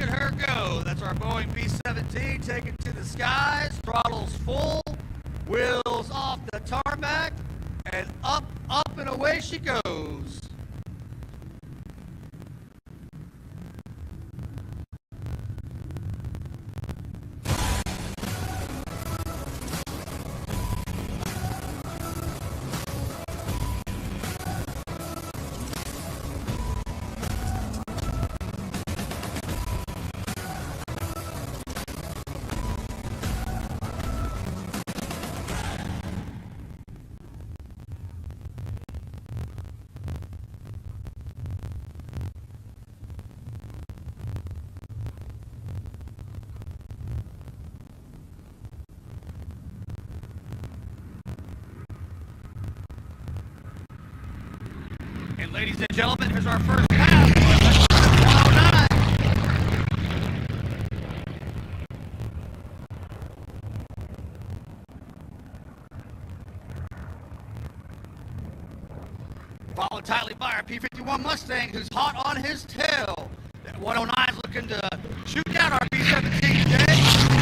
at her go. That's our Boeing B-17 taken to the skies, throttles full, wheels off the tarmac, and up, up, and away she goes. And ladies and gentlemen, here's our first pass. 109. Followed tightly by our P-51 Mustang, who's hot on his tail. That 109 is looking to shoot down our P-17 today. Takes to the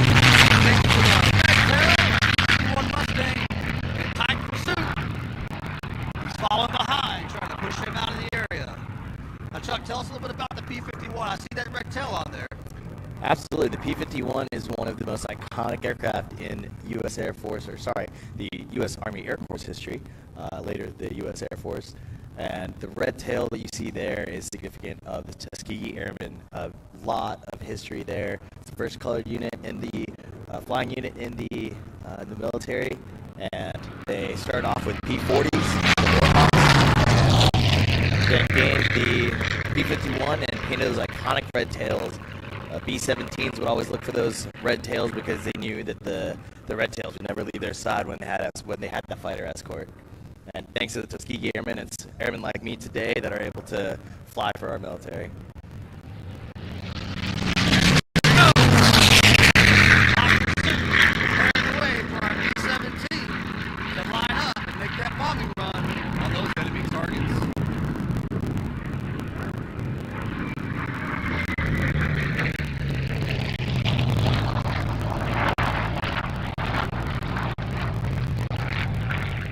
red tail, P-51 Mustang in tight pursuit. He's following behind, trying to push him out of the area. Now, Chuck, tell us a little bit about the P-51. I see that red tail on there. Absolutely. The P-51 is one of the most iconic aircraft in U.S. Air Force, the U.S. Army Air Force history, later the U.S. Air Force. And the red tail that you see there is significant of the Tuskegee Airmen. A lot of history there. It's the first colored unit in the flying unit in the military, and they started off with P-40s, then gained the P-51 and painted those iconic red tails. B-17s would always look for those red tails because they knew that the red tails would never leave their side when they had that fighter escort. And thanks to the Tuskegee Airmen, it's airmen like me today that are able to fly for our military. Away for our B-17 to line up and make that bombing run on those enemy targets.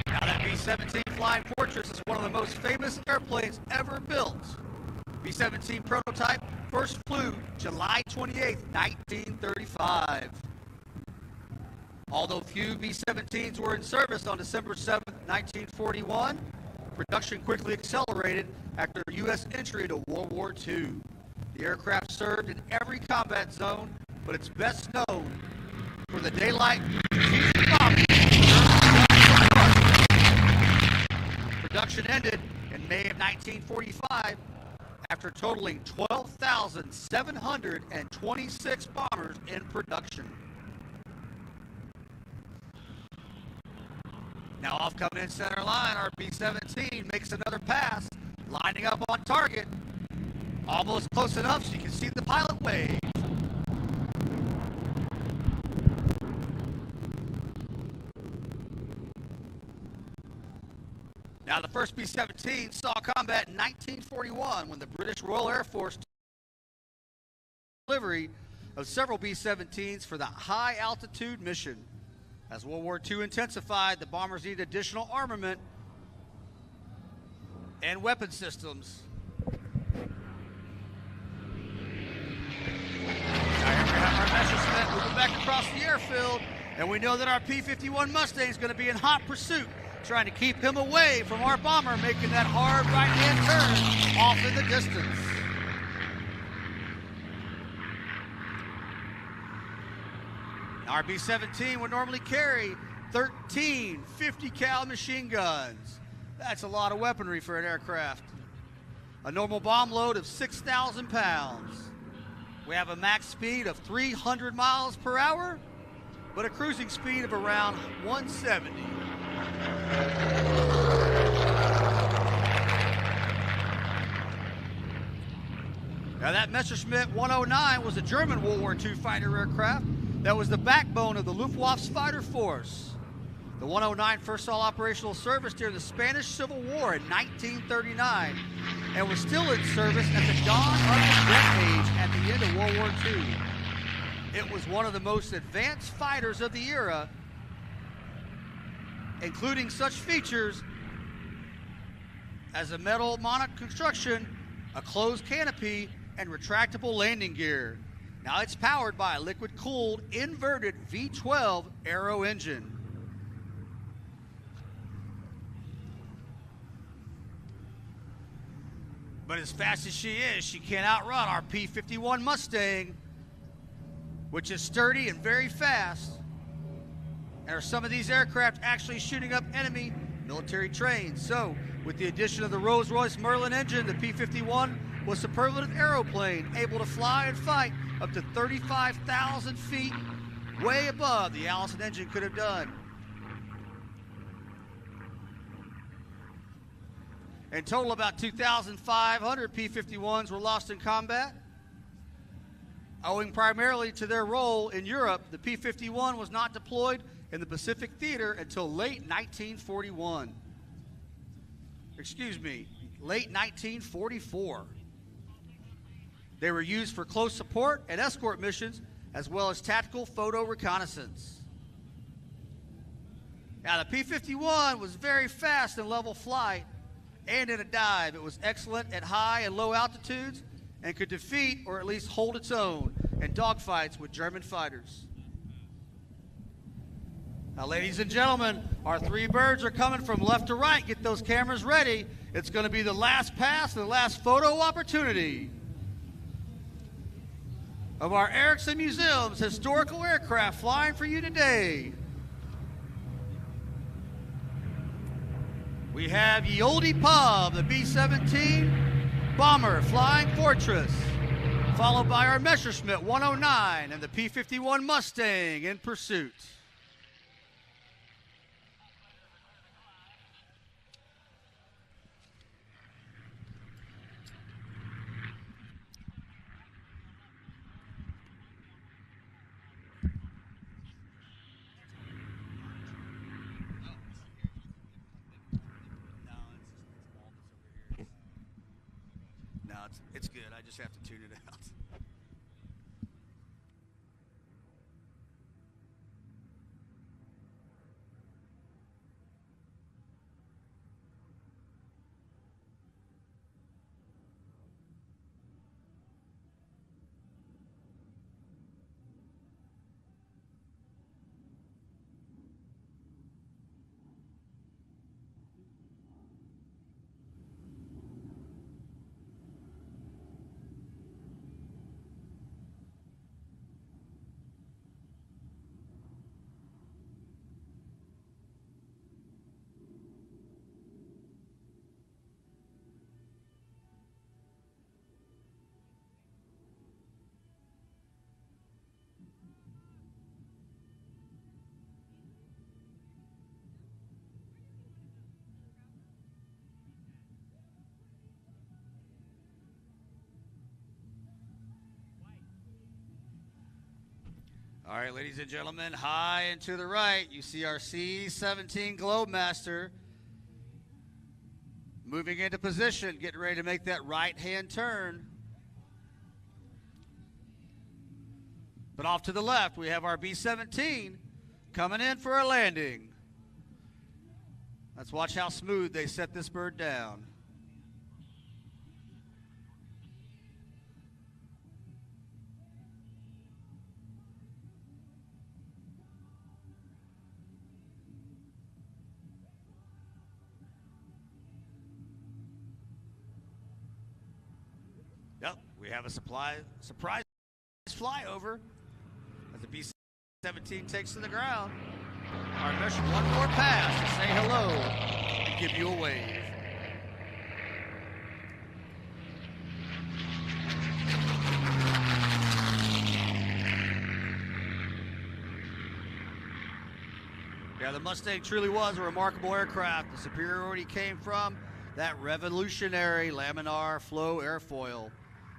Now that B-17 Flying Fortress is one of the most famous airplanes ever built. B-17 prototype first flew July 28, 1935. Although few B-17s were in service on December 7, 1941, production quickly accelerated after U.S. entry into World War II. The aircraft served in every combat zone, but it's best known for the daylight strategic bombing. Production ended in May of 1945 after totaling 12,726 bombers in production. Now off coming in center line, our B-17 makes another pass, lining up on target. Almost close enough so you can see the pilot wave. Now the first B-17 saw combat in 1941 when the British Royal Air Force took delivery of several B-17s for the high altitude mission. As World War II intensified, the bombers needed additional armament and weapon systems. Now here we have our Messerschmitt moving back across the airfield, and we know that our P-51 Mustang is going to be in hot pursuit, trying to keep him away from our bomber, making that hard right-hand turn off in the distance. Our B-17 would normally carry 13 50 cal machine guns. That's a lot of weaponry for an aircraft. A normal bomb load of 6,000 pounds. We have a max speed of 300 miles per hour, but a cruising speed of around 170. Now that Messerschmitt 109 was a German World War II fighter aircraft that was the backbone of the Luftwaffe's fighter force. The 109 first saw operational service during the Spanish Civil War in 1939 and was still in service at the dawn of the jet age at the end of World War II. It was one of the most advanced fighters of the era, including such features as a metal monolith construction, a closed canopy, and retractable landing gear. Now it's powered by a liquid-cooled, inverted V12 aero engine. But as fast as she is, she can't outrun our P-51 Mustang, which is sturdy and very fast. And are some of these aircraft actually shooting up enemy military trains? So, with the addition of the Rolls-Royce Merlin engine, the P-51 was a superlative aeroplane, able to fly and fight up to 35,000 feet, way above the Allison engine could have done. In total, about 2,500 P-51s were lost in combat. Owing primarily to their role in Europe, the P-51 was not deployed in the Pacific Theater until late 1941. Excuse me, late 1944. They were used for close support and escort missions, as well as tactical photo reconnaissance. Now, the P-51 was very fast in level flight and in a dive. It was excellent at high and low altitudes and could defeat or at least hold its own in dogfights with German fighters. Now, ladies and gentlemen, our three birds are coming from left to right. Get those cameras ready. It's going to be the last pass and the last photo opportunity of our Erickson Museum's historical aircraft flying for you today. We have Ye Olde Pub, the B-17 Bomber Flying Fortress, followed by our Messerschmitt 109 and the P-51 Mustang in pursuit. It's good. I just have to tune it out. All right, ladies and gentlemen, high and to the right, you see our C-17 Globemaster moving into position, getting ready to make that right-hand turn. But off to the left, we have our B-17 coming in for a landing. Let's watch how smooth they set this bird down. Yep, we have a surprise flyover as the B-17 takes to the ground. Our mission, one more pass to say hello and give you a wave. Yeah, the Mustang truly was a remarkable aircraft. The superiority came from that revolutionary laminar flow airfoil,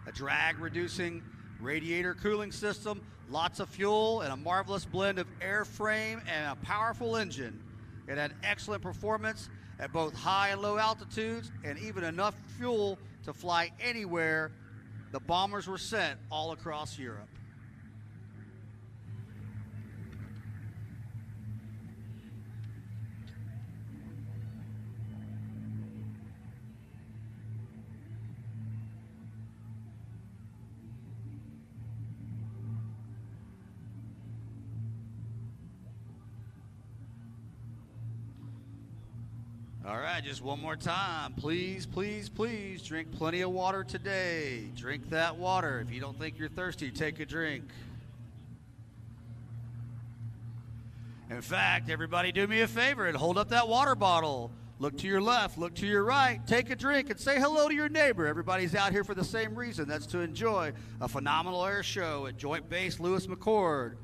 a drag-reducing radiator cooling system, lots of fuel, and a marvelous blend of airframe and a powerful engine. It had excellent performance at both high and low altitudes, and even enough fuel to fly anywhere. The bombers were sent all across Europe. All right, just one more time. Please, please, please drink plenty of water today. Drink that water. If you don't think you're thirsty, take a drink. In fact, everybody do me a favor and hold up that water bottle. Look to your left, look to your right, take a drink and say hello to your neighbor. Everybody's out here for the same reason. That's to enjoy a phenomenal air show at Joint Base Lewis-McChord.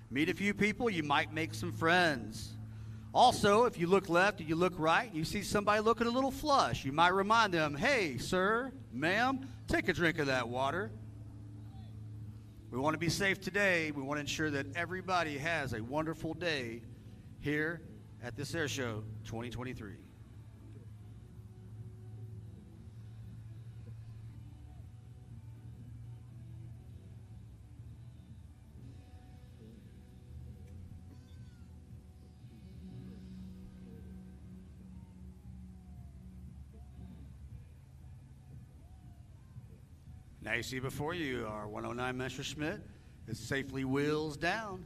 Meet a few people, you might make some friends. Also, if you look left and you look right, you see somebody looking a little flush, you might remind them, hey, sir, ma'am, take a drink of that water. We want to be safe today. We want to ensure that everybody has a wonderful day here at this air show 2023. Now you see before you our 109 Messerschmitt is safely wheels down.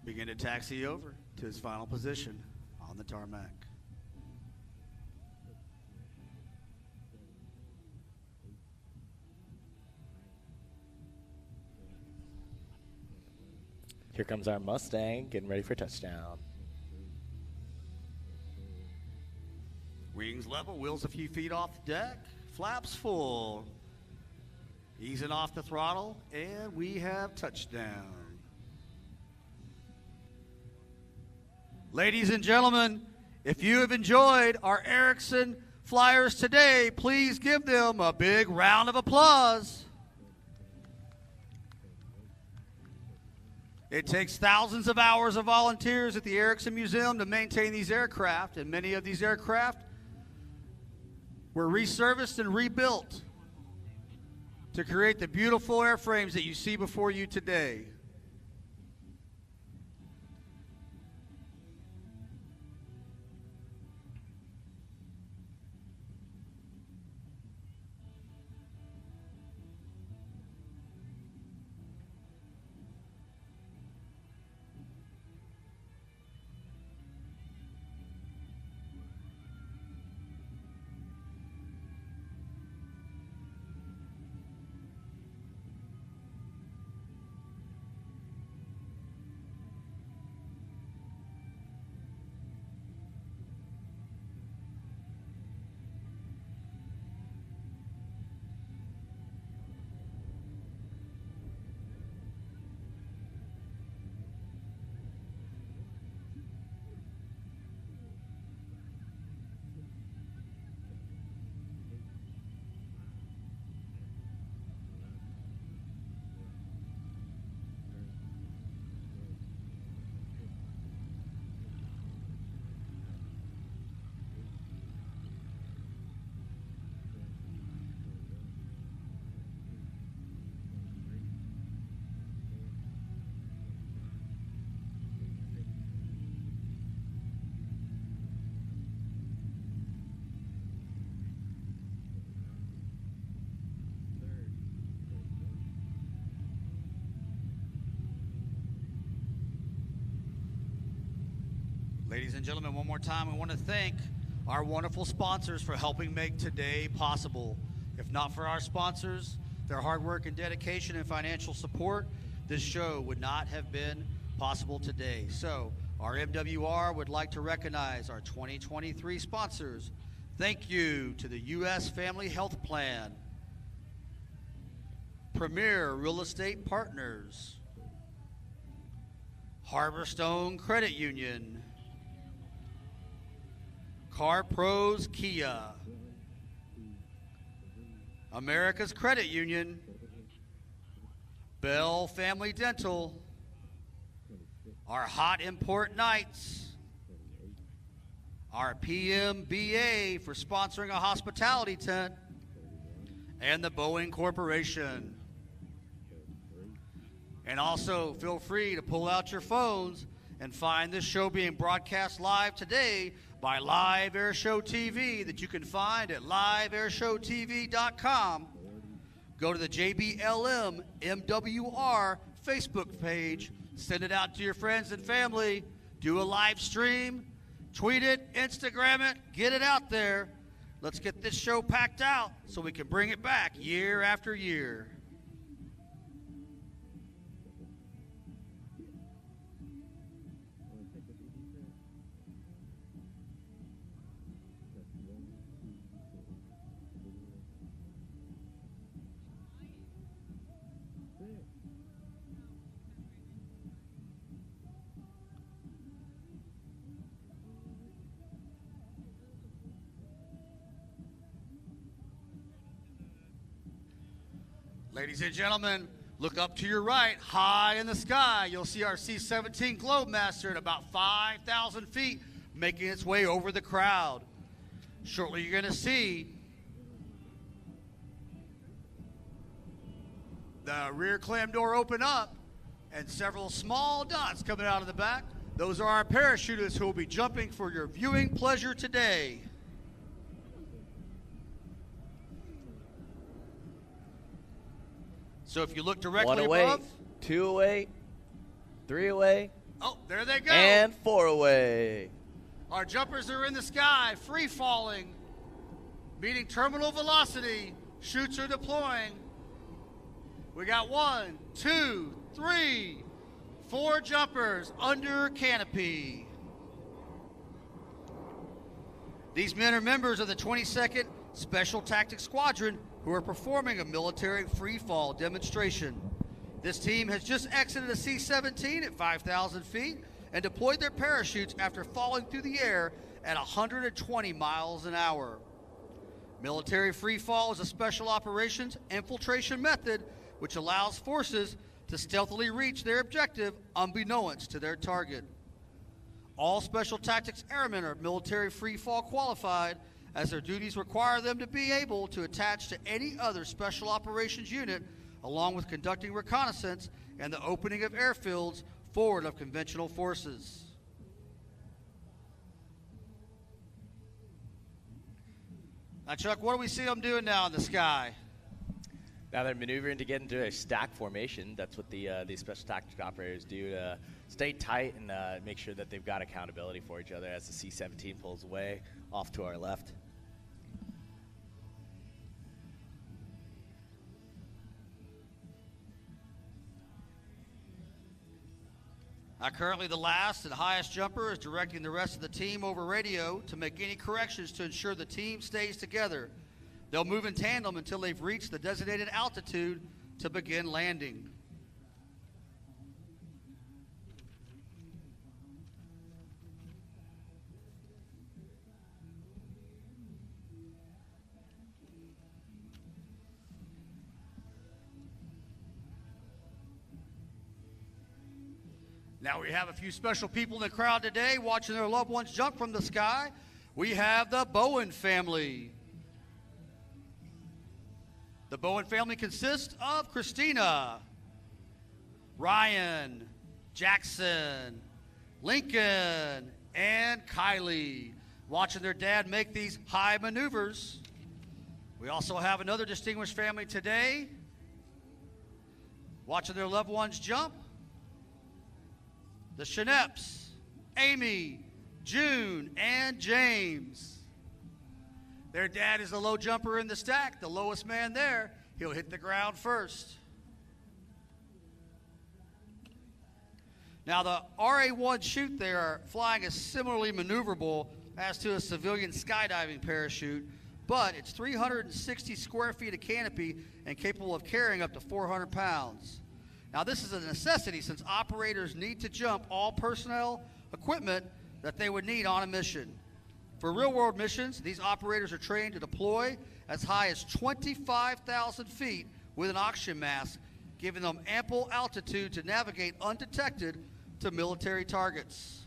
Begin to taxi over to his final position on the tarmac. Here comes our Mustang getting ready for touchdown. Wings level, wheels a few feet off the deck, flaps full. Easing off the throttle, and we have touchdown. Ladies and gentlemen, if you have enjoyed our Erickson Flyers today, please give them a big round of applause. It takes thousands of hours of volunteers at the Erickson Museum to maintain these aircraft, and many of these aircraft were resurfaced and rebuilt to create the beautiful airframes that you see before you today. Ladies and gentlemen, one more time, we want to thank our wonderful sponsors for helping make today possible. If not for our sponsors, their hard work and dedication and financial support, this show would not have been possible today. So, our MWR would like to recognize our 2023 sponsors. Thank you to the U.S. Family Health Plan, Premier Real Estate Partners, Harborstone Credit Union, Car Pros Kia, America's Credit Union, Bell Family Dental, our Hot Import Nights, our PMBA for sponsoring a hospitality tent, and the Boeing Corporation. And also, feel free to pull out your phones and find this show being broadcast live today by Live Airshow TV that you can find at liveairshowtv.com. Go to the JBLM MWR Facebook page, send it out to your friends and family, do a live stream, tweet it, Instagram it, get it out there. Let's get this show packed out so we can bring it back year after year. Ladies and gentlemen, look up to your right, high in the sky. You'll see our C-17 Globemaster at about 5,000 feet, making its way over the crowd. Shortly, you're going to see the rear clam door open up and several small dots coming out of the back. Those are our parachutists who will be jumping for your viewing pleasure today. So if you look directly One away, above, 2 away, 3 away, oh, there they go. and 4 away. Our jumpers are in the sky, free falling, meeting terminal velocity. Chutes are deploying. We got 1, 2, 3, 4 jumpers under canopy. These men are members of the 22nd Special Tactics Squadron who are performing a military free fall demonstration. This team has just exited a C-17 at 5,000 feet and deployed their parachutes after falling through the air at 120 miles an hour. Military free fall is a special operations infiltration method which allows forces to stealthily reach their objective unbeknownst to their target. All Special Tactics Airmen are military free fall qualified, as their duties require them to be able to attach to any other special operations unit, along with conducting reconnaissance and the opening of airfields forward of conventional forces. Now, Chuck, what do we see them doing now in the sky? Now they're maneuvering to get into a stack formation. That's what the special tactics operators do to stay tight and make sure that they've got accountability for each other as the C-17 pulls away off to our left. Currently, the last and highest jumper is directing the rest of the team over radio to make any corrections to ensure the team stays together. They'll move in tandem until they've reached the designated altitude to begin landing. Now we have a few special people in the crowd today watching their loved ones jump from the sky. We have the Bowen family. The Bowen family consists of Christina, Ryan, Jackson, Lincoln, and Kylie, watching their dad make these high maneuvers. We also have another distinguished family today watching their loved ones jump. The Schneps, Amy, June, and James. Their dad is the low jumper in the stack, the lowest man there. He'll hit the ground first. Now the RA-1 chute they are flying is similarly maneuverable as to a civilian skydiving parachute, but it's 360 square feet of canopy and capable of carrying up to 400 pounds. Now this is a necessity since operators need to jump all personnel equipment that they would need on a mission. For real-world missions, these operators are trained to deploy as high as 25,000 feet with an oxygen mask, giving them ample altitude to navigate undetected to military targets.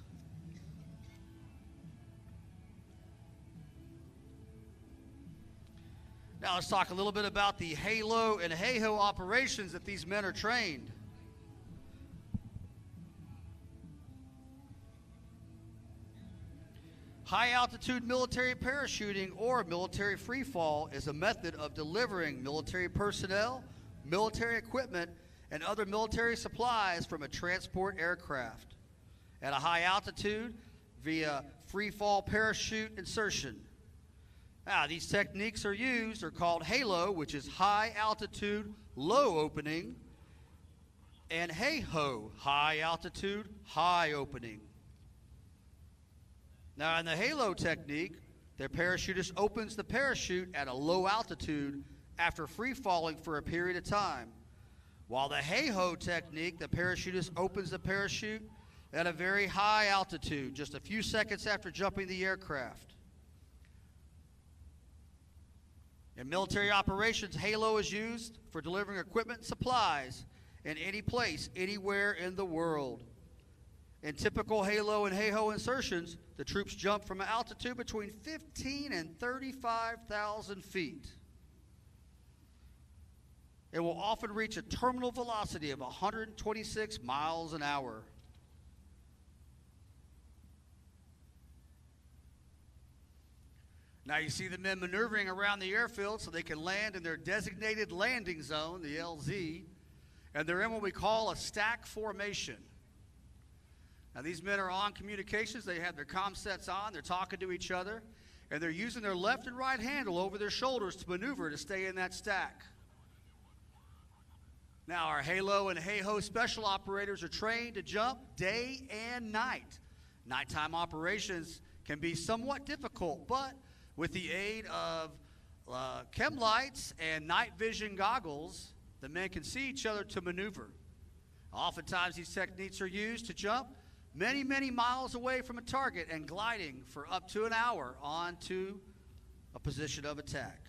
Now let's talk a little bit about the halo and hey-ho operations that these men are trained. High-altitude military parachuting or military freefall is a method of delivering military personnel, military equipment, and other military supplies from a transport aircraft at a high altitude via freefall parachute insertion. Now, these techniques are called halo, which is high altitude, low opening, and hey-ho, high altitude, high opening. Now, in the halo technique, the parachutist opens the parachute at a low altitude after free falling for a period of time. While the hey-ho technique, the parachutist opens the parachute at a very high altitude, just a few seconds after jumping the aircraft. In military operations, halo is used for delivering equipment and supplies in any place, anywhere in the world. In typical halo and hey-ho insertions, the troops jump from an altitude between 15 and 35,000 feet. It will often reach a terminal velocity of 126 miles an hour. Now you see the men maneuvering around the airfield so they can land in their designated landing zone, the LZ, and they're in what we call a stack formation. Now these men are on communications, they have their comm sets on, they're talking to each other, and they're using their left and right handle over their shoulders to maneuver to stay in that stack. Now our halo and hey-ho special operators are trained to jump day and night. Nighttime operations can be somewhat difficult, but with the aid of chem lights and night vision goggles, the men can see each other to maneuver. Oftentimes these techniques are used to jump many, many miles away from a target and gliding for up to an hour onto a position of attack.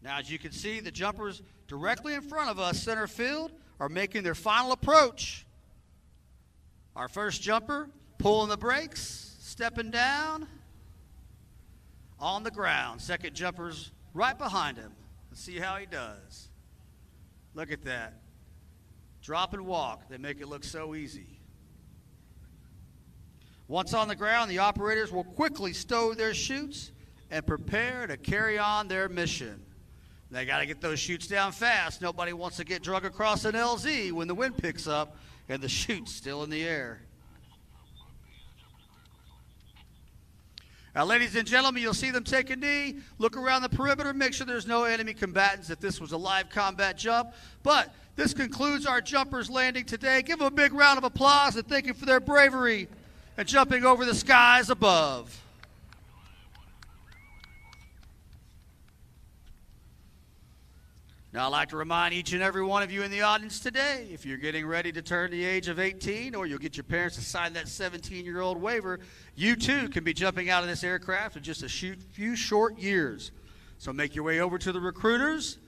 Now, as you can see, the jumpers directly in front of us, center field, are making their final approach. Our first jumper pulling the brakes, stepping down on the ground. Second jumper's right behind him. Let's see how he does. Look at that. Drop and walk. They make it look so easy. Once on the ground, the operators will quickly stow their chutes and prepare to carry on their mission. They got to get those chutes down fast. Nobody wants to get drug across an LZ when the wind picks up and the chute's still in the air. Now, ladies and gentlemen, you'll see them take a knee, look around the perimeter, make sure there's no enemy combatants if this was a live combat jump. But this concludes our jumpers landing today. Give them a big round of applause and thank you for their bravery and jumping over the skies above. Now, I'd like to remind each and every one of you in the audience today, if you're getting ready to turn the age of 18 or you'll get your parents to sign that 17-year-old waiver, you too can be jumping out of this aircraft in just a few short years. So make your way over to the recruiters.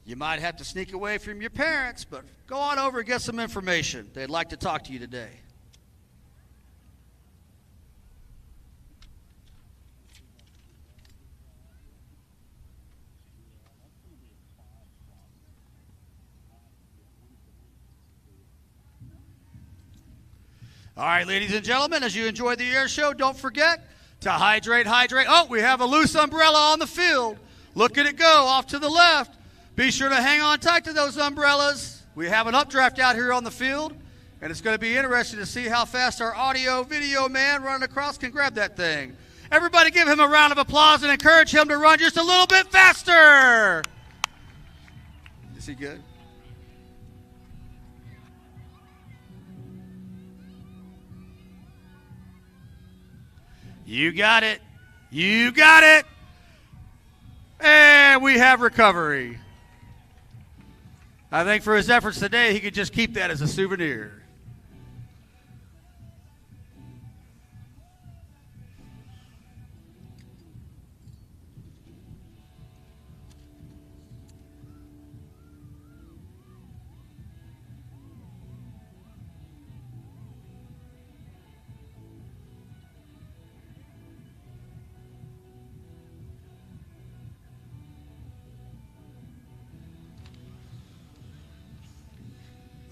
You might have to sneak away from your parents, but go on over and get some information. They'd like to talk to you today. All right, ladies and gentlemen, as you enjoy the air show, don't forget to hydrate. Oh, we have a loose umbrella on the field. Look at it go off to the left. Be sure to hang on tight to those umbrellas. We have an updraft out here on the field, and it's going to be interesting to see how fast our audio video man running across can grab that thing. Everybody give him a round of applause and encourage him to run just a little bit faster. Is he good? You got it. You got it. And we have recovery. I think for his efforts today, he could just keep that as a souvenir.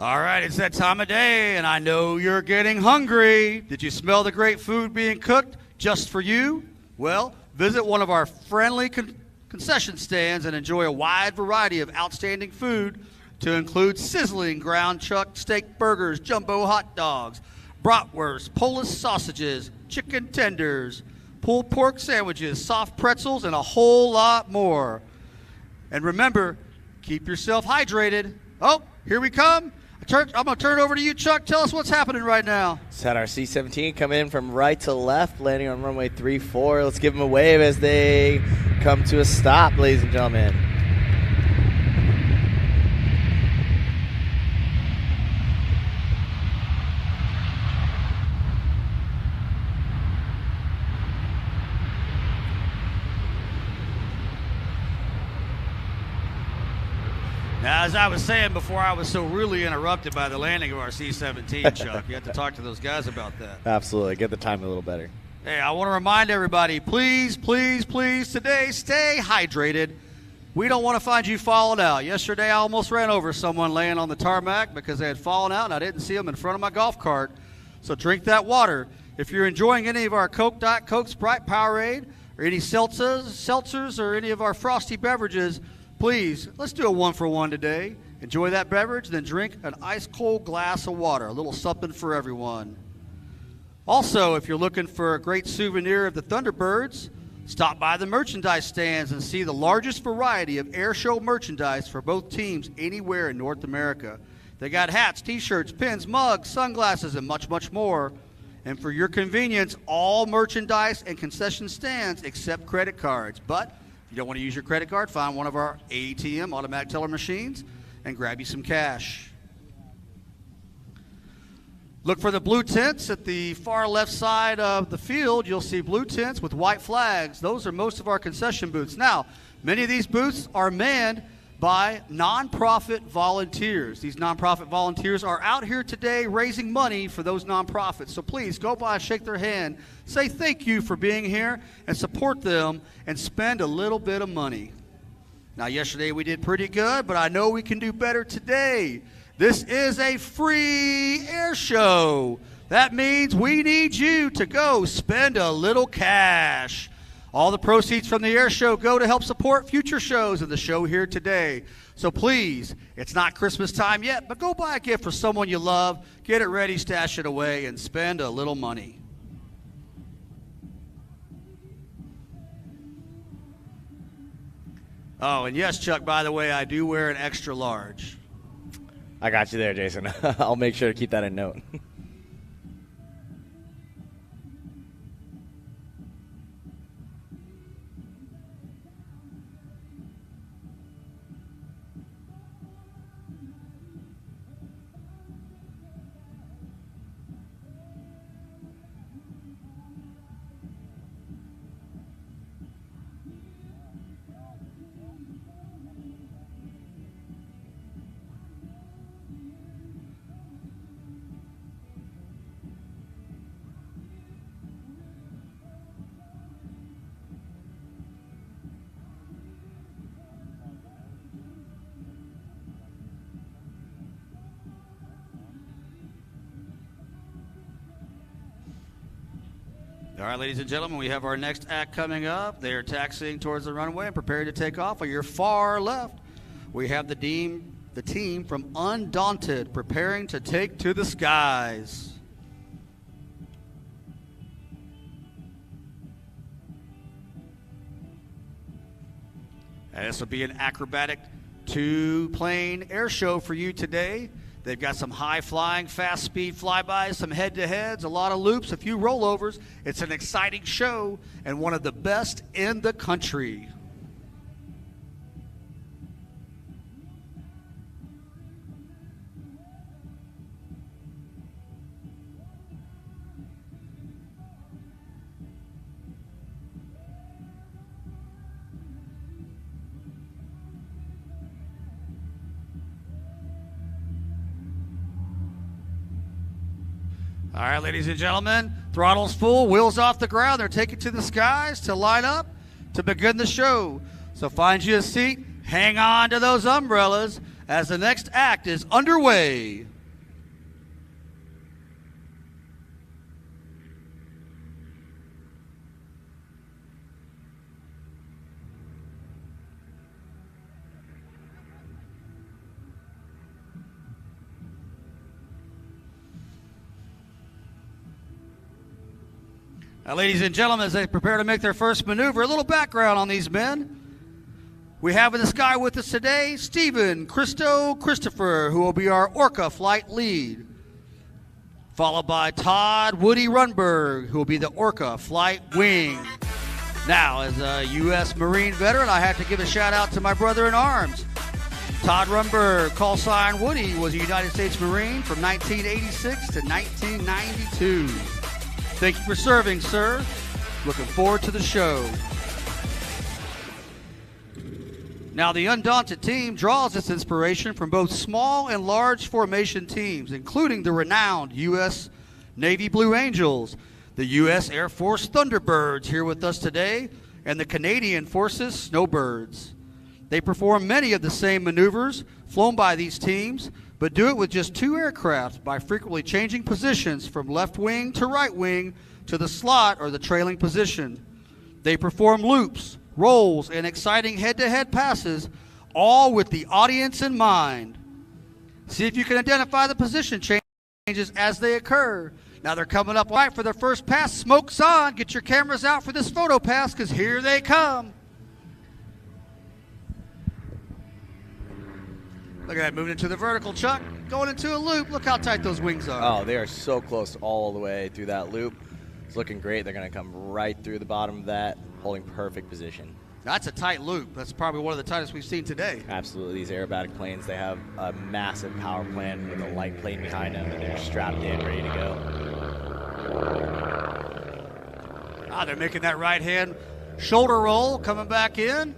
All right, it's that time of day, and I know you're getting hungry. Did you smell the great food being cooked just for you? Well, visit one of our friendly concession stands and enjoy a wide variety of outstanding food to include sizzling ground chuck steak burgers, jumbo hot dogs, bratwurst, Polish sausages, chicken tenders, pulled pork sandwiches, soft pretzels, and a whole lot more. And remember, keep yourself hydrated. Oh, here we come. I'm going to turn it over to you, Chuck. Tell us what's happening right now. Let's had our C-17 come in from right to left, landing on runway 34. Let's give them a wave as they come to a stop, ladies and gentlemen. Now, as I was saying before, I was so rudely interrupted by the landing of our C-17, Chuck. You have to talk to those guys about that. Absolutely. Get the time a little better. Hey, I want to remind everybody, please, please, please, today, stay hydrated. We don't want to find you falling out. Yesterday, I almost ran over someone laying on the tarmac because they had fallen out, and I didn't see them in front of my golf cart. So drink that water. If you're enjoying any of our Coke, Diet Coke, Sprite, Powerade, or any seltzers, or any of our frosty beverages, please, let's do a one-for-one today. Enjoy that beverage, then drink an ice-cold glass of water. A little something for everyone. Also, if you're looking for a great souvenir of the Thunderbirds, stop by the merchandise stands and see the largest variety of airshow merchandise for both teams anywhere in North America. They got hats, T-shirts, pins, mugs, sunglasses, and much, much more. And for your convenience, all merchandise and concession stands accept credit cards. But if you don't want to use your credit card, find one of our ATM, automatic teller machines, and grab you some cash. Look for the blue tents at the far left side of the field. You'll see blue tents with white flags. Those are most of our concession booths. Now, many of these booths are manned by nonprofit volunteers. These nonprofit volunteers are out here today raising money for those nonprofits. So please go by, shake their hand, say thank you for being here, and support them and spend a little bit of money. Now, yesterday we did pretty good, but I know we can do better today. This is a free air show. That means we need you to go spend a little cash. All the proceeds from the air show go to help support future shows and the show here today. So please, it's not Christmas time yet, but go buy a gift for someone you love, get it ready, stash it away, and spend a little money. Oh, and yes, Chuck, by the way, I do wear an extra large. I got you there, Jason. I'll make sure to keep that in note. All right, ladies and gentlemen, we have our next act coming up. They are taxiing towards the runway and preparing to take off. On your far left, we have the team from Undaunted preparing to take to the skies. And this will be an acrobatic two-plane air show for you today. They've got some high-flying, fast-speed flybys, some head-to-heads, a lot of loops, a few rollovers. It's an exciting show and one of the best in the country. All right, ladies and gentlemen, throttle's full, wheels off the ground. They're taking to the skies to line up to begin the show. So find you a seat, hang on to those umbrellas as the next act is underway. Now, ladies and gentlemen, as they prepare to make their first maneuver, a little background on these men. We have in the sky with us today Stephen Christopher, who will be our Orca flight lead, followed by Todd Woody Runberg, who will be the Orca flight wing. Now, as a U.S. Marine veteran, I have to give a shout out to my brother in arms. Todd Runberg, call sign Woody, was a United States Marine from 1986 to 1992. Thank you for serving, sir. Looking forward to the show. Now, the Undaunted team draws its inspiration from both small and large formation teams, including the renowned U.S. Navy Blue Angels, the U.S. Air Force Thunderbirds here with us today, and the Canadian Forces Snowbirds. They perform many of the same maneuvers flown by these teams, but do it with just 2 aircraft by frequently changing positions from left wing to right wing to the slot or the trailing position. They perform loops, rolls, and exciting head-to-head passes, all with the audience in mind. See if you can identify the position changes as they occur. Now they're coming up right for their first pass. Smoke's on. Get your cameras out for this photo pass, because here they come. Look at that, moving into the vertical, Chuck. Going into a loop. Look how tight those wings are. Oh, they are so close all the way through that loop. It's looking great. They're going to come right through the bottom of that, holding perfect position. That's a tight loop. That's probably one of the tightest we've seen today. Absolutely. These aerobatic planes, they have a massive power plant with a light plane behind them, and they're strapped in, ready to go. They're making that right hand shoulder roll, coming back in.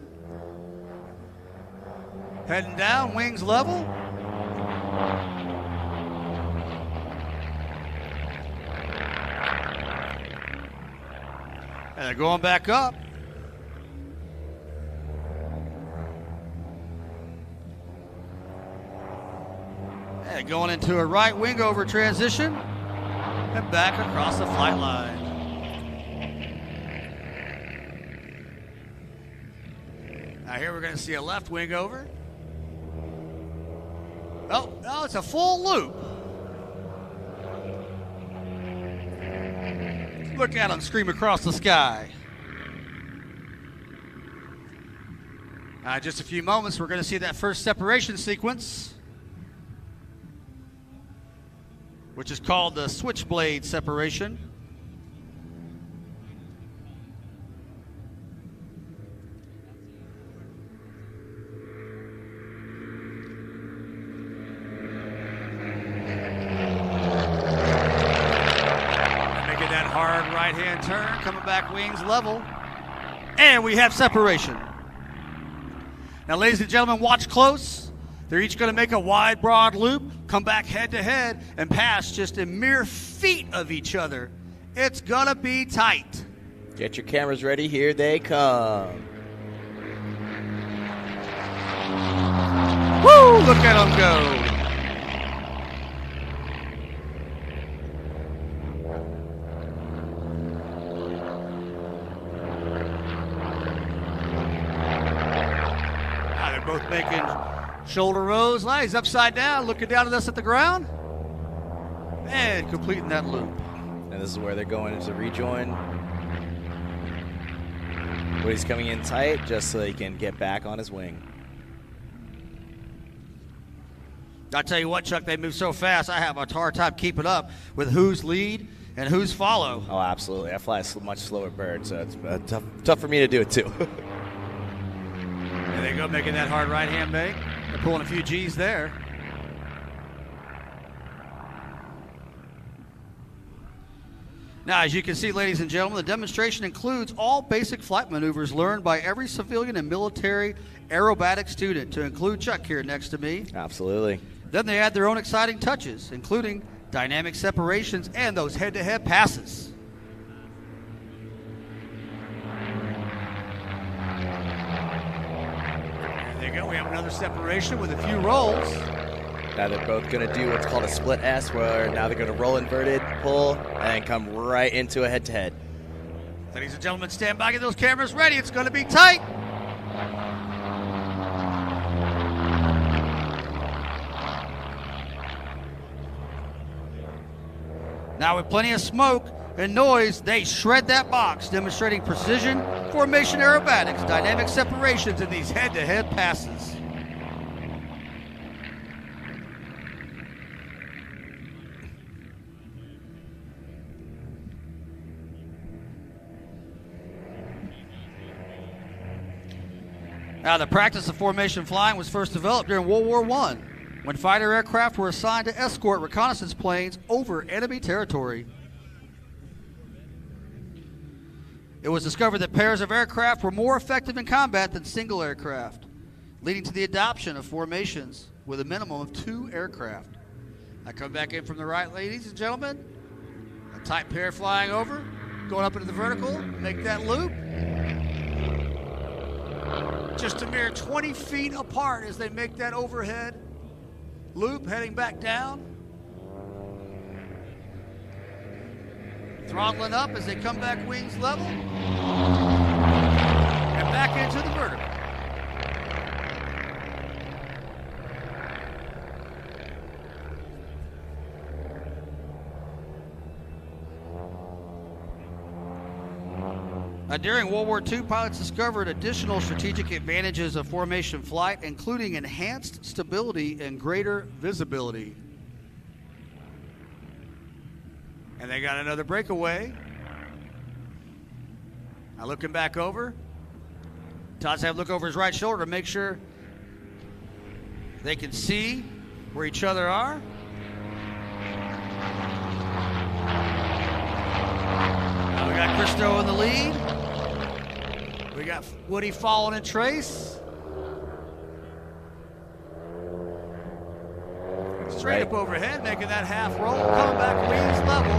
Heading down, wings level. And they're going back up. And going into a right wing over transition and back across the flight line. Now here we're going to see a left wing over. Oh, it's a full loop. Look at them scream across the sky. Just a few moments, we're going to see that first separation sequence, which is called the switchblade separation. Making that hard right-hand turn, coming back wings level, and we have separation. Now, ladies and gentlemen, watch close. They're each going to make a wide, broad loop, come back head-to-head, and pass just a mere feet of each other. It's going to be tight. Get your cameras ready. Here they come. Woo! Look at them go. Now they're both making shoulder rolls. He's upside down, looking down at us at the ground, and completing that loop. And this is where they're going to rejoin. Woody's coming in tight just so he can get back on his wing. I tell you what, Chuck, they move so fast, I have a hard time keeping up with who's lead and who's follow. Oh, absolutely. I fly a much slower bird, so it's tough for me to do it, too. There they go, making that hard right-hand make. They're pulling a few G's there. Now, as you can see, ladies and gentlemen, the demonstration includes all basic flight maneuvers learned by every civilian and military aerobatic student, to include Chuck here next to me. Absolutely. Then they add their own exciting touches, including dynamic separations and those head-to-head passes. There you go. We have another separation with a few rolls. Now they're both going to do what's called a split S, where now they're going to roll inverted, pull, and come right into a head-to-head. Ladies and gentlemen, stand by, get those cameras ready. It's going to be tight. Now with plenty of smoke, and noise, they shred that box, demonstrating precision, formation aerobatics, dynamic separations in these head-to-head passes. Now, the practice of formation flying was first developed during World War I, when fighter aircraft were assigned to escort reconnaissance planes over enemy territory. It was discovered that pairs of aircraft were more effective in combat than single aircraft, leading to the adoption of formations with a minimum of 2 aircraft. I come back in from the right, ladies and gentlemen. A tight pair flying over, going up into the vertical, make that loop. Just a mere 20 feet apart as they make that overhead loop, heading back down. Throttling up as they come back wings level. And back into the vertical. During World War II, pilots discovered additional strategic advantages of formation flight, including enhanced stability and greater visibility. And they got another breakaway. Now looking back over. Todd's have to look over his right shoulder to make sure they can see where each other are. Now we got Christo in the lead. We got Woody following in trace. Straight up overhead, making that half roll, coming back wings level.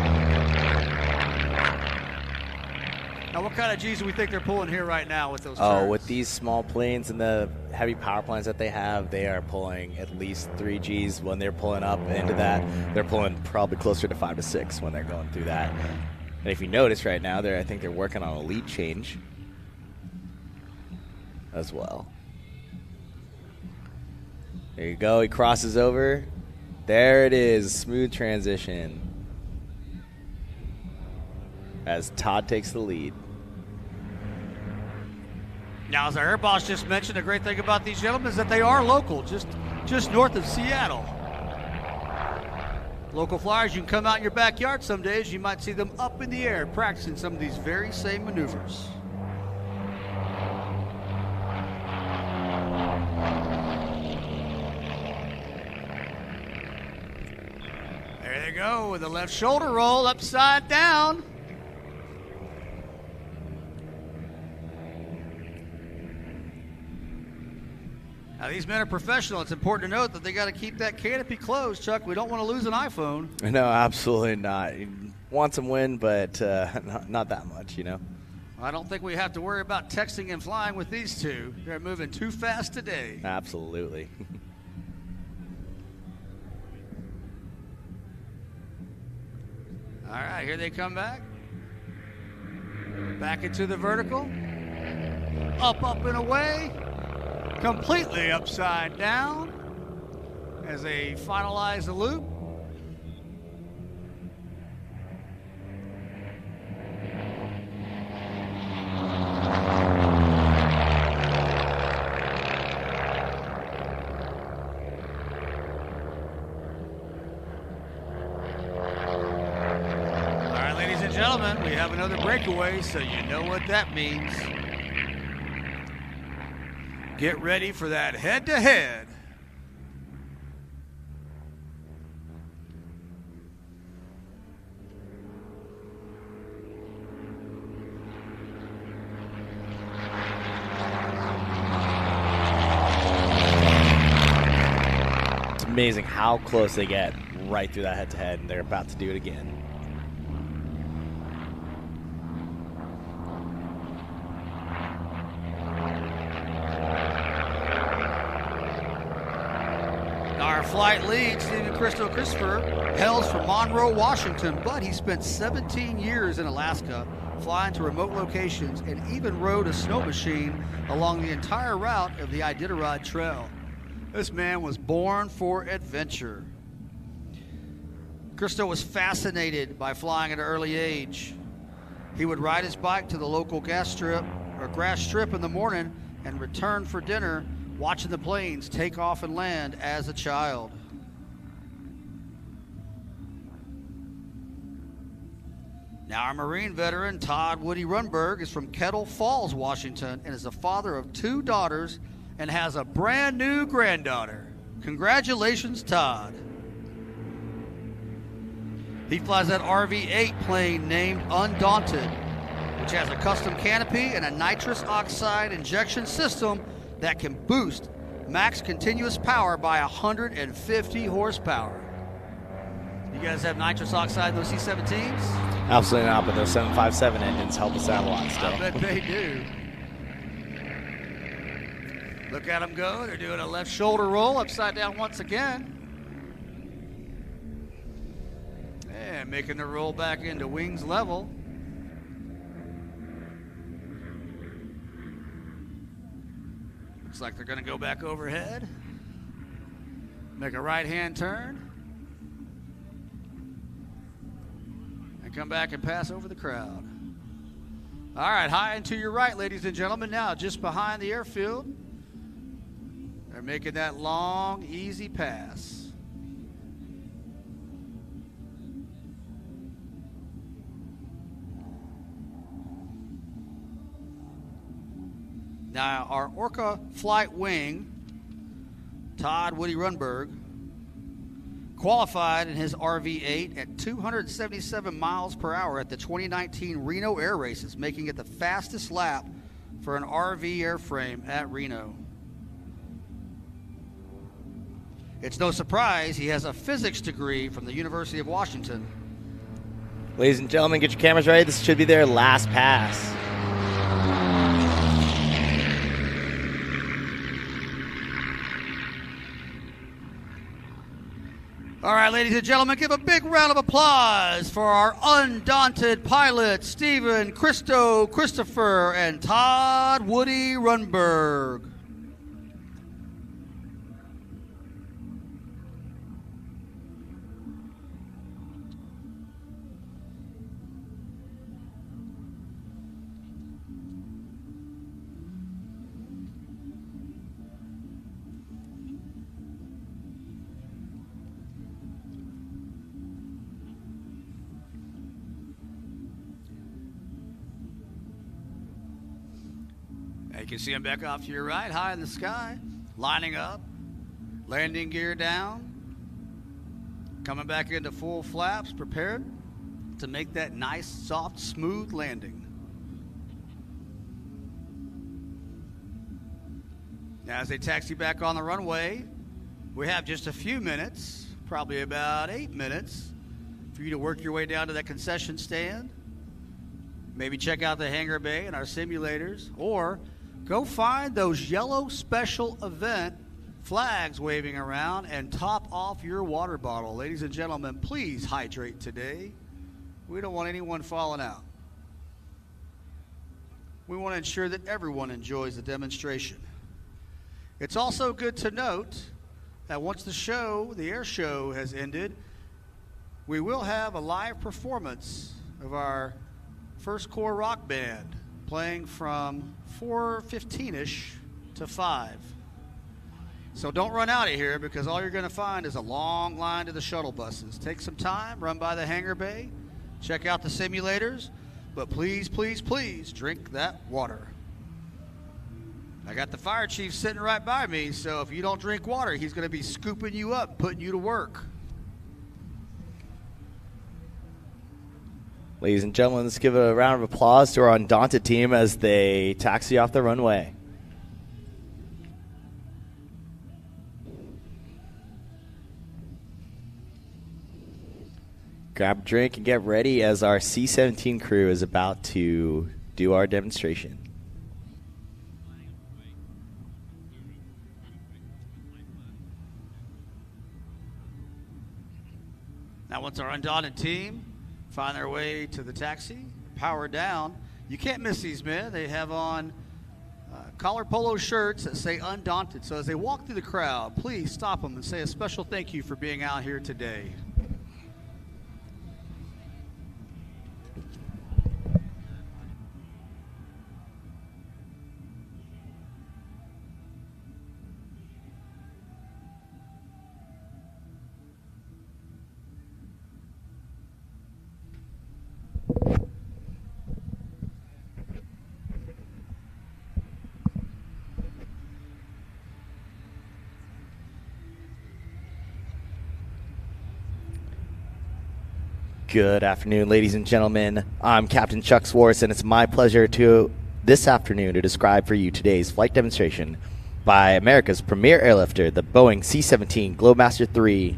Now, what kind of G's do we think they're pulling here right now with those turns? With these small planes and the heavy power planes that they have, they are pulling at least 3 G's when they're pulling up into that. They're pulling probably closer to 5 to 6 when they're going through that. And if you notice right now, I think they're working on a lead change as well. There you go. He crosses over. There it is. Smooth transition as Todd takes the lead. Now, as our air boss just mentioned, the great thing about these gentlemen is that they are local, just north of Seattle. Local flyers, you can come out in your backyard some days. You might see them up in the air practicing some of these very same maneuvers. There they go with the left shoulder roll upside down. Now, these men are professional. It's important to note that they got to keep that canopy closed, Chuck. We don't want to lose an iPhone. No, absolutely not. You want some wind, but not that much, you know. I don't think we have to worry about texting and flying with these two. They're moving too fast today. Absolutely. All right, here they come back. Back into the vertical. Up, and away. Completely upside down as they finalize the loop. All right, ladies and gentlemen, we have another breakaway, so you know what that means. Get ready for that head-to-head. It's amazing how close they get right through that head-to-head, and they're about to do it again. Flight lead, Stephen Christopher, hails from Monroe, Washington, but he spent 17 years in Alaska, flying to remote locations, and even rode a snow machine along the entire route of the Iditarod Trail. This man was born for adventure. Christo was fascinated by flying at an early age. He would ride his bike to the local grass strip in the morning and return for dinner, watching the planes take off and land as a child. Now our Marine veteran, Todd Woody Runberg, is from Kettle Falls, Washington, and is the father of 2 daughters and has a brand new granddaughter. Congratulations, Todd. He flies that RV-8 plane named Undaunted, which has a custom canopy and a nitrous oxide injection system that can boost max continuous power by 150 horsepower. You guys have nitrous oxide in those C-17s? Absolutely not, but those 757 engines help us out a lot still. I bet they do. Look at them go. They're doing a left shoulder roll upside down once again. And making the roll back into wings level. Looks like they're going to go back overhead. Make a right-hand turn. And come back and pass over the crowd. All right, high and to your right, ladies and gentlemen. Now, just behind the airfield, they're making that long, easy pass. Now, our Orca flight wing, Todd Woody Runberg, qualified in his RV-8 at 277 miles per hour at the 2019 Reno Air Races, making it the fastest lap for an RV airframe at Reno. It's no surprise he has a physics degree from the University of Washington. Ladies and gentlemen, get your cameras ready. This should be their last pass. All right, ladies and gentlemen, give a big round of applause for our undaunted pilots, Stephen, Christo, Christopher, and Todd Woody Runberg. You can see them back off to your right, high in the sky, lining up, landing gear down, coming back into full flaps, prepared to make that nice, soft, smooth landing. Now, as they taxi back on the runway, we have just a few minutes, probably about 8 minutes, for you to work your way down to that concession stand. Maybe check out the hangar bay and our simulators, or go find those yellow special event flags waving around and top off your water bottle. Ladies and gentlemen, please hydrate today. We don't want anyone falling out. We want to ensure that everyone enjoys the demonstration. It's also good to note that once the air show has ended, we will have a live performance of our First Corps Rock Band playing from 4:15-ish to 5. So don't run out of here, because all you're going to find is a long line to the shuttle buses. Take some time, run by the hangar bay, check out the simulators, but please, please, please drink that water. I got the fire chief sitting right by me, so if you don't drink water, he's going to be scooping you up, putting you to work. Ladies and gentlemen, let's give a round of applause to our Undaunted team as they taxi off the runway. Grab a drink and get ready as our C-17 crew is about to do our demonstration. Now, once our Undaunted team find their way to the taxi, power down, you can't miss these men. They have on collar polo shirts that say Undaunted. So as they walk through the crowd, please stop them and say a special thank you for being out here today. Good afternoon, ladies and gentlemen. I'm Captain Chuck Swartz, and it's my pleasure this afternoon to describe for you today's flight demonstration by America's premier airlifter, the Boeing C-17 Globemaster III.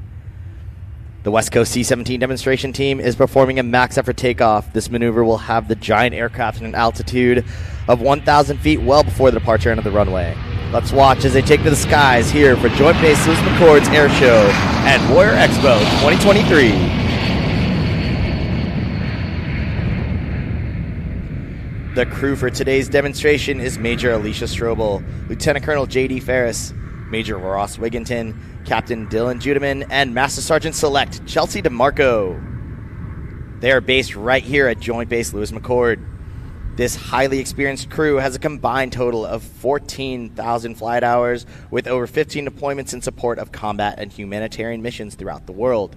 The West Coast C-17 demonstration team is performing a max effort takeoff. This maneuver will have the giant aircraft at an altitude of 1,000 feet well before the departure end of the runway. Let's watch as they take to the skies here for Joint Base Lewis-McChord Airshow and Warrior Expo 2023. The crew for today's demonstration is Major Alicia Strobel, Lieutenant Colonel J.D. Ferris, Major Ross Wigginton, Captain Dylan Judeman, and Master Sergeant Select Chelsea DeMarco. They are based right here at Joint Base Lewis-McChord. This highly experienced crew has a combined total of 14,000 flight hours with over 15 deployments in support of combat and humanitarian missions throughout the world.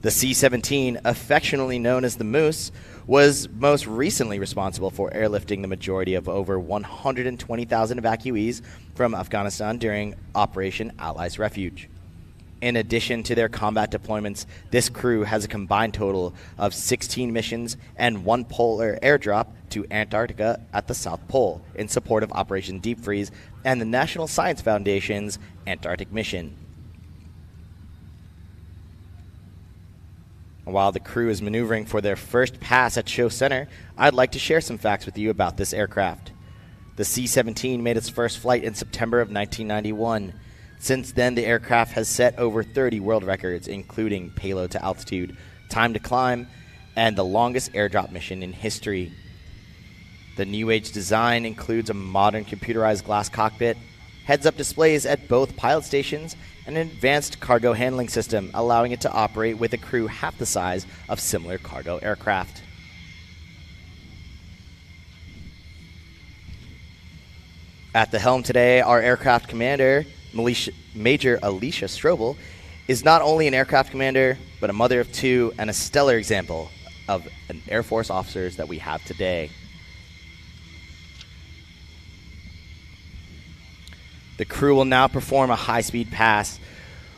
The C-17, affectionately known as the Moose, was most recently responsible for airlifting the majority of over 120,000 evacuees from Afghanistan during Operation Allies Refuge. In addition to their combat deployments, this crew has a combined total of 16 missions and 1 polar airdrop to Antarctica at the South Pole in support of Operation Deep Freeze and the National Science Foundation's Antarctic mission. While the crew is maneuvering for their first pass at Show Center, I'd like to share some facts with you about this aircraft. The C-17 made its first flight in September of 1991. Since then, the aircraft has set over 30 world records, including payload to altitude, time to climb, and the longest airdrop mission in history. The new age design includes a modern computerized glass cockpit, heads-up displays at both pilot stations, and an advanced cargo handling system, allowing it to operate with a crew half the size of similar cargo aircraft. At the helm today, our aircraft commander, Major Alicia Strobel, is not only an aircraft commander, but a mother of 2 and a stellar example of an Air Force officers that we have today. The crew will now perform a high-speed pass.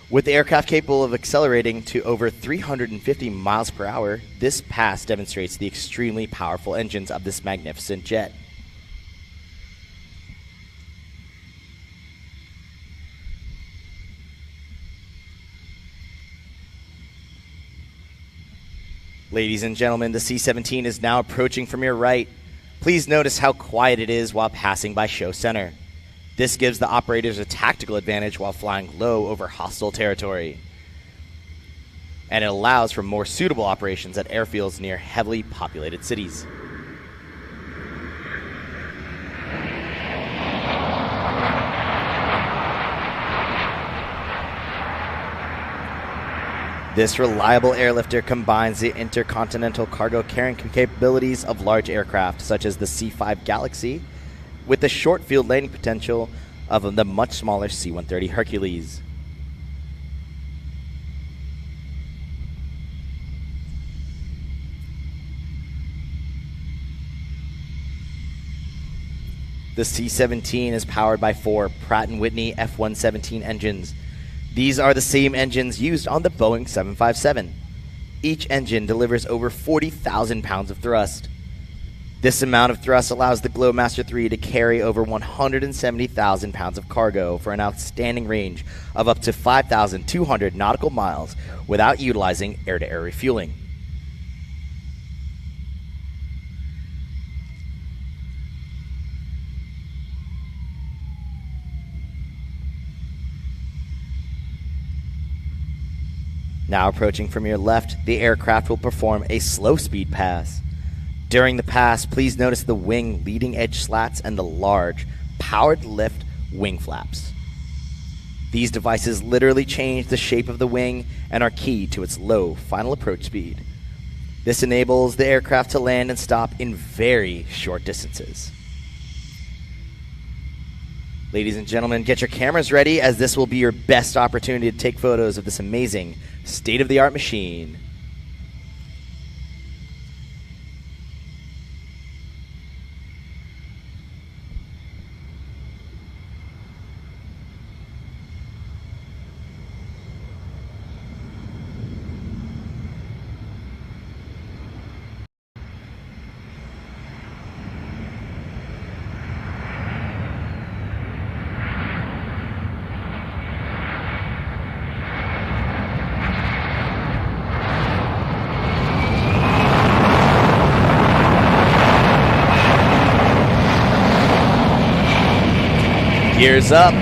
With the aircraft capable of accelerating to over 350 miles per hour, this pass demonstrates the extremely powerful engines of this magnificent jet. Ladies and gentlemen, the C-17 is now approaching from your right. Please notice how quiet it is while passing by Show Center. This gives the operators a tactical advantage while flying low over hostile territory. And it allows for more suitable operations at airfields near heavily populated cities. This reliable airlifter combines the intercontinental cargo carrying capabilities of large aircraft such as the C-5 Galaxy with the short field landing potential of the much smaller C-130 Hercules. The C-17 is powered by 4 Pratt & Whitney F-117 engines. These are the same engines used on the Boeing 757. Each engine delivers over 40,000 pounds of thrust. This amount of thrust allows the Globemaster III to carry over 170,000 pounds of cargo for an outstanding range of up to 5,200 nautical miles without utilizing air-to-air refueling. Now approaching from your left, the aircraft will perform a slow speed pass. During the pass, please notice the wing leading edge slats and the large, powered lift wing flaps. These devices literally change the shape of the wing and are key to its low final approach speed. This enables the aircraft to land and stop in very short distances. Ladies and gentlemen, get your cameras ready as this will be your best opportunity to take photos of this amazing state-of-the-art machine. Gears up,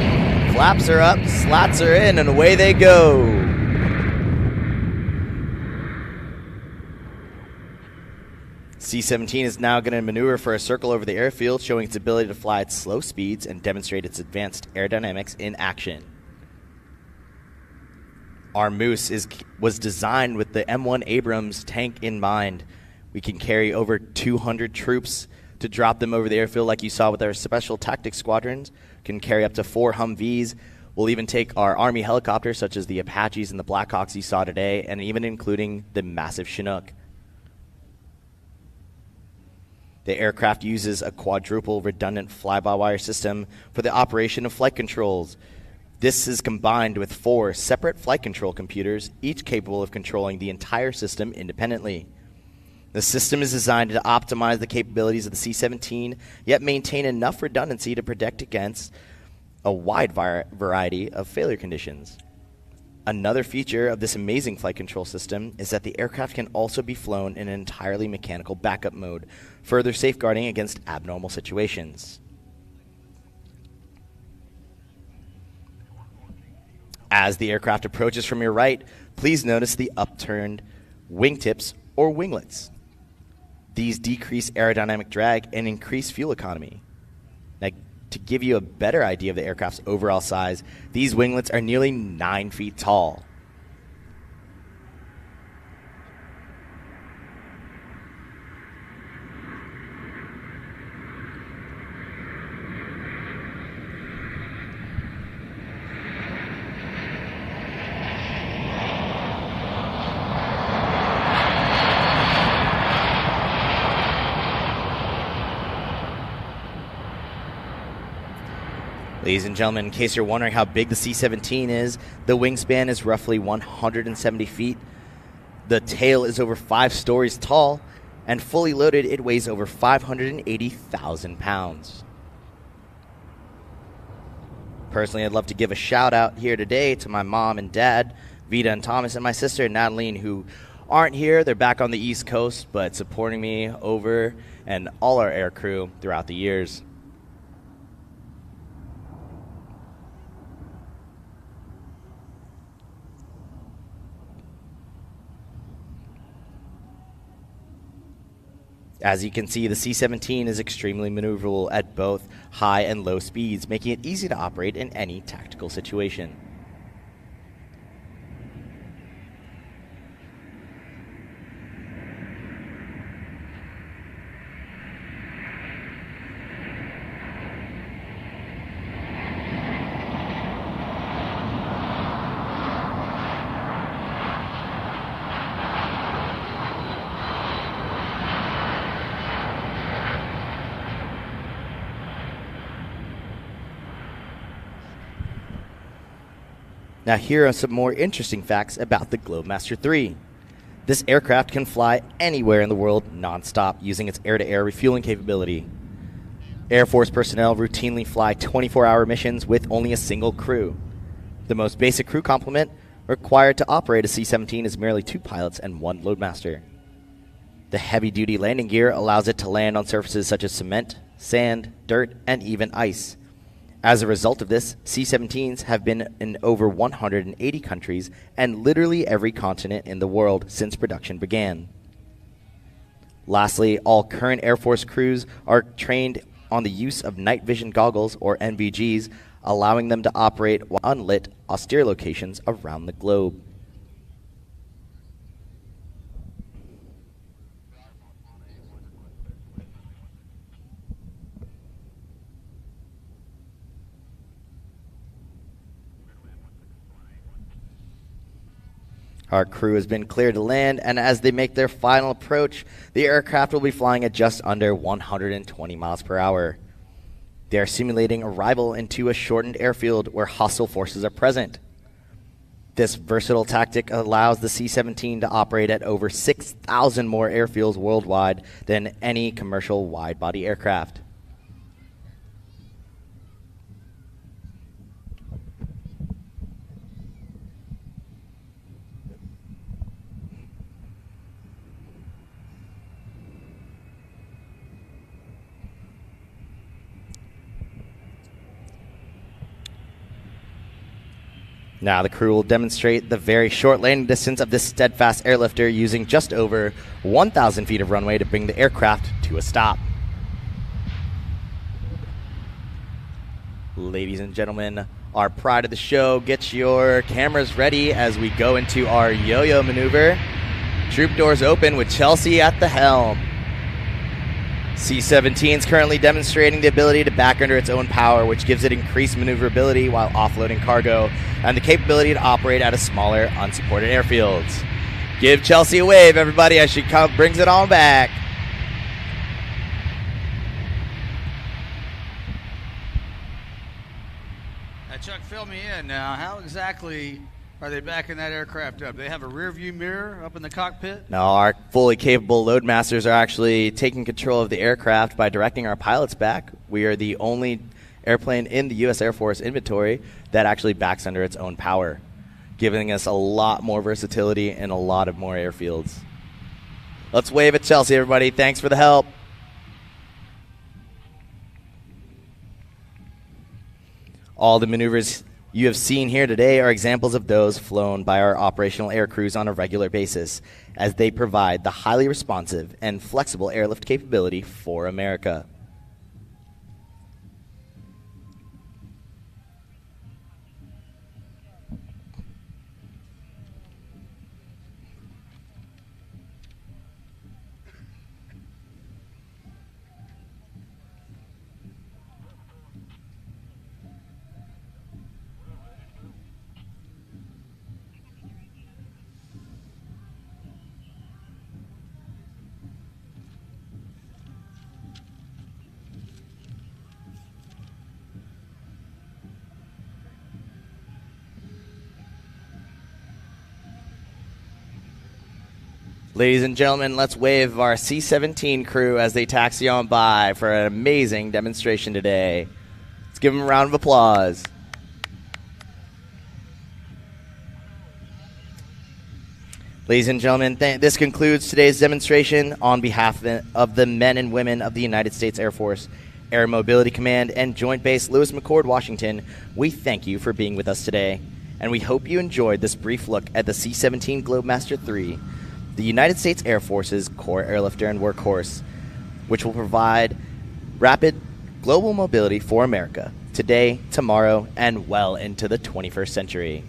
flaps are up, slats are in, and away they go. C-17 is now going to maneuver for a circle over the airfield, showing its ability to fly at slow speeds and demonstrate its advanced aerodynamics in action. Our Moose was designed with the M1 Abrams tank in mind. We can carry over 200 troops to drop them over the airfield like you saw with our special tactics squadrons. Can carry up to 4 Humvees. We'll even take our Army helicopters such as the Apaches and the Blackhawks you saw today, and even including the massive Chinook. The aircraft uses a quadruple redundant fly-by-wire system for the operation of flight controls. This is combined with 4 separate flight control computers, each capable of controlling the entire system independently. The system is designed to optimize the capabilities of the C-17, yet maintain enough redundancy to protect against a wide variety of failure conditions. Another feature of this amazing flight control system is that the aircraft can also be flown in an entirely mechanical backup mode, further safeguarding against abnormal situations. As the aircraft approaches from your right, please notice the upturned wingtips or winglets. These decrease aerodynamic drag and increase fuel economy. Now, to give you a better idea of the aircraft's overall size, these winglets are nearly 9 feet tall. Ladies and gentlemen, in case you're wondering how big the C-17 is, the wingspan is roughly 170 feet. The tail is over 5 stories tall, and fully loaded, it weighs over 580,000 pounds. Personally, I'd love to give a shout out here today to my mom and dad, Vita and Thomas, and my sister, Natalie, who aren't here. They're back on the East Coast, but supporting me over and all our air crew throughout the years. As you can see, the C-17 is extremely maneuverable at both high and low speeds, making it easy to operate in any tactical situation. Now here are some more interesting facts about the Globemaster III. This aircraft can fly anywhere in the world non-stop using its air-to-air refueling capability. Air Force personnel routinely fly 24-hour missions with only a single crew. The most basic crew complement required to operate a C-17 is merely 2 pilots and 1 loadmaster. The heavy-duty landing gear allows it to land on surfaces such as cement, sand, dirt, and even ice. As a result of this, C-17s have been in over 180 countries and literally every continent in the world since production began. Lastly, all current Air Force crews are trained on the use of night vision goggles, or NVGs, allowing them to operate while unlit austere locations around the globe. Our crew has been cleared to land, and as they make their final approach, the aircraft will be flying at just under 120 miles per hour. They are simulating arrival into a shortened airfield where hostile forces are present. This versatile tactic allows the C-17 to operate at over 6,000 more airfields worldwide than any commercial wide-body aircraft. Now the crew will demonstrate the very short landing distance of this steadfast airlifter using just over 1,000 feet of runway to bring the aircraft to a stop. Ladies and gentlemen, our pride of the show, get your cameras ready as we go into our yo-yo maneuver. Troop doors open with Chelsea at the helm. C-17 is currently demonstrating the ability to back under its own power, which gives it increased maneuverability while offloading cargo and the capability to operate at a smaller, unsupported airfields. Give Chelsea a wave, everybody, as she brings it on back. Chuck, fill me in now. How exactly are they backing that aircraft up? Do they have a rear view mirror up in the cockpit? No, our fully capable loadmasters are actually taking control of the aircraft by directing our pilots back. We are the only airplane in the U.S. Air Force inventory that actually backs under its own power, giving us a lot more versatility and a lot of more airfields. Let's wave at Chelsea, everybody. Thanks for the help. All the maneuvers you have seen here today are examples of those flown by our operational air crews on a regular basis, as they provide the highly responsive and flexible airlift capability for America. Ladies and gentlemen, let's wave our C-17 crew as they taxi on by for an amazing demonstration today. Let's give them a round of applause. Ladies and gentlemen, this concludes today's demonstration. On behalf of the men and women of the United States Air Force, Air Mobility Command, and Joint Base Lewis-McChord, Washington, we thank you for being with us today, and we hope you enjoyed this brief look at the C-17 Globemaster III, the United States Air Force's core airlifter and workhorse, which will provide rapid global mobility for America today, tomorrow, and well into the 21st century.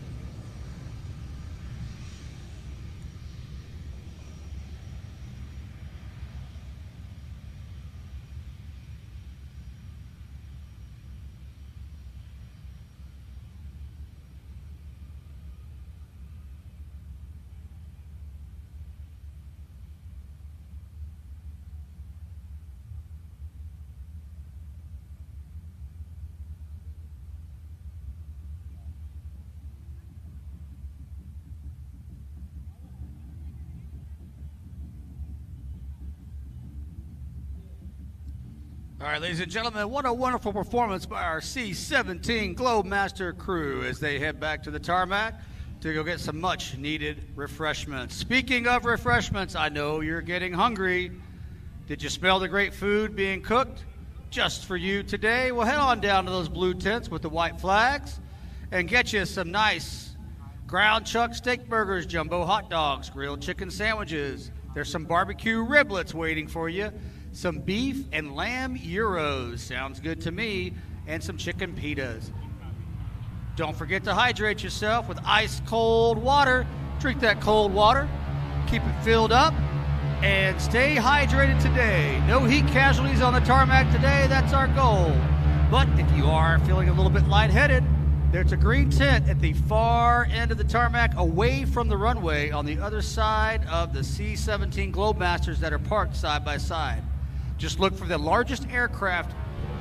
All right, ladies and gentlemen, what a wonderful performance by our C-17 Globemaster crew as they head back to the tarmac to go get some much-needed refreshments. Speaking of refreshments, I know you're getting hungry. Did you smell the great food being cooked just for you today? Well, head on down to those blue tents with the white flags and get you some nice ground chuck steak burgers, jumbo hot dogs, grilled chicken sandwiches. There's some barbecue riblets waiting for you. Some beef and lamb gyros, sounds good to me, and some chicken pitas. Don't forget to hydrate yourself with ice cold water. Drink that cold water, keep it filled up, and stay hydrated today. No heat casualties on the tarmac today, that's our goal. But if you are feeling a little bit lightheaded, there's a green tent at the far end of the tarmac away from the runway on the other side of the C-17 Globemasters that are parked side by side. Just look for the largest aircraft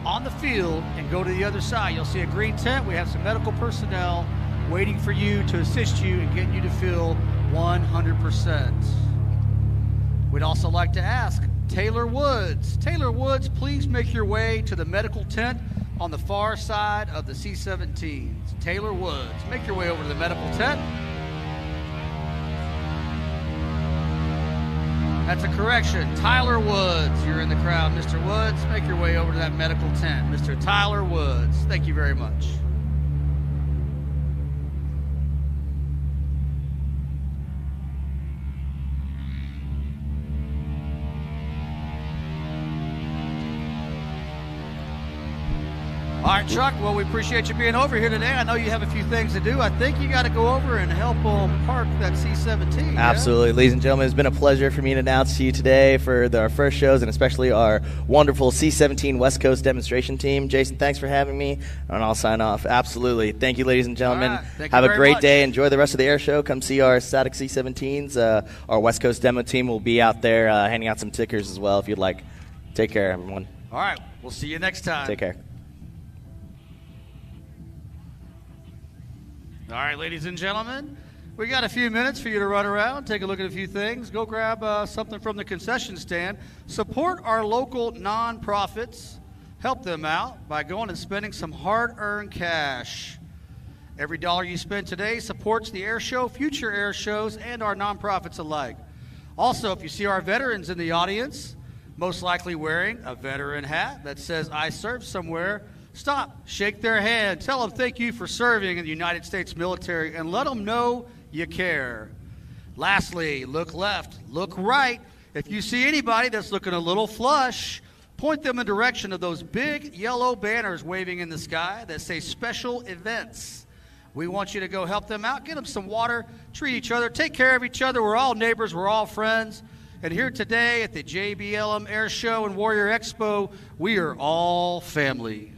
on the field and go to the other side. You'll see a green tent. We have some medical personnel waiting for you to assist you and get you to feel 100%. We'd also like to ask Taylor Woods. Taylor Woods, please make your way to the medical tent on the far side of the C-17s. Taylor Woods, make your way over to the medical tent. That's a correction. Tyler Woods, you're in the crowd. Mr. Woods, make your way over to that medical tent. Mr. Tyler Woods, thank you very much. Chuck, well, we appreciate you being over here today. I know you have a few things to do. I think you got to go over and help them park that C-17. Absolutely. Yeah? Ladies and gentlemen, it's been a pleasure for me to announce to you today for our first shows, and especially our wonderful C-17 West Coast demonstration team. Jason, thanks for having me, and I'll sign off. Absolutely. Thank you, ladies and gentlemen. Right. Have a great much. day. Enjoy the rest of the air show. Come see our static C-17s. Our West Coast demo team will be out there handing out some stickers as well if you'd like. Take care, everyone. All right. We'll see you next time. Take care. All right, ladies and gentlemen, we got a few minutes for you to run around, take a look at a few things, go grab something from the concession stand, support our local nonprofits, help them out by going and spending some hard-earned cash. Every dollar you spend today supports the air show, future air shows, and our nonprofits alike. Also, if you see our veterans in the audience, most likely wearing a veteran hat that says, "I served somewhere," stop, shake their hand, tell them thank you for serving in the United States military, and let them know you care. Lastly, look left, look right. If you see anybody that's looking a little flush, point them in the direction of those big yellow banners waving in the sky that say special events. We want you to go help them out, get them some water, treat each other, take care of each other. We're all neighbors, we're all friends. And here today at the JBLM Air Show and Warrior Expo, we are all family.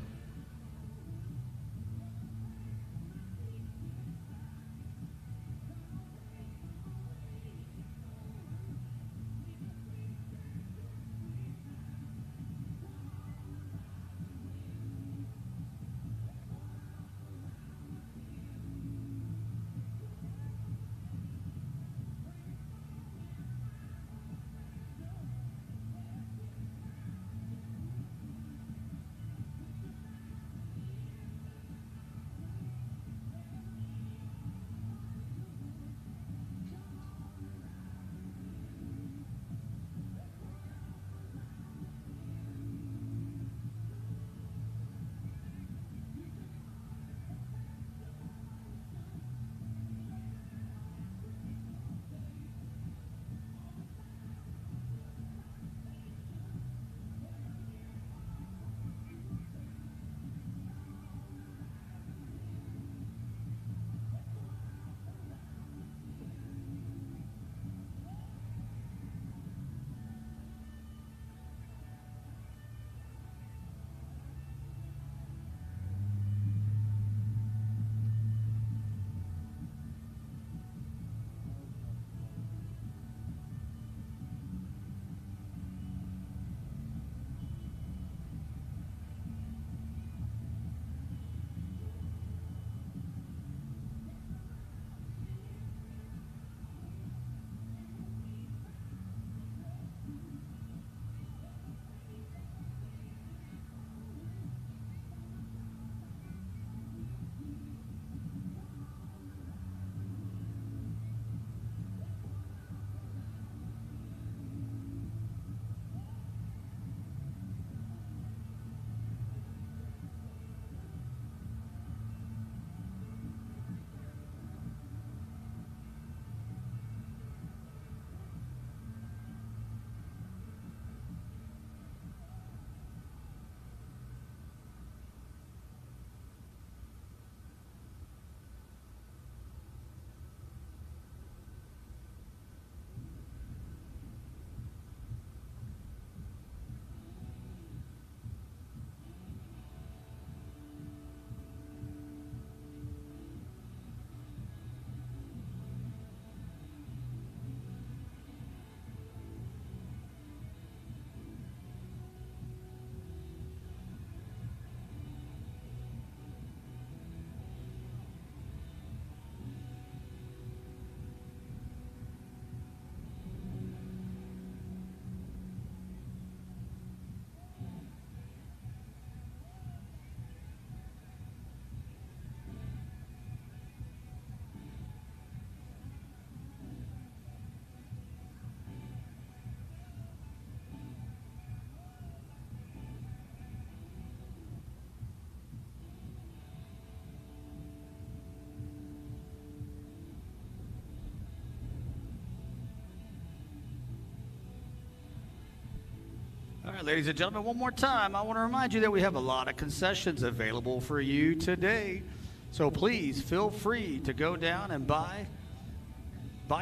right, ladies and gentlemen, one more time, I want to remind you that we have a lot of concessions available for you today. So please feel free to go down and buy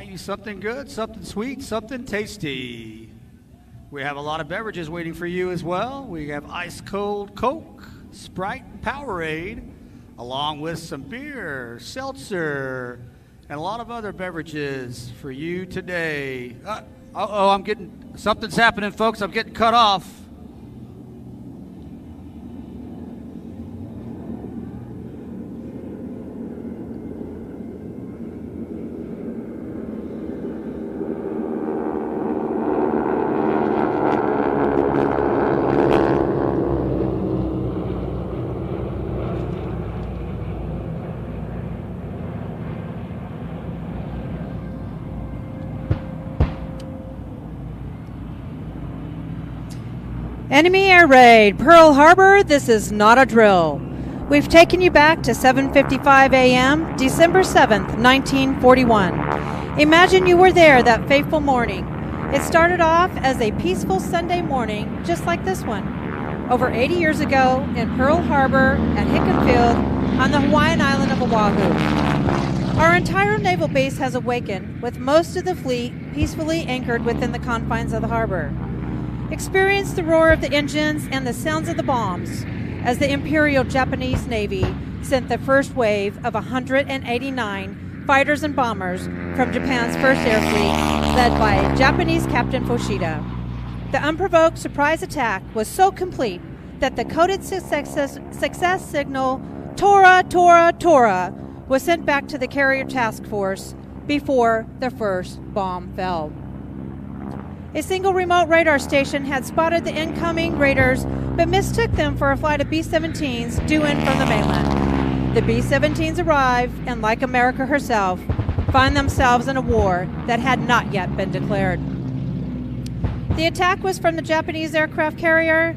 you something good, something sweet, something tasty. We have a lot of beverages waiting for you as well. We have ice cold Coke, Sprite, Powerade, along with some beer, seltzer, and a lot of other beverages for you today. Something's happening, folks. I'm getting cut off. Enemy air raid, Pearl Harbor, this is not a drill. We've taken you back to 7:55 a.m., December 7th, 1941. Imagine you were there that fateful morning. It started off as a peaceful Sunday morning, just like this one. Over 80 years ago, in Pearl Harbor at Hickam Field on the Hawaiian island of Oahu. Our entire naval base has awakened, with most of the fleet peacefully anchored within the confines of the harbor. Experience the roar of the engines and the sounds of the bombs as the Imperial Japanese Navy sent the first wave of 189 fighters and bombers from Japan's First Air Fleet, led by Japanese Captain Fushida. The unprovoked surprise attack was so complete that the coded success signal Tora, Tora, Tora was sent back to the carrier task force before the first bomb fell. A single remote radar station had spotted the incoming raiders, but mistook them for a flight of B-17s due in from the mainland. The B-17s arrive, and like America herself, find themselves in a war that had not yet been declared. The attack was from the Japanese aircraft carrier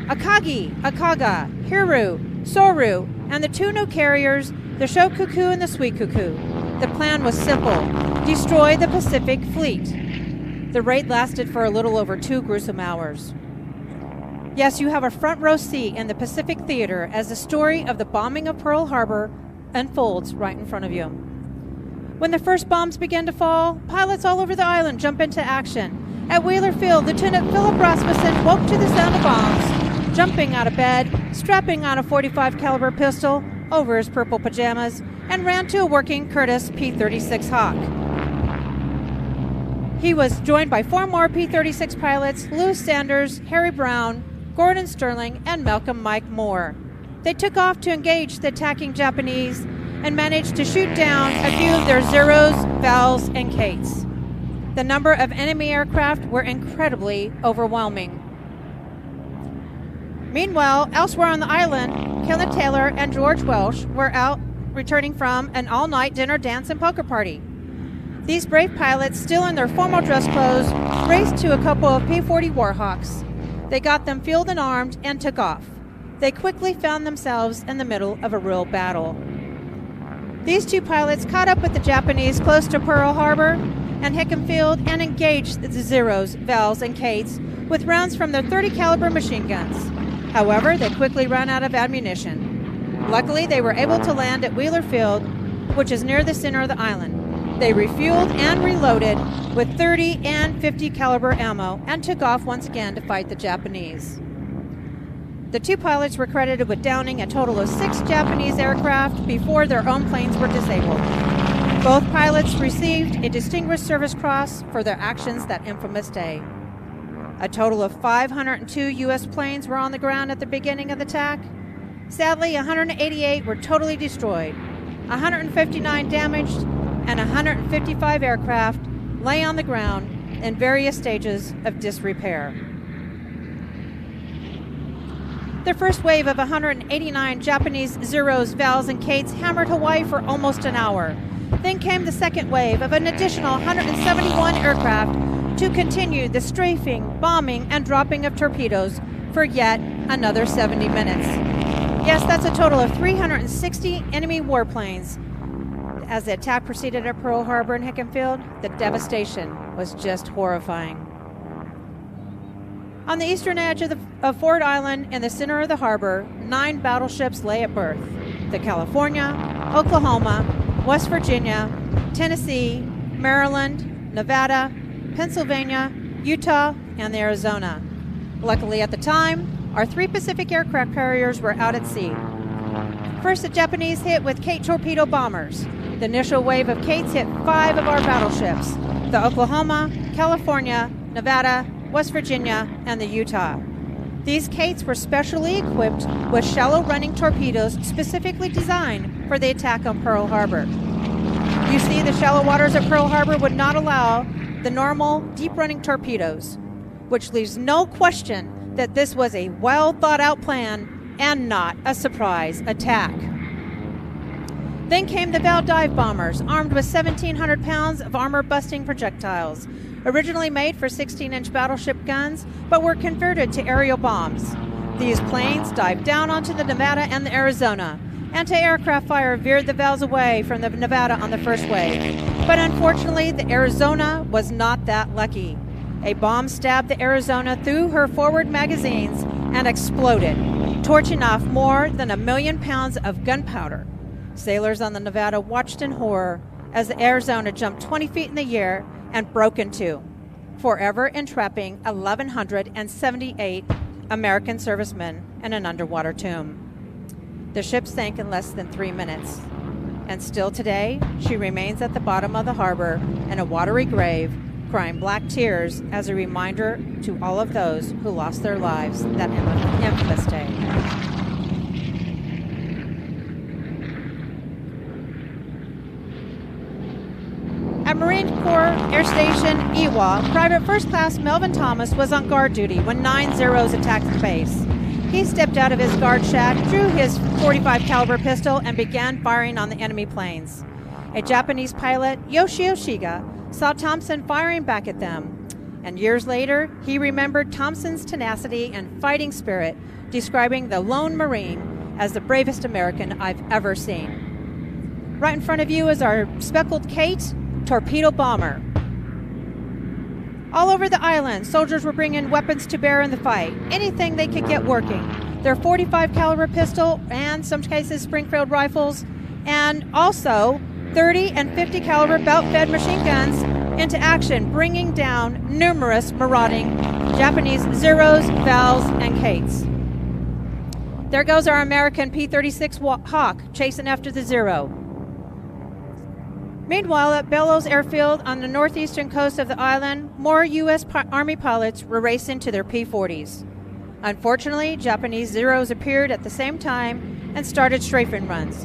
Akagi, Akaga, Hiru, Soru, and the two new carriers, the Shokuku and the Suikuku. The plan was simple: destroy the Pacific Fleet. The raid lasted for a little over 2 gruesome hours. Yes, you have a front row seat in the Pacific Theater as the story of the bombing of Pearl Harbor unfolds right in front of you. When the first bombs began to fall, pilots all over the island jump into action. At Wheeler Field, Lieutenant Philip Rasmussen woke to the sound of bombs, jumping out of bed, strapping on a .45 caliber pistol over his purple pajamas, and ran to a working Curtiss P-36 Hawk. He was joined by 4 more P-36 pilots, Lewis Sanders, Harry Brown, Gordon Sterling, and Malcolm Mike Moore. They took off to engage the attacking Japanese and managed to shoot down a few of their Zeros, Vals, and Kates. The number of enemy aircraft were incredibly overwhelming. Meanwhile, elsewhere on the island, Kenneth Taylor and George Welsh were out returning from an all-night dinner, dance, and poker party. These brave pilots, still in their formal dress clothes, raced to a couple of P-40 Warhawks. They got them fueled and armed and took off. They quickly found themselves in the middle of a real battle. These two pilots caught up with the Japanese close to Pearl Harbor and Hickam Field and engaged the Zeros, Vals, and Kates with rounds from their .30 caliber machine guns. However, they quickly ran out of ammunition. Luckily, they were able to land at Wheeler Field, which is near the center of the island. They refueled and reloaded with .30 and .50 caliber ammo and took off once again to fight the Japanese. The two pilots were credited with downing a total of 6 Japanese aircraft before their own planes were disabled. Both pilots received a Distinguished Service Cross for their actions that infamous day. A total of 502 U.S. planes were on the ground at the beginning of the attack. Sadly, 188 were totally destroyed, 159 damaged, and 155 aircraft lay on the ground in various stages of disrepair. The first wave of 189 Japanese Zeros, Vals, and Kates hammered Hawaii for almost an hour. Then came the second wave of an additional 171 aircraft to continue the strafing, bombing, and dropping of torpedoes for yet another 70 minutes. Yes, that's a total of 360 enemy warplanes. As the attack proceeded at Pearl Harbor and Hickam Field, the devastation was just horrifying. On the eastern edge of Ford Island in the center of the harbor, 9 battleships lay at berth: the California, Oklahoma, West Virginia, Tennessee, Maryland, Nevada, Pennsylvania, Utah, and the Arizona. Luckily at the time, our 3 Pacific aircraft carriers were out at sea. First, the Japanese hit with Kate torpedo bombers. The initial wave of Kates hit 5 of our battleships: the Oklahoma, California, Nevada, West Virginia, and the Utah. These Kates were specially equipped with shallow running torpedoes specifically designed for the attack on Pearl Harbor. You see, the shallow waters of Pearl Harbor would not allow the normal deep running torpedoes, which leaves no question that this was a well thought out plan and not a surprise attack. Then came the Val dive bombers, armed with 1,700 pounds of armor-busting projectiles, originally made for 16-inch battleship guns, but were converted to aerial bombs. These planes dived down onto the Nevada and the Arizona. Anti-aircraft fire veered the Vals away from the Nevada on the first wave. But unfortunately, the Arizona was not that lucky. A bomb stabbed the Arizona through her forward magazines and exploded, torching off more than 1 million pounds of gunpowder. Sailors on the Nevada watched in horror as the Arizona jumped 20 feet in the air and broke in two, forever entrapping 1,178 American servicemen in an underwater tomb. The ship sank in less than 3 minutes, and still today she remains at the bottom of the harbor in a watery grave, crying black tears as a reminder to all of those who lost their lives that infamous day. At Marine Corps Air Station Ewa, Private First Class Melvin Thomas was on guard duty when 9 Zeros attacked the base. He stepped out of his guard shack, drew his .45 caliber pistol, and began firing on the enemy planes. A Japanese pilot, Yoshio Shiga, saw Thompson firing back at them, and years later, he remembered Thompson's tenacity and fighting spirit, describing the lone Marine as the bravest American I've ever seen. Right in front of you is our speckled Kate torpedo bomber. All over the island, soldiers were bringing weapons to bear in the fight, anything they could get working. Their .45 caliber pistol and, some cases, Springfield rifles, and also 30 and 50 caliber belt-fed machine guns into action, bringing down numerous marauding Japanese Zeros, Vals, and Kates. There goes our American P-36 Hawk chasing after the Zero. Meanwhile, at Bellows Airfield on the northeastern coast of the island, more U.S. Army pilots were racing to their P-40s. Unfortunately, Japanese Zeros appeared at the same time and started strafing runs.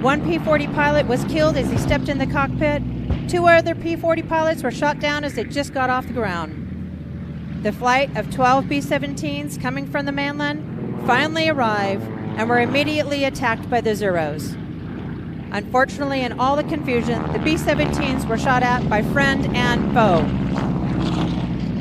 One P-40 pilot was killed as he stepped in the cockpit. 2 other P-40 pilots were shot down as they just got off the ground. The flight of 12 B-17s coming from the mainland finally arrived and were immediately attacked by the Zeros. Unfortunately, in all the confusion, the B-17s were shot at by friend and foe.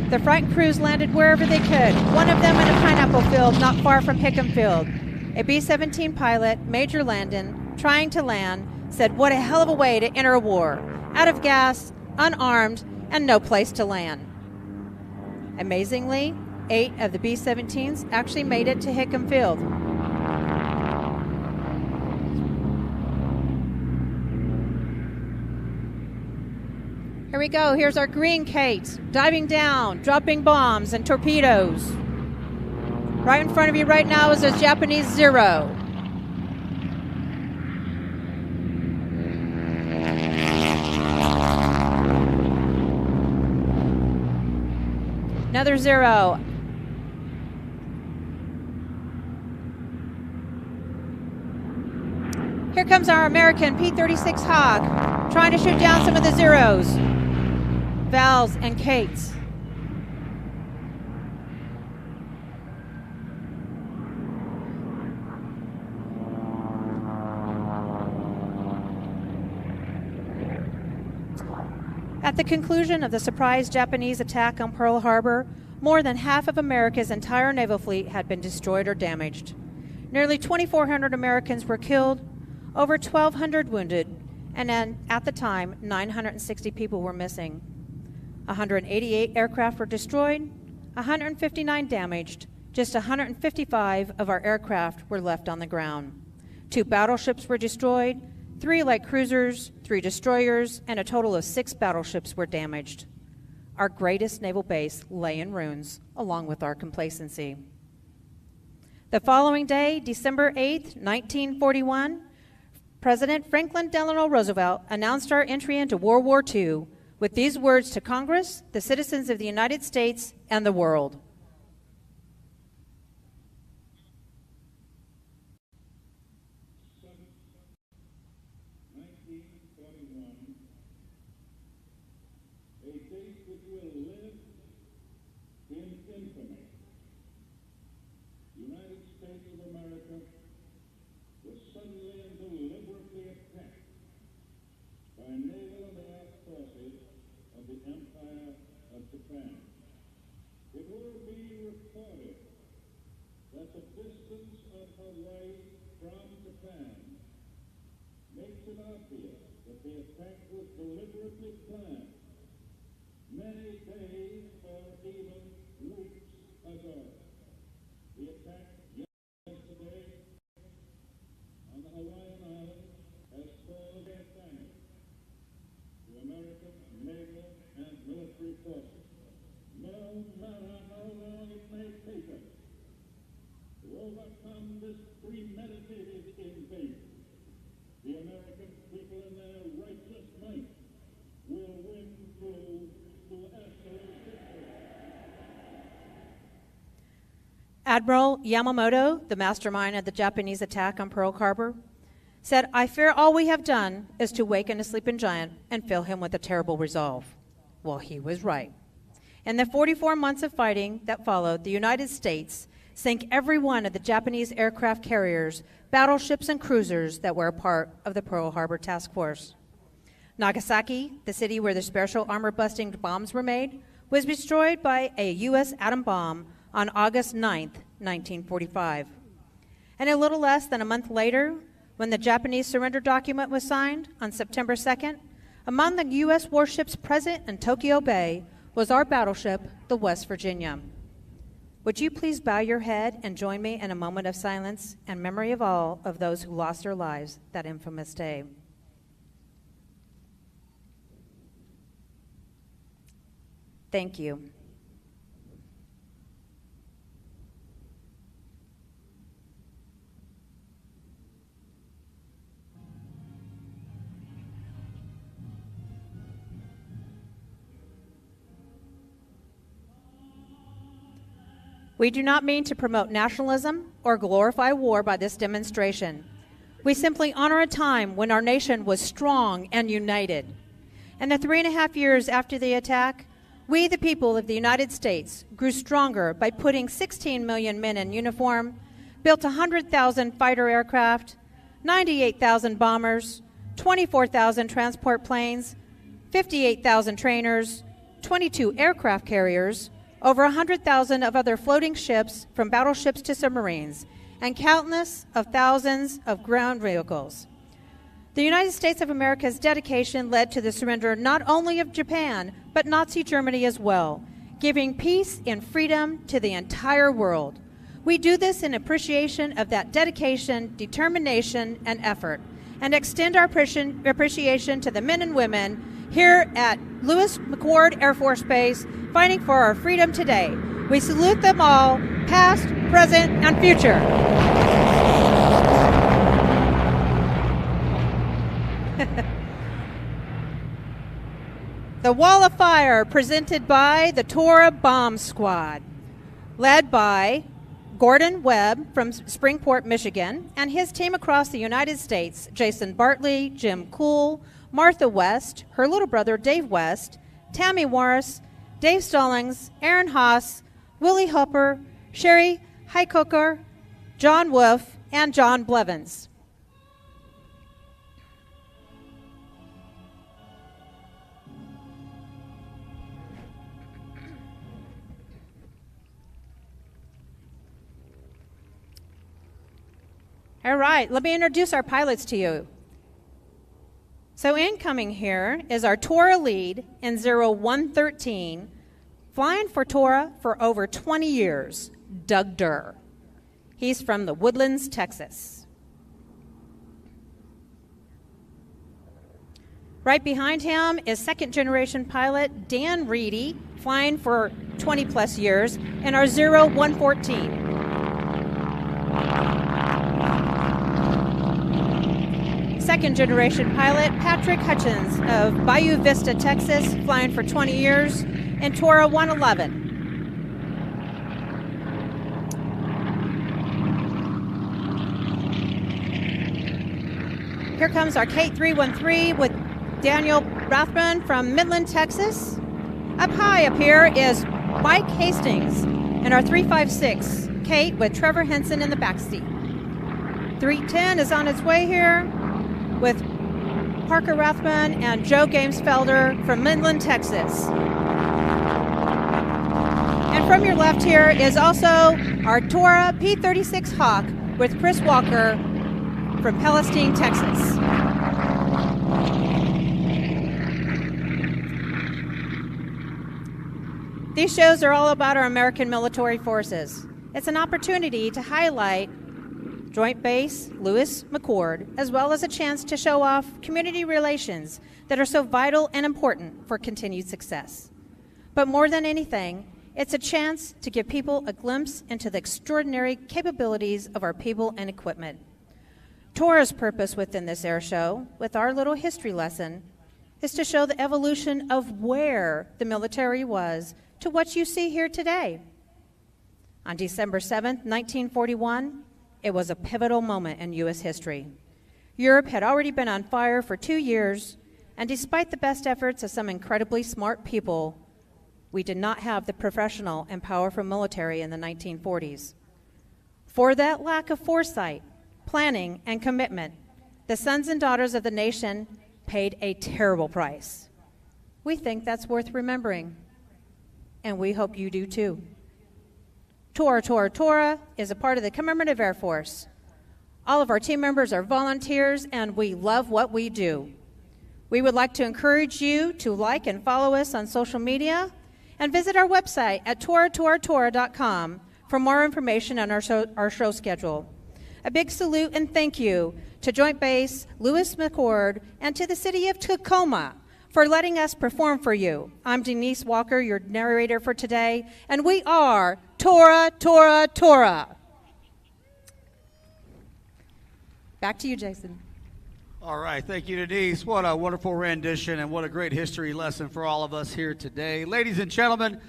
The frightened crews landed wherever they could, one of them in a pineapple field not far from Hickam Field. A B-17 pilot, Major Landon, trying to land, said, "What a hell of a way to enter a war. Out of gas, unarmed, and no place to land." Amazingly, 8 of the B-17s actually made it to Hickam Field. Here we go. Here's our green Kate, diving down, dropping bombs and torpedoes. Right in front of you right now is a Japanese Zero. Another Zero. Here comes our American P-36 Hawk, trying to shoot down some of the Zeros, Vals, and Kates. At the conclusion of the surprise Japanese attack on Pearl Harbor, more than half of America's entire naval fleet had been destroyed or damaged. Nearly 2,400 Americans were killed, over 1,200 wounded, and at the time, 960 people were missing. 188 aircraft were destroyed, 159 damaged. Just 155 of our aircraft were left on the ground. 2 battleships were destroyed, 3 light cruisers, 3 destroyers, and a total of 6 battleships were damaged. Our greatest naval base lay in ruins, along with our complacency. The following day, December 8, 1941, President Franklin Delano Roosevelt announced our entry into World War II with these words to Congress, the citizens of the United States, and the world. Admiral Yamamoto, the mastermind of the Japanese attack on Pearl Harbor, said, "I fear all we have done is to waken a sleeping giant and fill him with a terrible resolve." Well, he was right. In the 44 months of fighting that followed, the United States sank every one of the Japanese aircraft carriers, battleships, and cruisers that were a part of the Pearl Harbor Task Force. Nagasaki, the city where the special armor-busting bombs were made, was destroyed by a U.S. atom bomb on August 9, 1945. And a little less than a month later, when the Japanese surrender document was signed on September 2nd, among the U.S. warships present in Tokyo Bay was our battleship, the West Virginia. Would you please bow your head and join me in a moment of silence and memory of all of those who lost their lives that infamous day. Thank you. We do not mean to promote nationalism or glorify war by this demonstration. We simply honor a time when our nation was strong and united. In the 3.5 years after the attack, we, the people of the United States, grew stronger by putting 16 million men in uniform, built 100,000 fighter aircraft, 98,000 bombers, 24,000 transport planes, 58,000 trainers, 22 aircraft carriers, over 100,000 of other floating ships, from battleships to submarines, and countless of thousands of ground vehicles. The United States of America's dedication led to the surrender not only of Japan, but Nazi Germany as well, giving peace and freedom to the entire world. We do this in appreciation of that dedication, determination, and effort, and extend our appreciation to the men and women here at Lewis-McChord Air Force Base, fighting for our freedom today. We salute them all, past, present, and future. The Wall of Fire, presented by the Tora Bomb Squad, led by Gordon Webb from Springport, Michigan, and his team across the United States, Jason Bartley, Jim Cool, Martha West, her little brother Dave West, Tammy Morris, Dave Stallings, Aaron Haas, Willie Hopper, Sherry Highcoker, John Wolf, and John Blevins. All right, let me introduce our pilots to you. So incoming here is our Tora lead in 0113 Flying for Tora for over 20 years, Doug Durr. He's from the Woodlands, Texas. Right behind him is second-generation pilot Dan Reedy, flying for 20-plus years in our 0114. Second-generation pilot Patrick Hutchins of Bayou Vista, Texas, flying for 20 years in Tora 111. Here comes our Kate 313 with Daniel Rathman from Midland, Texas. Up high up here is Mike Hastings and our 356 Kate with Trevor Henson in the backseat. 310 is on its way here with Parker Rathman and Joe Gamesfelder from Midland, Texas. And from your left here is also our Tora P-36 Hawk with Chris Walker from Palestine, Texas. These shows are all about our American military forces. It's an opportunity to highlight Joint Base Lewis-McChord, as well as a chance to show off community relations that are so vital and important for continued success. But more than anything, it's a chance to give people a glimpse into the extraordinary capabilities of our people and equipment. Tora's purpose within this air show, with our little history lesson, is to show the evolution of where the military was to what you see here today. On December 7th, 1941, it was a pivotal moment in U.S. history. Europe had already been on fire for 2 years, and despite the best efforts of some incredibly smart people, we did not have the professional and powerful military in the 1940s. For that lack of foresight, planning, and commitment, the sons and daughters of the nation paid a terrible price. We think that's worth remembering, and we hope you do too. Tora is a part of the Commemorative Air Force. All of our team members are volunteers, and we love what we do. We would like to encourage you to like and follow us on social media and visit our website at tora.com for more information on our show schedule. A big salute and thank you to Joint Base Lewis-McChord and to the city of Tacoma for letting us perform for you. I'm Denise Walker, your narrator for today, and we are Tora. Back to you, Jason. All right, thank you, Denise. What a wonderful rendition and what a great history lesson for all of us here today. Ladies and gentlemen,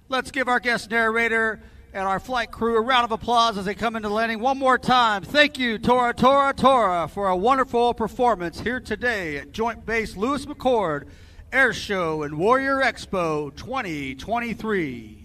let's give our guest narrator and our flight crew a round of applause as they come into landing one more time. Thank you, Tora, for a wonderful performance here today at Joint Base Lewis-McChord Airshow and Warrior Expo 2023.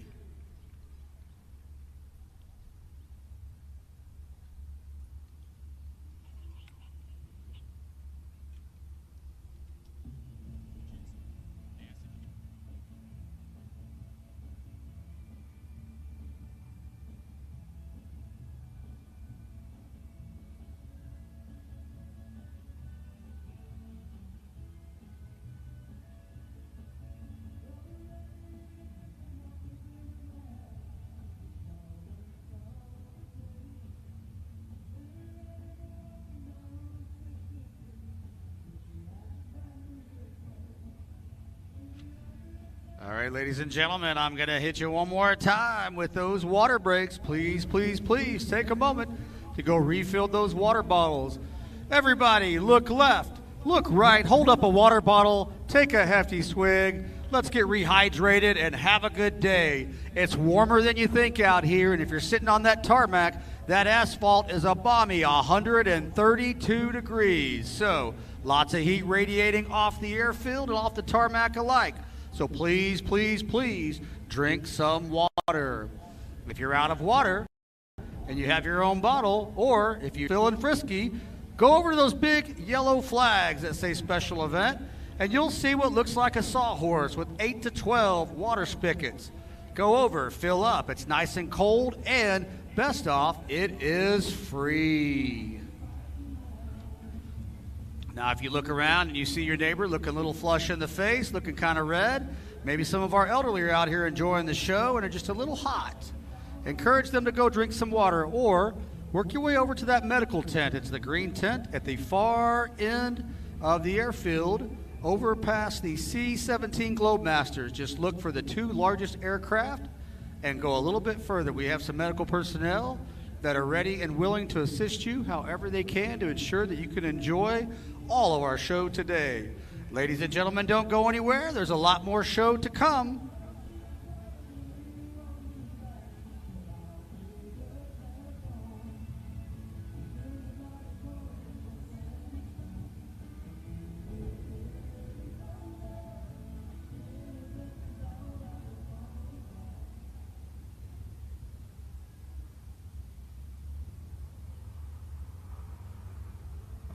All right, ladies and gentlemen, I'm going to hit you one more time with those water breaks. Please take a moment to go refill those water bottles. Everybody, look left, look right, hold up a water bottle, take a hefty swig. Let's get rehydrated and have a good day. It's warmer than you think out here, and if you're sitting on that tarmac, that asphalt is a balmy 132 degrees. So, lots of heat radiating off the airfield and off the tarmac alike. So please drink some water. If you're out of water and you have your own bottle, or if you're feeling frisky, go over to those big yellow flags that say special event, and you'll see what looks like a sawhorse with 8 to 12 water spigots. Go over, fill up. It's nice and cold, and best off, it is free. Now, if you look around and you see your neighbor looking a little flush in the face, looking kind of red, Maybe some of our elderly are out here enjoying the show and are just a little hot. Encourage them to go drink some water, or work your way over to that medical tent. It's the green tent at the far end of the airfield, over past the C-17 Globemasters. Just look for the two largest aircraft and go a little bit further. We have some medical personnel that are ready and willing to assist you however they can to ensure that you can enjoy all of our show today. Ladies and gentlemen, don't go anywhere. There's a lot more show to come.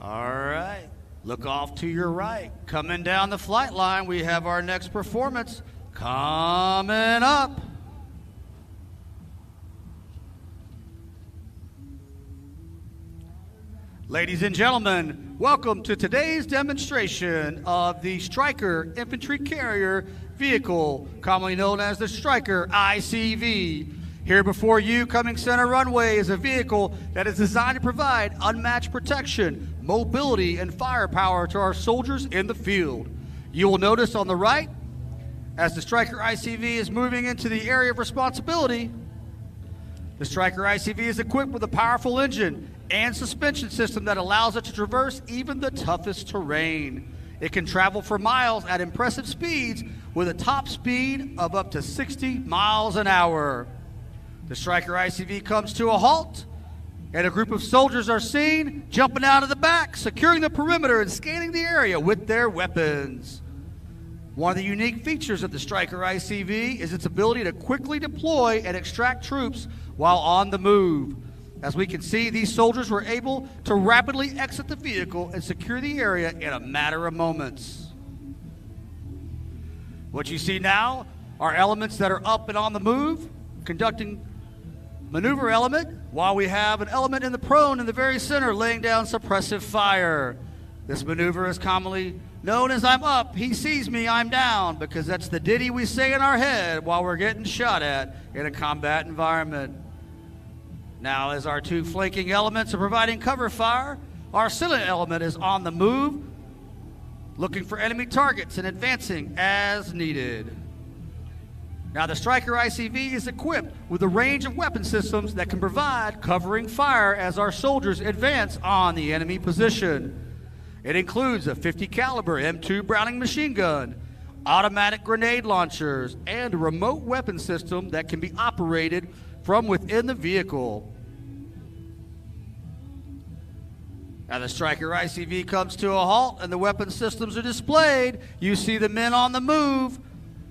All right, look off to your right. Coming down the flight line, we have our next performance coming up. Ladies and gentlemen, welcome to today's demonstration of the Stryker Infantry Carrier Vehicle, commonly known as the Stryker ICV. Here before you, coming center runway, is a vehicle that is designed to provide unmatched protection, mobility, and firepower to our soldiers in the field. You will notice on the right, as the Stryker ICV is moving into the area of responsibility, the Stryker ICV is equipped with a powerful engine and suspension system that allows it to traverse even the toughest terrain. It can travel for miles at impressive speeds with a top speed of up to 60 miles an hour. The Stryker ICV comes to a halt, and a group of soldiers are seen jumping out of the back, securing the perimeter and scanning the area with their weapons. One of the unique features of the Stryker ICV is its ability to quickly deploy and extract troops while on the move. As we can see, these soldiers were able to rapidly exit the vehicle and secure the area in a matter of moments. What you see now are elements that are up and on the move, conducting maneuver element, while we have an element in the prone in the very center laying down suppressive fire. This maneuver is commonly known as I'm up, he sees me, I'm down, because that's the ditty we say in our head while we're getting shot at in a combat environment. Now, as our two flanking elements are providing cover fire, our silent element is on the move, looking for enemy targets and advancing as needed. Now, the Stryker ICV is equipped with a range of weapon systems that can provide covering fire as our soldiers advance on the enemy position. It includes a 50 caliber M2 Browning machine gun, automatic grenade launchers, and a remote weapon system that can be operated from within the vehicle. Now, the Stryker ICV comes to a halt and the weapon systems are displayed. You see the men on the move.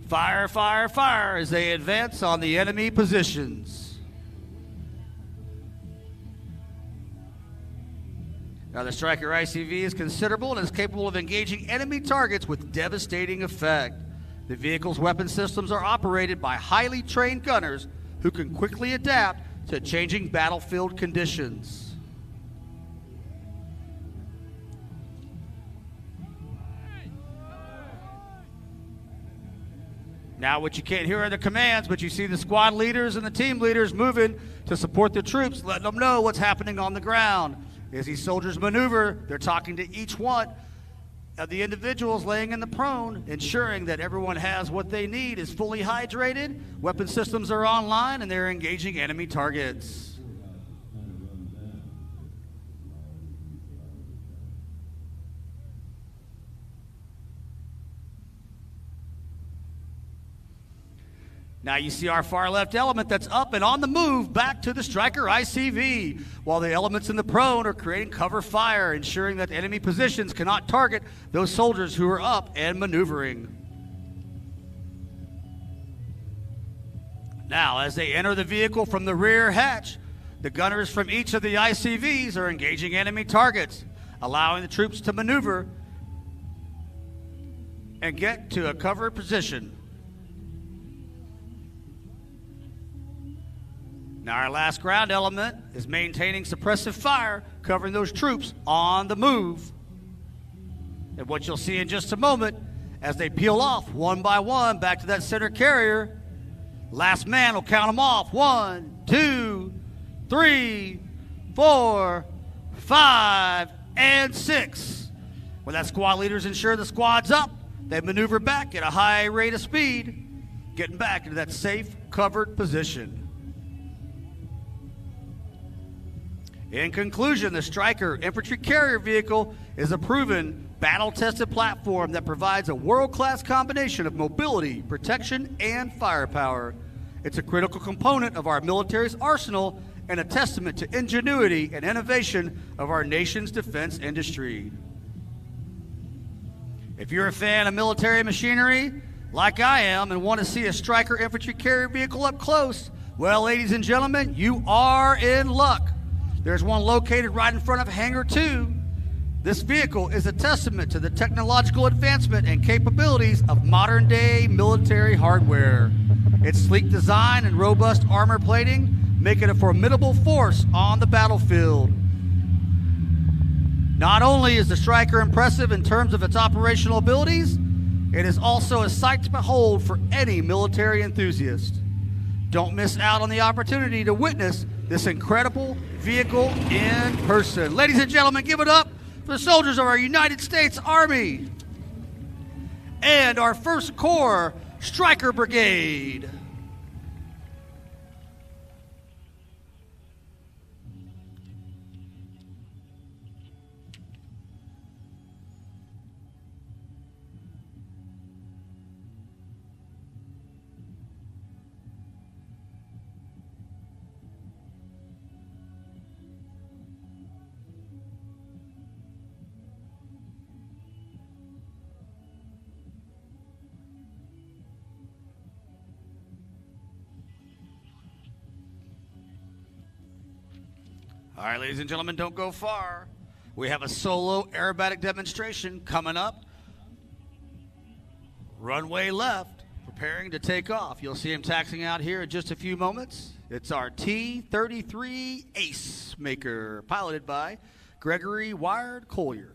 Fire, fire, fire as they advance on the enemy positions. Now, the Stryker ICV is considerable and is capable of engaging enemy targets with devastating effect. The vehicle's weapon systems are operated by highly trained gunners who can quickly adapt to changing battlefield conditions. Now, what you can't hear are the commands, but you see the squad leaders and the team leaders moving to support the troops, letting them know what's happening on the ground. As these soldiers maneuver, they're talking to each one of the individuals laying in the prone, ensuring that everyone has what they need, is fully hydrated, weapon systems are online, and they're engaging enemy targets. Now you see our far left element that's up and on the move back to the Stryker ICV, while the elements in the prone are creating cover fire, ensuring that enemy positions cannot target those soldiers who are up and maneuvering. Now, as they enter the vehicle from the rear hatch, the gunners from each of the ICVs are engaging enemy targets, allowing the troops to maneuver and get to a cover position. Now, our last ground element is maintaining suppressive fire, covering those troops on the move. And what you'll see in just a moment as they peel off one by one back to that center carrier. Last man will count them off. 1, 2, 3, 4, 5, and 6. When that squad leaders ensure the squad's up, they maneuver back at a high rate of speed, getting back into that safe, covered position. In conclusion, the Stryker infantry carrier vehicle is a proven, battle-tested platform that provides a world-class combination of mobility, protection, and firepower. It's a critical component of our military's arsenal and a testament to ingenuity and innovation of our nation's defense industry. If you're a fan of military machinery, like I am, and want to see a Stryker infantry carrier vehicle up close, well, ladies and gentlemen, you are in luck. There's one located right in front of Hangar 2. This vehicle is a testament to the technological advancement and capabilities of modern-day military hardware. Its sleek design and robust armor plating make it a formidable force on the battlefield. Not only is the Stryker impressive in terms of its operational abilities, it is also a sight to behold for any military enthusiast. Don't miss out on the opportunity to witness this incredible vehicle in person. Ladies and gentlemen, give it up for the soldiers of our United States Army and our 1st Corps Stryker Brigade. All right, ladies and gentlemen, don't go far. We have a solo aerobatic demonstration coming up. Runway left, preparing to take off. You'll see him taxiing out here in just a few moments. It's our T-33 Ace Maker, piloted by Gregory Wired Collier.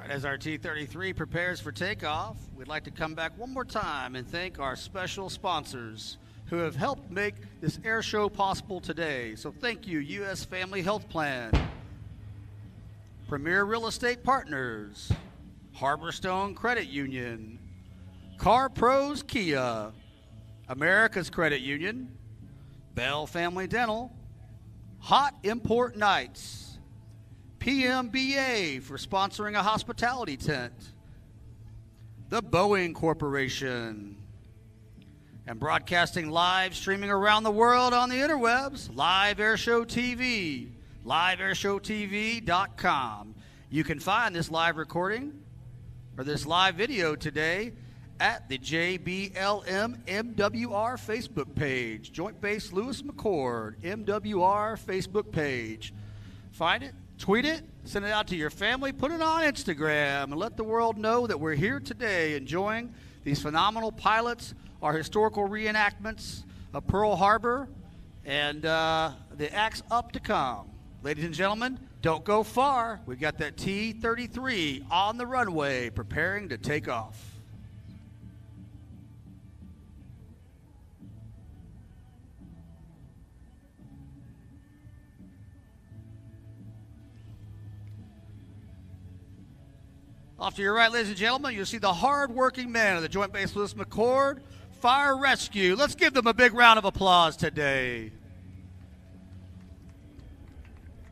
As our T-33 prepares for takeoff, we'd like to come back one more time and thank our special sponsors who have helped make this air show possible today. So thank you, U.S. Family Health Plan, Premier Real Estate Partners, Harborstone Credit Union, Car Pros Kia, America's Credit Union, Bell Family Dental, Hot Import Nights, PMBA for sponsoring a hospitality tent, the Boeing Corporation, and broadcasting live, streaming around the world on the interwebs, Live Airshow TV, liveairshowtv.com. You can find this live recording or this live video today at the JBLM MWR Facebook page, Joint Base Lewis-McChord MWR Facebook page. Find it, tweet it, send it out to your family, put it on Instagram, and let the world know that we're here today enjoying these phenomenal pilots, our historical reenactments of Pearl Harbor, and the acts up to come. Ladies and gentlemen, don't go far. We've got that T-33 on the runway preparing to take off. Off to your right, ladies and gentlemen, you'll see the hard-working men of the Joint Base Lewis-McChord Fire Rescue. Let's give them a big round of applause today.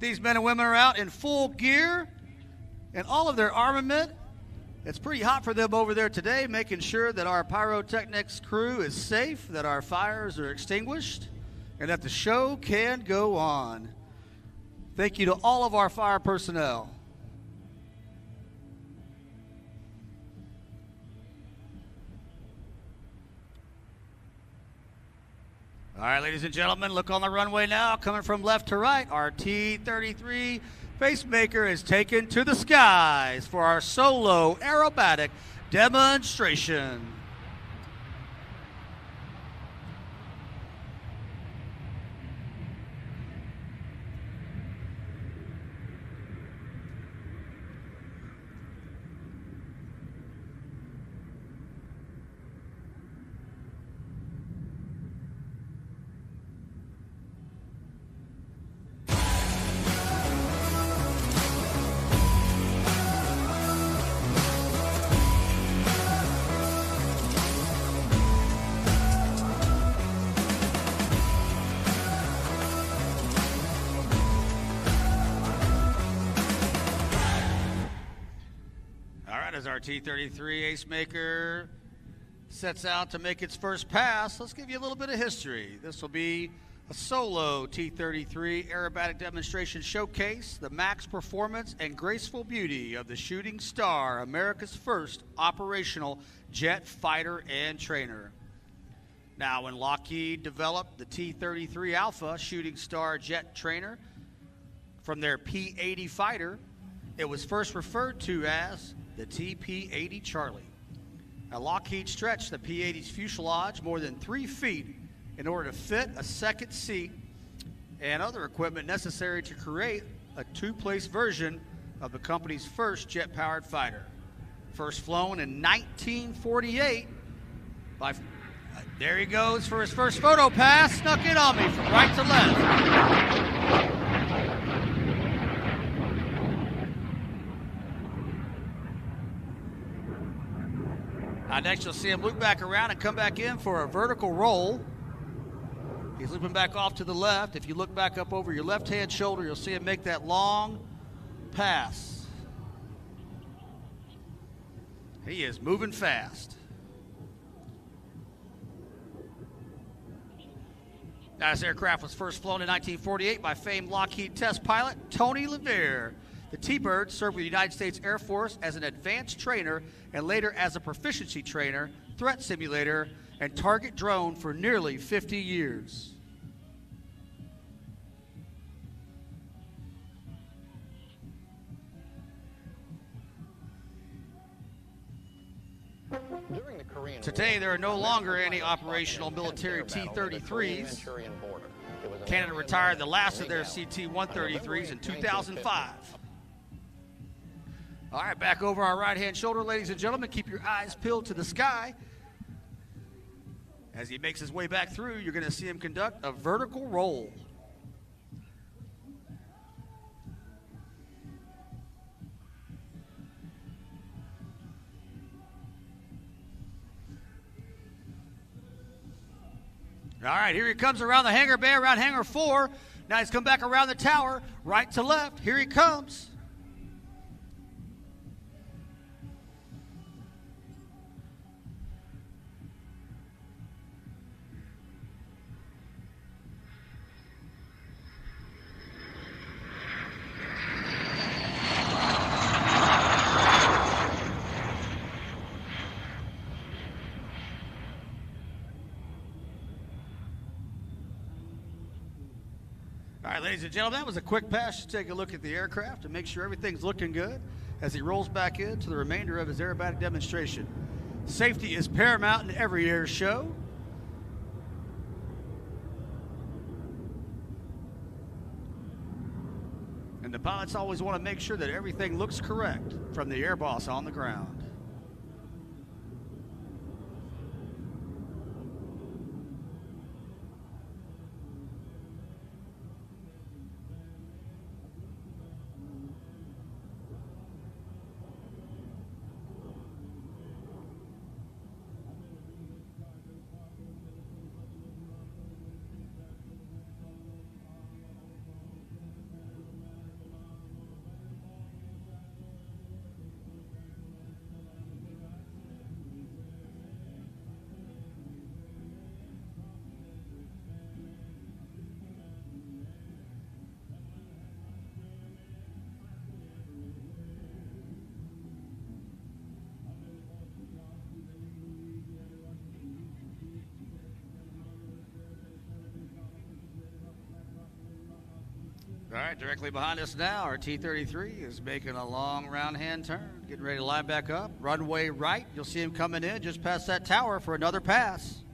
These men and women are out in full gear and all of their armament It's pretty hot for them over there today, making sure that our pyrotechnics crew is safe, that our fires are extinguished, and that the show can go on. Thank you to all of our fire personnel. All right, ladies and gentlemen, look on the runway now. Coming from left to right, our T-33 pacemaker is taken to the skies for our solo aerobatic demonstration. As our T-33 Ace Maker sets out to make its first pass, let's give you a little bit of history. This will be a solo T-33 aerobatic demonstration showcase, the max performance and graceful beauty of the Shooting Star, America's first operational jet fighter and trainer. Now, when Lockheed developed the T-33 Alpha Shooting Star jet trainer from their P-80 fighter, it was first referred to as the TP-80 Charlie. Now, Lockheed stretched the P-80's fuselage more than 3 feet in order to fit a second seat and other equipment necessary to create a 2-place version of the company's first jet-powered fighter. First flown in 1948 by... there he goes for his first photo pass. Snuck in on me from right to left. Next, you'll see him loop back around and come back in for a vertical roll. He's looping back off to the left. If you look back up over your left-hand shoulder, you'll see him make that long pass. He is moving fast. Now, this aircraft was first flown in 1948 by famed Lockheed test pilot Tony LeVere. The T-Bird served with the United States Air Force as an advanced trainer and later as a proficiency trainer, threat simulator, and target drone for nearly 50 years. Today, there are no longer any operational military T-33s. Canada retired the last of their CT-133s in 2005. All right, back over our right-hand shoulder, ladies and gentlemen. Keep your eyes peeled to the sky. As he makes his way back through, you're going to see him conduct a vertical roll. All right, here he comes around the hangar bay, around hangar 4. Now he's come back around the tower, right to left. Here he comes. All right, ladies and gentlemen, that was a quick pass to take a look at the aircraft and make sure everything's looking good as he rolls back into the remainder of his aerobatic demonstration. Safety is paramount in every air show. And the pilots always want to make sure that everything looks correct from the air boss on the ground. All right, directly behind us now, our T-33 is making a long round hand turn, getting ready to line back up. Runway right, you'll see him coming in just past that tower for another pass.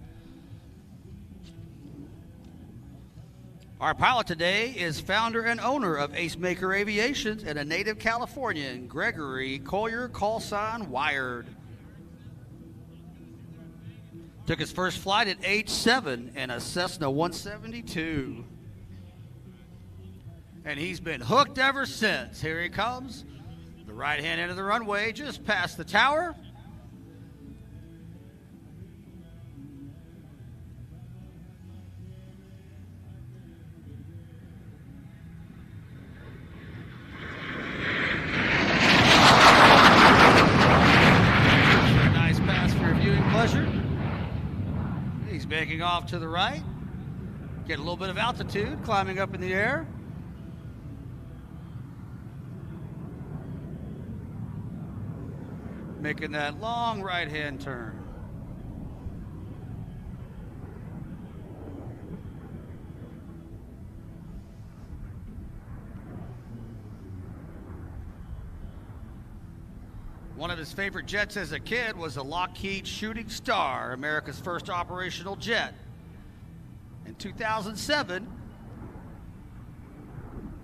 Our pilot today is founder and owner of Ace Maker Aviations and a native Californian, Gregory Collier, call sign Wired. Took his first flight at age 7 in a Cessna 172. And he's been hooked ever since. Here he comes. The right-hand end of the runway, just past the tower. Nice pass for your viewing pleasure. He's making off to the right. Get a little bit of altitude, climbing up in the air. Making that long right-hand turn. One of his favorite jets as a kid was a Lockheed Shooting Star, America's first operational jet. In 2007,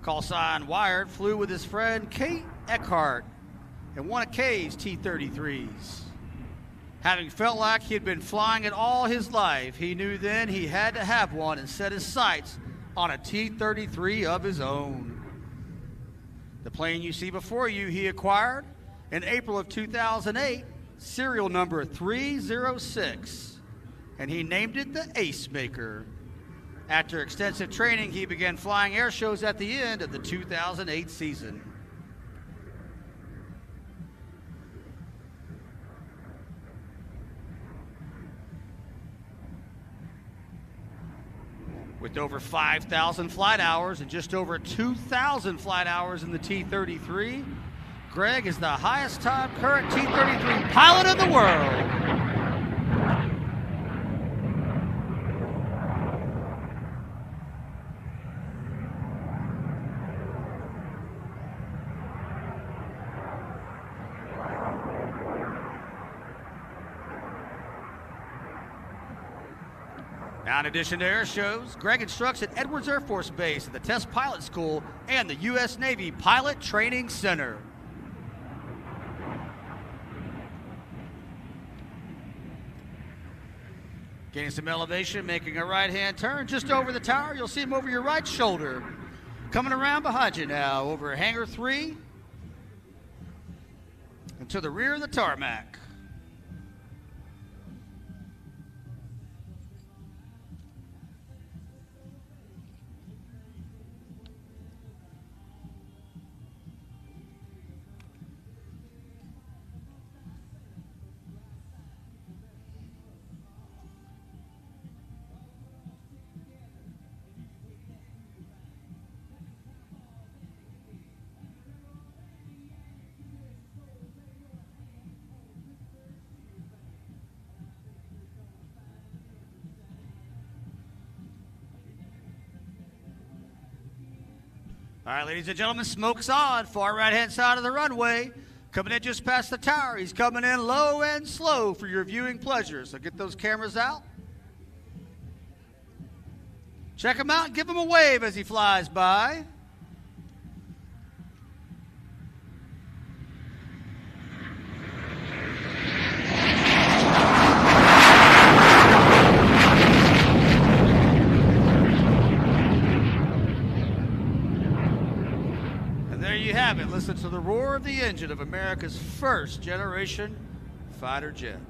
call sign Wired flew with his friend Kate Eckhart and one of Kay's T-33s. Having felt like he had been flying it all his life, he knew then he had to have one and set his sights on a T-33 of his own. The plane you see before you he acquired in April of 2008, serial number 306, and he named it the Ace Maker. After extensive training, he began flying air shows at the end of the 2008 season. With over 5,000 flight hours and just over 2,000 flight hours in the T-33, Greg is the highest time current T-33 pilot in the world. Now, in addition to air shows, Greg instructs at Edwards Air Force Base at the Test Pilot School and the U.S. Navy Pilot Training Center. Gaining some elevation, making a right-hand turn just over the tower. You'll see him over your right shoulder. Coming around behind you now over Hangar 3 and to the rear of the tarmac. All right, ladies and gentlemen, smoke's on. Far right-hand side of the runway. Coming in just past the tower. He's coming in low and slow for your viewing pleasure. So get those cameras out. Check him out and give him a wave as he flies by. You have it. Listen to the roar of the engine of America's first generation fighter jet.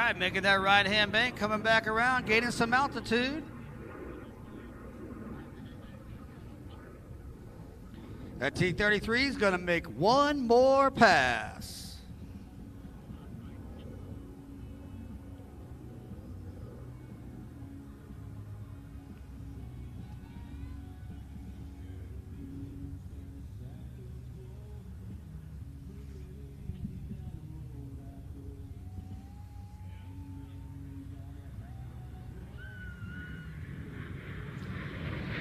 right, making that right-hand bank, coming back around, gaining some altitude. That T-33 is going to make one more pass.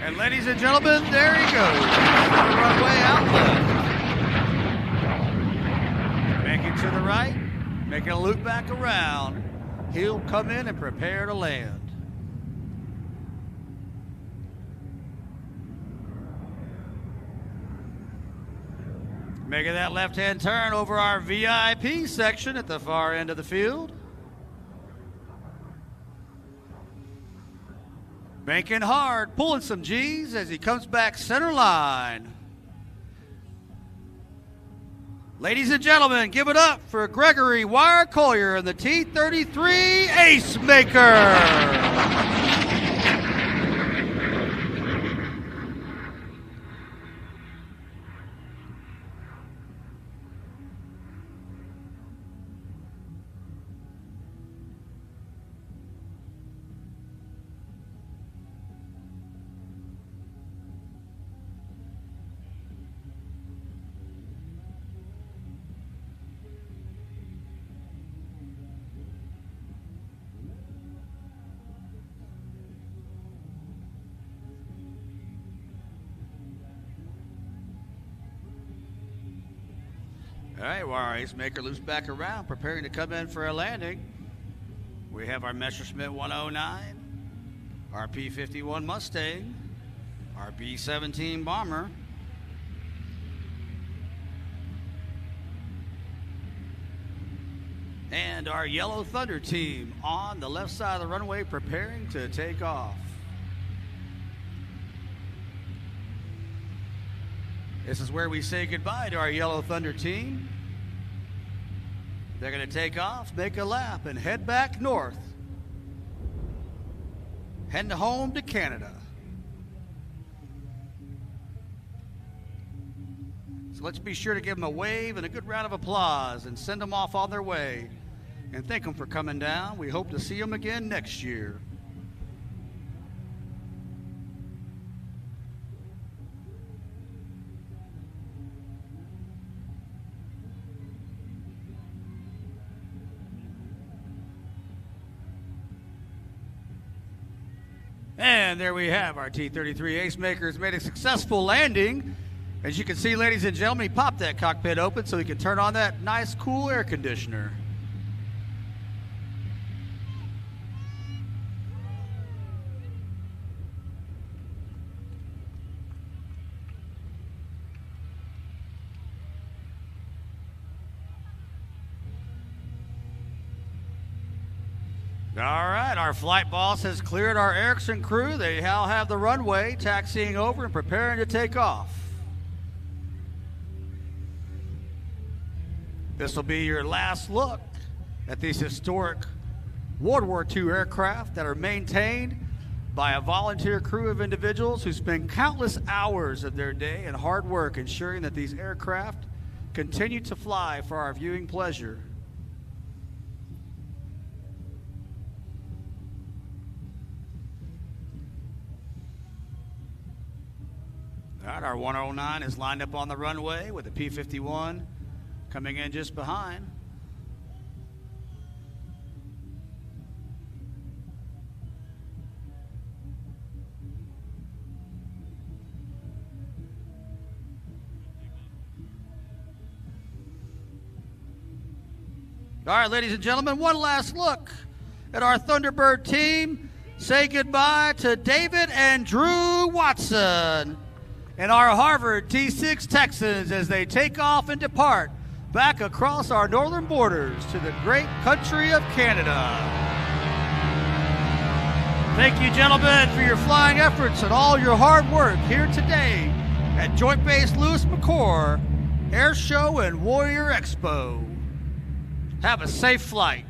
And ladies and gentlemen, there he goes. The runway outlet. Making to the right, making a loop back around. He'll come in and prepare to land. Making that left-hand turn over our VIP section at the far end of the field. Banking hard, pulling some G's as he comes back center line. Ladies and gentlemen, give it up for Gregory Wire Collier and the T-33 Ace Maker. All right, well, our Ace Maker loops back around, preparing to come in for a landing. We have our Messerschmitt 109, our P-51 Mustang, our B-17 Bomber, and our Yellow Thunder team on the left side of the runway preparing to take off. This is where we say goodbye to our Yellow Thunder team. They're going to take off, make a lap, and head back north. Heading home to Canada. So let's be sure to give them a wave and a good round of applause and send them off on their way. And thank them for coming down. We hope to see them again next year. And there we have our T-33 Ace Makers made a successful landing. As you can see, ladies and gentlemen, he popped that cockpit open so he could turn on that nice, cool air conditioner. All right, our flight boss has cleared our Erickson crew. They now have the runway taxiing over and preparing to take off. This will be your last look at these historic World War II aircraft that are maintained by a volunteer crew of individuals who spend countless hours of their day and hard work ensuring that these aircraft continue to fly for our viewing pleasure. All right, our 109 is lined up on the runway with the P-51 coming in just behind. All right, ladies and gentlemen, one last look at our Thunderbird team. Say goodbye to David and Drew Watson and our Harvard T6 Texans as they take off and depart back across our northern borders to the great country of Canada. Thank you, gentlemen, for your flying efforts and all your hard work here today at Joint Base Lewis-McChord Airshow and Warrior Expo. Have a safe flight.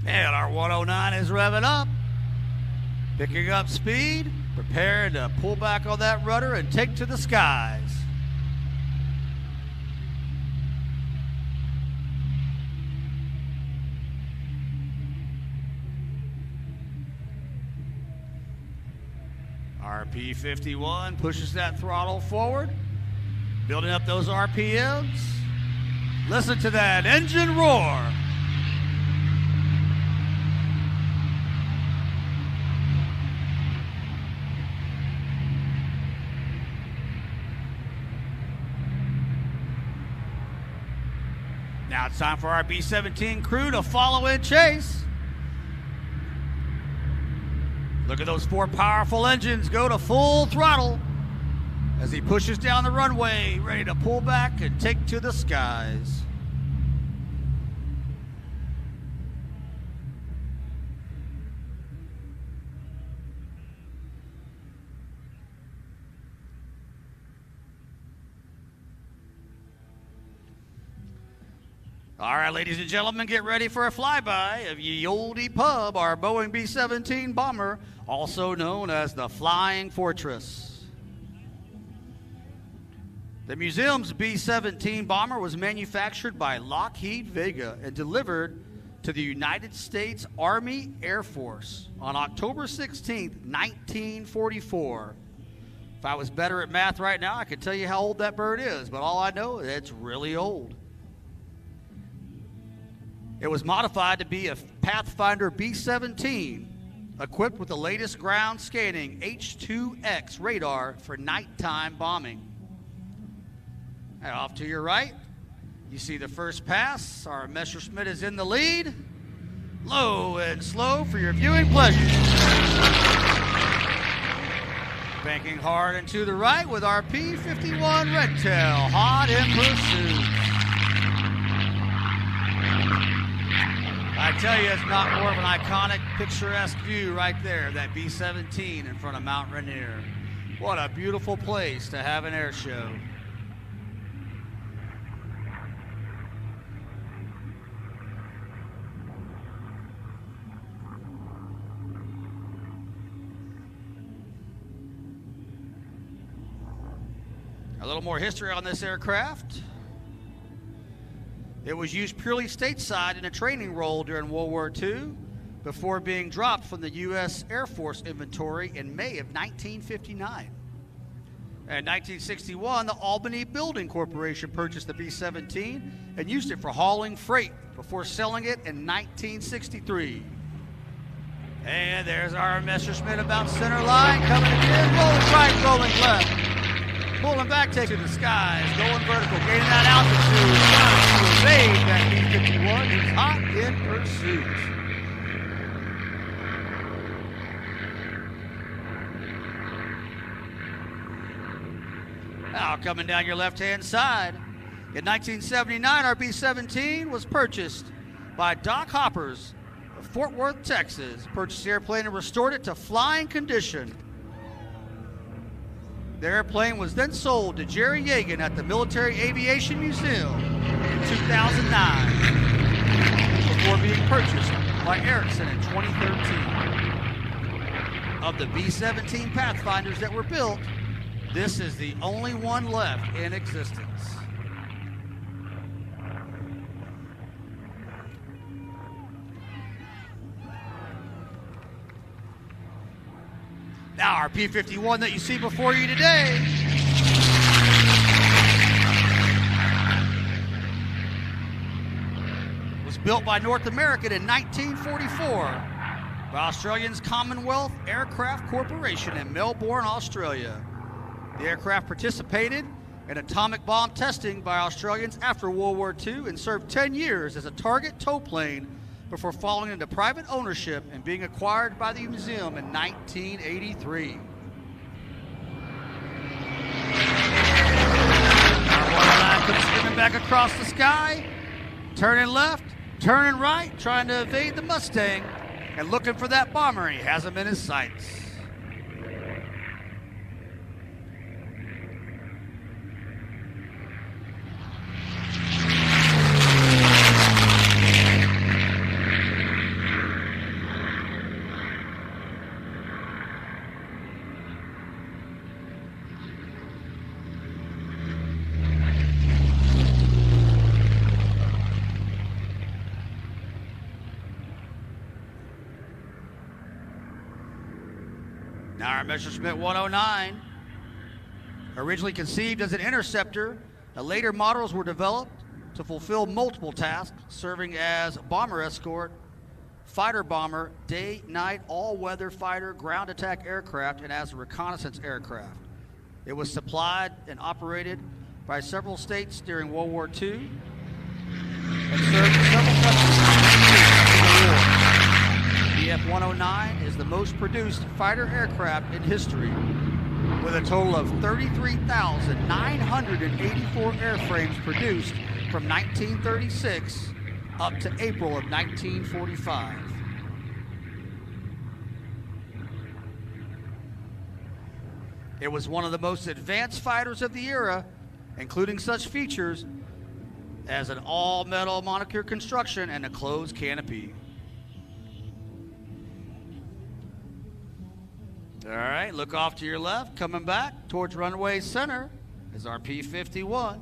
And our 109 is revving up, picking up speed, preparing to pull back on that rudder and take to the skies. RP-51 pushes that throttle forward, building up those RPMs. Listen to that engine roar. Now it's time for our B-17 crew to follow in chase. Look at those four powerful engines go to full throttle as he pushes down the runway, ready to pull back and take to the skies. All right, ladies and gentlemen, get ready for a flyby of Ye Olde Pub, our Boeing B-17 bomber, also known as the Flying Fortress. The museum's B-17 bomber was manufactured by Lockheed Vega and delivered to the United States Army Air Force on October 16, 1944. If I was better at math right now, I could tell you how old that bird is, but all I know is it's really old. It was modified to be a Pathfinder B-17, equipped with the latest ground scanning H-2X radar for nighttime bombing. And off to your right, you see the first pass. Our Messerschmitt is in the lead. Low and slow for your viewing pleasure. Banking hard and to the right with our P-51 Redtail, hot in pursuit. I tell you, it's not more of an iconic, picturesque view right there, that B-17 in front of Mount Rainier. What a beautiful place to have an air show. A little more history on this aircraft. It was used purely stateside in a training role during World War II before being dropped from the U.S. Air Force inventory in May of 1959. In 1961, the Albany Building Corporation purchased the B-17 and used it for hauling freight before selling it in 1963. And there's our Messerschmitt about center line, coming in, rolling right, rolling left. Pulling back, taking to the skies, going vertical, gaining that altitude, trying to evade that B-51 who's hot in pursuit. Now coming down your left-hand side. In 1979, our B-17 was purchased by Doc Hoppers of Fort Worth, Texas. Purchased the airplane and restored it to flying condition. The airplane was then sold to Jerry Yeagan at the Military Aviation Museum in 2009 before being purchased by Erickson in 2013. Of the B-17 Pathfinders that were built, this is the only one left in existence. Now our P-51 that you see before you today was built by North American in 1944 by Australia's Commonwealth Aircraft Corporation in Melbourne, Australia. The aircraft participated in atomic bomb testing by Australians after World War II and served 10 years as a target tow plane before falling into private ownership and being acquired by the museum in 1983. Our 109 comes skimming back across the sky, turning left, turning right, trying to evade the Mustang, and looking for that bomber. He has him in his sights. Now our Messerschmitt 109, originally conceived as an interceptor, the later models were developed to fulfill multiple tasks, serving as bomber escort, fighter bomber, day, night, all-weather fighter, ground attack aircraft, and as a reconnaissance aircraft. It was supplied and operated by several states during World War II and served several countries in the war. The F-109 is the most produced fighter aircraft in history, with a total of 33,984 airframes produced from 1936 up to April of 1945. It was one of the most advanced fighters of the era, including such features as an all-metal monocoque construction and a closed canopy. All right, look off to your left. Coming back towards runway center is our P-51.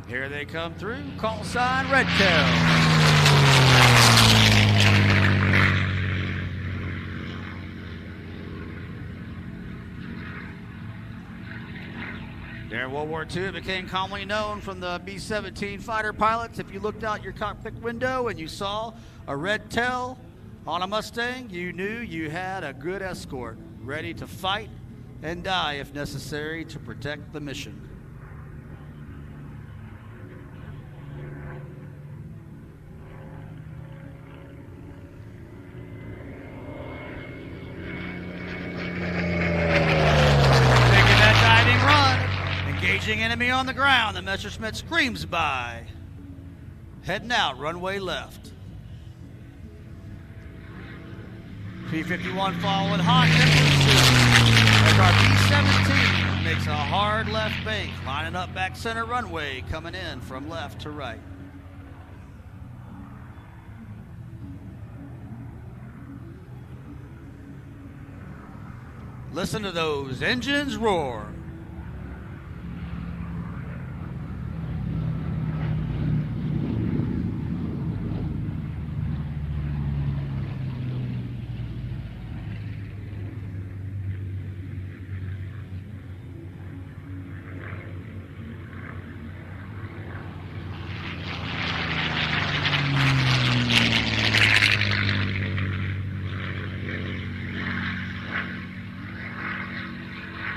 Here they come through. Call sign Red Tail. During World War II, it became commonly known from the B-17 fighter pilots. If you looked out your cockpit window and you saw a red tail on a Mustang, you knew you had a good escort, ready to fight and die if necessary to protect the mission. Engaging enemy on the ground, the Messerschmitt screams by. Heading out, runway left. P-51 following hot as our B-17 makes a hard left bank, lining up back center runway, coming in from left to right. Listen to those engines roar.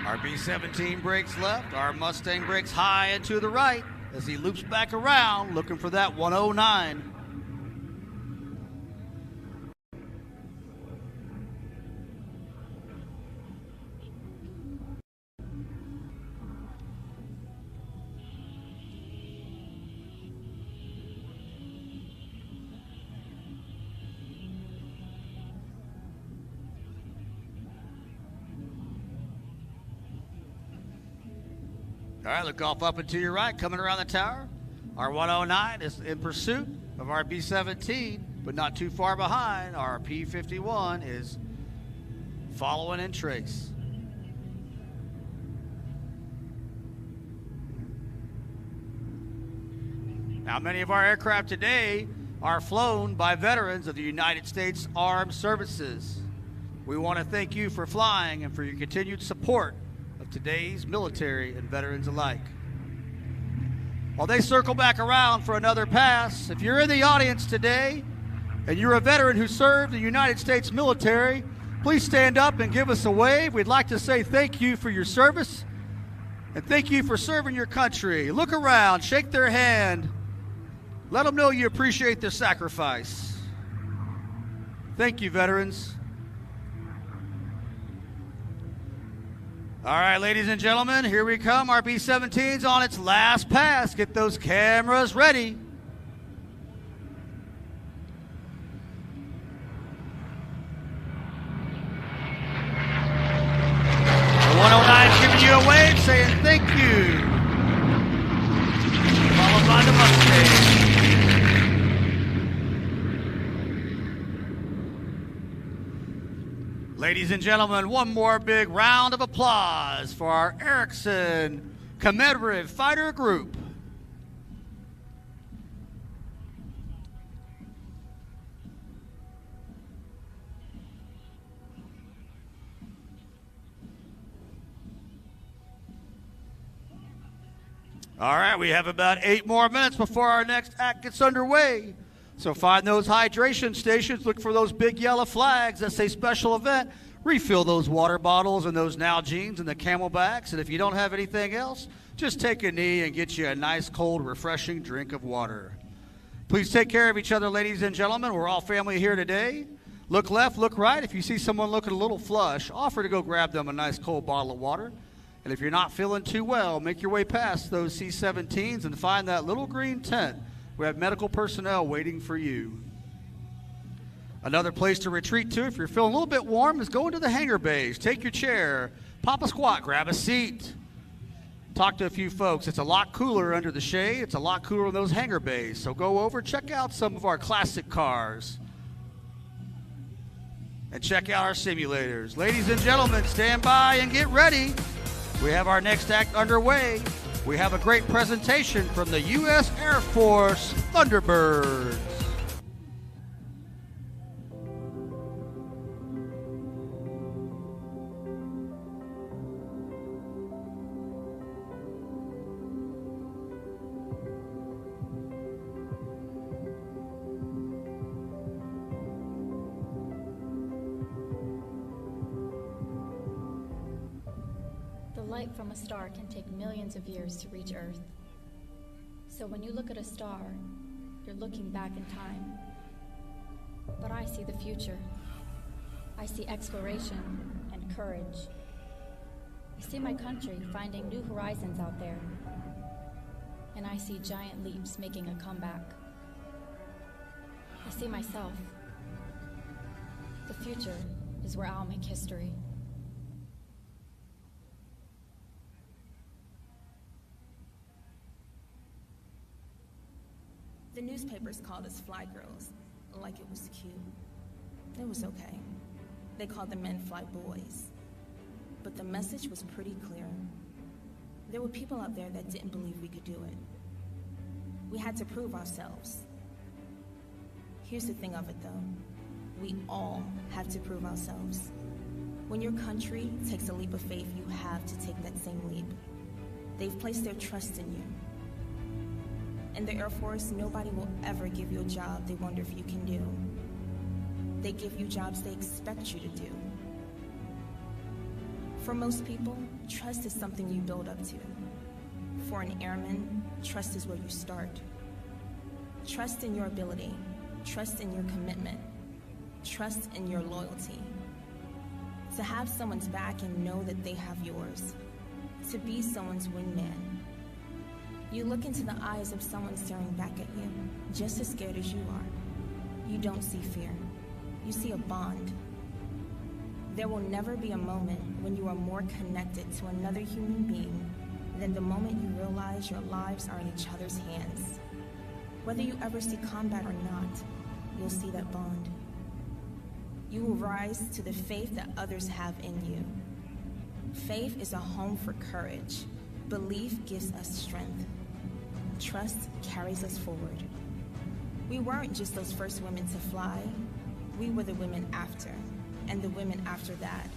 Our B-17 brakes left, our Mustang brakes high and to the right as he loops back around looking for that 109. All right, look off up and to your right, coming around the tower. Our 109 is in pursuit of our B-17, but not too far behind. Our P-51 is following in trace. Now, many of our aircraft today are flown by veterans of the United States Armed Services. We want to thank you for flying and for your continued support of today's military and veterans alike. While they circle back around for another pass, if you're in the audience today and you're a veteran who served the United States military, please stand up and give us a wave. We'd like to say thank you for your service and thank you for serving your country. Look around, shake their hand, let them know you appreciate their sacrifice. Thank you, veterans. All right, ladies and gentlemen, here we come. Our B-17's on its last pass. Get those cameras ready. The 109's giving you a wave, saying thank you. Followed by the Mustang. Ladies and gentlemen, one more big round of applause for our Erickson Commemorative Fighter Group. All right, we have about 8 more minutes before our next act gets underway. So find those hydration stations, look for those big yellow flags that say special event. Refill those water bottles and those Nalgene's and the Camelbacks. And if you don't have anything else, just take a knee and get you a nice, cold, refreshing drink of water. Please take care of each other, ladies and gentlemen. We're all family here today. Look left, look right. If you see someone looking a little flush, offer to go grab them a nice, cold bottle of water. And if you're not feeling too well, make your way past those C-17s and find that little green tent. We have medical personnel waiting for you. Another place to retreat to if you're feeling a little bit warm is go into the hangar bays. Take your chair, pop a squat, grab a seat. Talk to a few folks. It's a lot cooler under the shade. It's a lot cooler in those hangar bays. So go over, check out some of our classic cars. And check out our simulators. Ladies and gentlemen, stand by and get ready. We have our next act underway. We have a great presentation from the U.S. Air Force Thunderbirds. Light from a star can take millions of years to reach Earth. So when you look at a star, you're looking back in time. But I see the future. I see exploration and courage. I see my country finding new horizons out there. And I see giant leaps making a comeback. I see myself. The future is where I'll make history. The newspapers called us fly girls, like it was cute. It was okay. They called the men fly boys. But the message was pretty clear. There were people out there that didn't believe we could do it. We had to prove ourselves. Here's the thing of it though. We all have to prove ourselves. When your country takes a leap of faith, you have to take that same leap. They've placed their trust in you. In the Air Force, nobody will ever give you a job they wonder if you can do. They give you jobs they expect you to do. For most people, trust is something you build up to. For an airman, trust is where you start. Trust in your ability, trust in your commitment, trust in your loyalty. To have someone's back and know that they have yours. To be someone's wingman. You look into the eyes of someone staring back at you, just as scared as you are. You don't see fear. You see a bond. There will never be a moment when you are more connected to another human being than the moment you realize your lives are in each other's hands. Whether you ever see combat or not, you'll see that bond. You will rise to the faith that others have in you. Faith is a home for courage. Belief gives us strength. Trust carries us forward. We weren't just those first women to fly. We were the women after, and the women after that.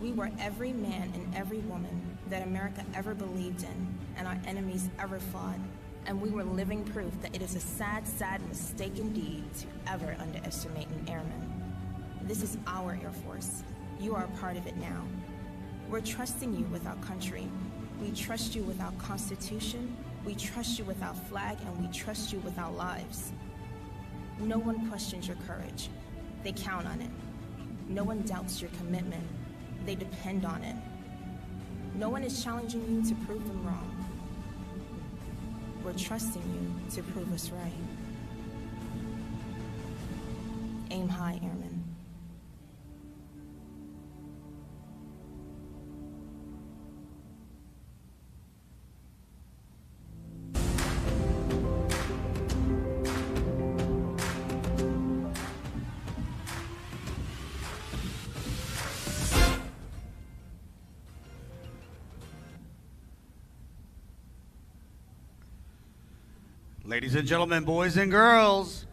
We were every man and every woman that America ever believed in, and our enemies ever fought. And we were living proof that it is a sad, sad mistake indeed to ever underestimate an airman. This is our Air Force. You are a part of it now. We're trusting you with our country. We trust you with our Constitution. We trust you with our flag, and we trust you with our lives. No one questions your courage. They count on it. No one doubts your commitment. They depend on it. No one is challenging you to prove them wrong. We're trusting you to prove us right. Aim high, Airmen. Ladies and gentlemen, boys and girls,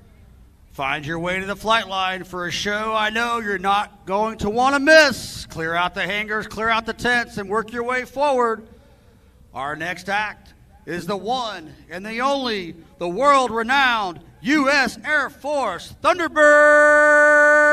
find your way to the flight line for a show I know you're not going to want to miss. Clear out the hangars, clear out the tents, and work your way forward. Our next act is the one and the only, the world-renowned U.S. Air Force Thunderbirds.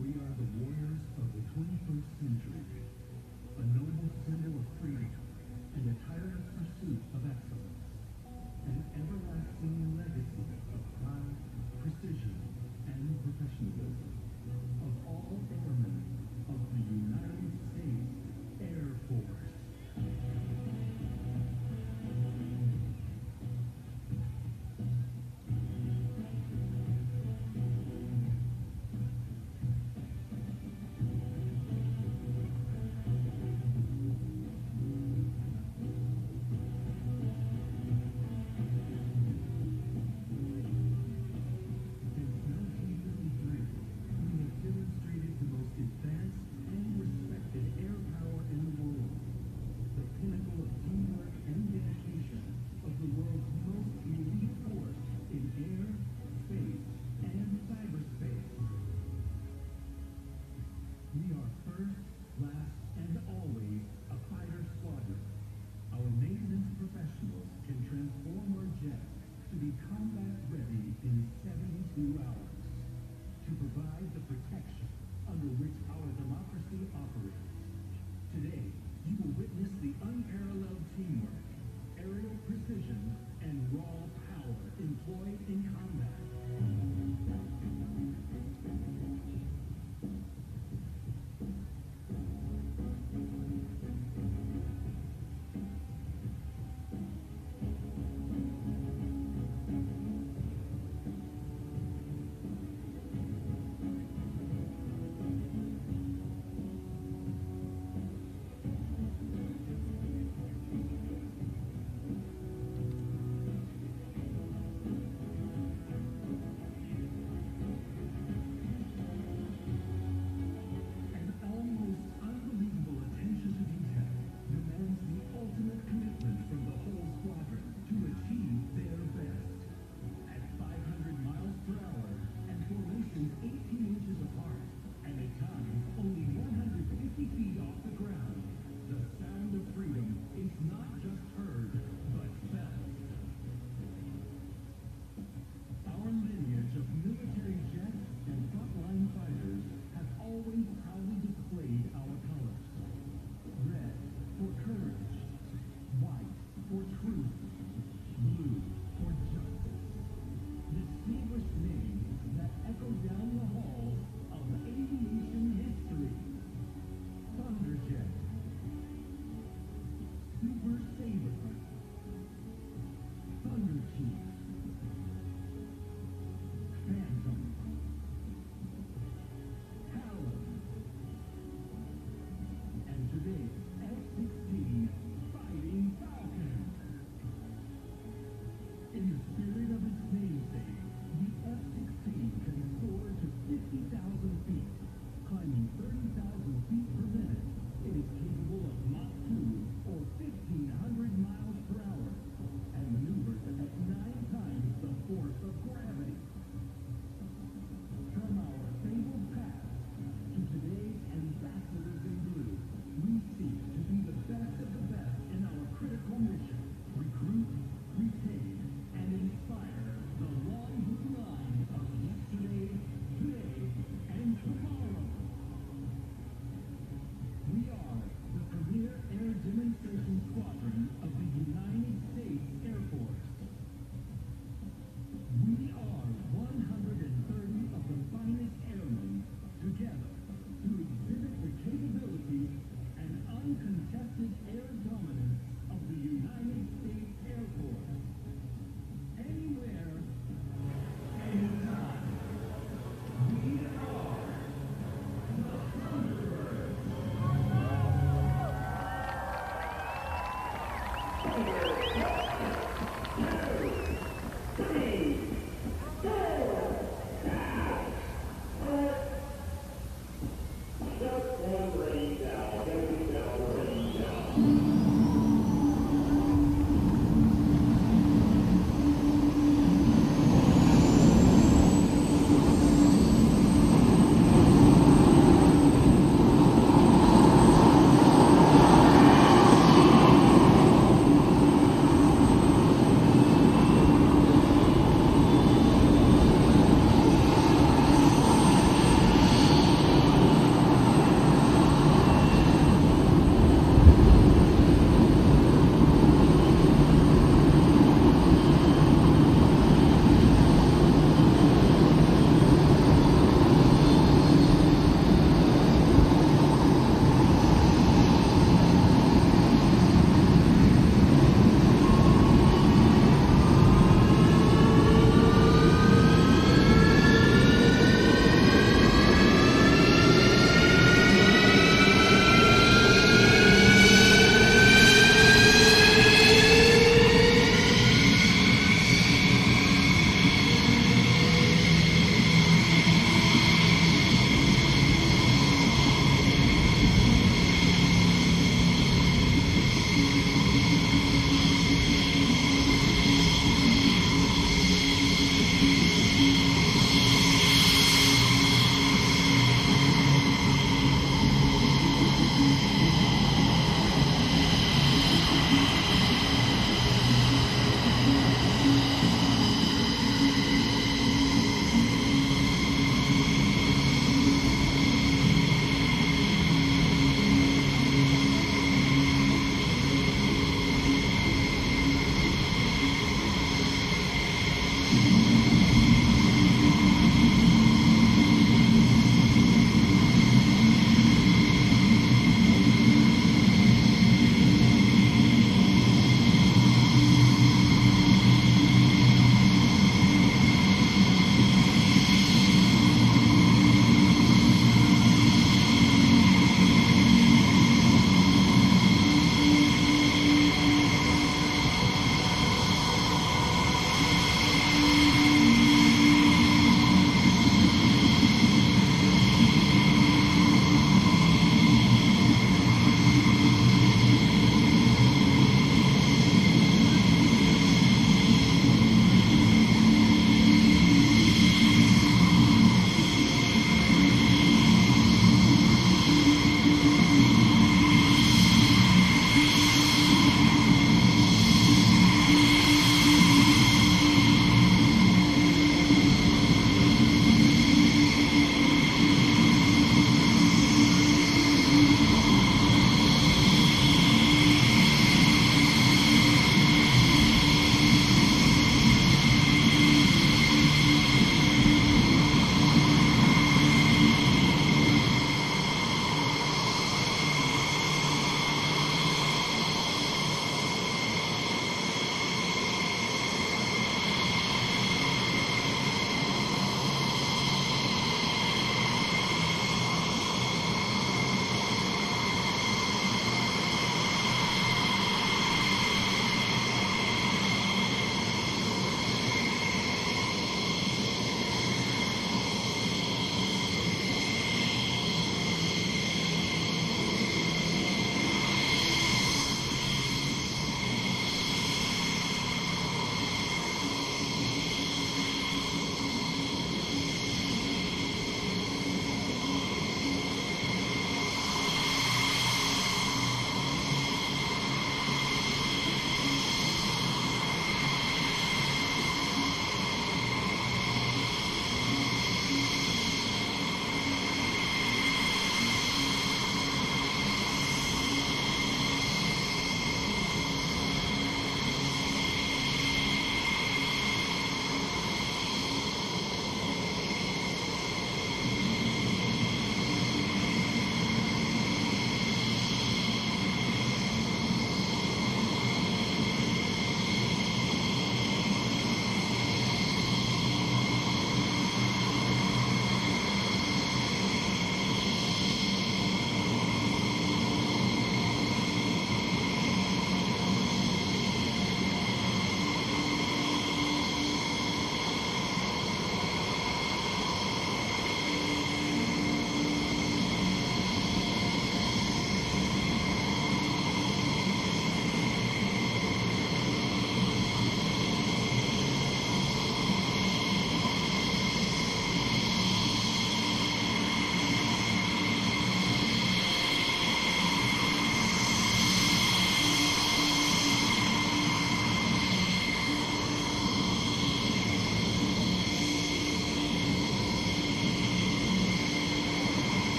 We are the warriors of the 21st century, a noble symbol of freedom and a tireless pursuit of excellence, an everlasting legacy of pride, precision, and professionalism of all airmen of the United States Air Force.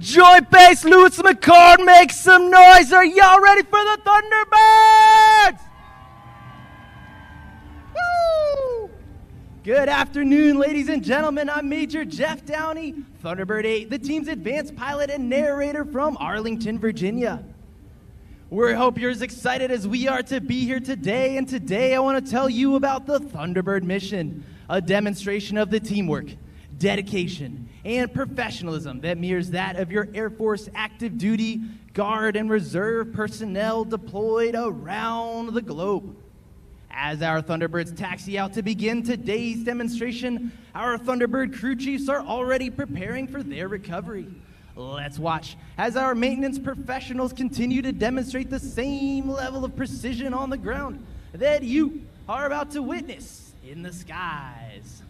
Joint Base Lewis-McChord, make some noise. Are y'all ready for the Thunderbirds? Woo! Good afternoon, ladies and gentlemen. I'm Major Jeff Downey, Thunderbird 8, the team's advanced pilot and narrator from Arlington, Virginia. We hope you're as excited as we are to be here today, and today I want to tell you about the Thunderbird mission, a demonstration of the teamwork, dedication, and professionalism that mirrors that of your Air Force active duty, Guard, and Reserve personnel deployed around the globe. As our Thunderbirds taxi out to begin today's demonstration, our Thunderbird crew chiefs are already preparing for their recovery. Let's watch as our maintenance professionals continue to demonstrate the same level of precision on the ground that you are about to witness in the skies.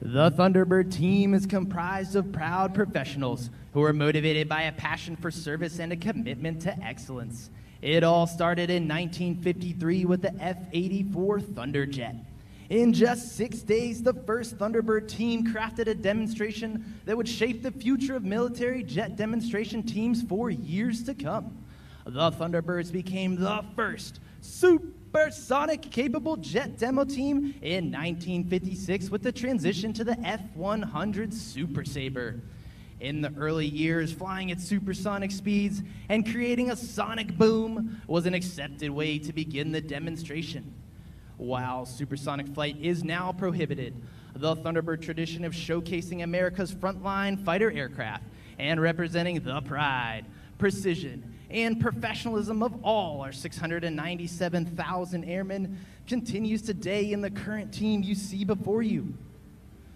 The Thunderbird team is comprised of proud professionals who are motivated by a passion for service and a commitment to excellence. It all started in 1953 with the F-84 Thunderjet. In just 6 days, the first Thunderbird team crafted a demonstration that would shape the future of military jet demonstration teams for years to come. The Thunderbirds became the first supersonic-capable jet demo team in 1956 with the transition to the F-100 Super Sabre. In the early years, flying at supersonic speeds and creating a sonic boom was an accepted way to begin the demonstration. While supersonic flight is now prohibited, the Thunderbird tradition of showcasing America's frontline fighter aircraft and representing the pride, precision, and professionalism of all our 697,000 airmen continues today in the current team you see before you.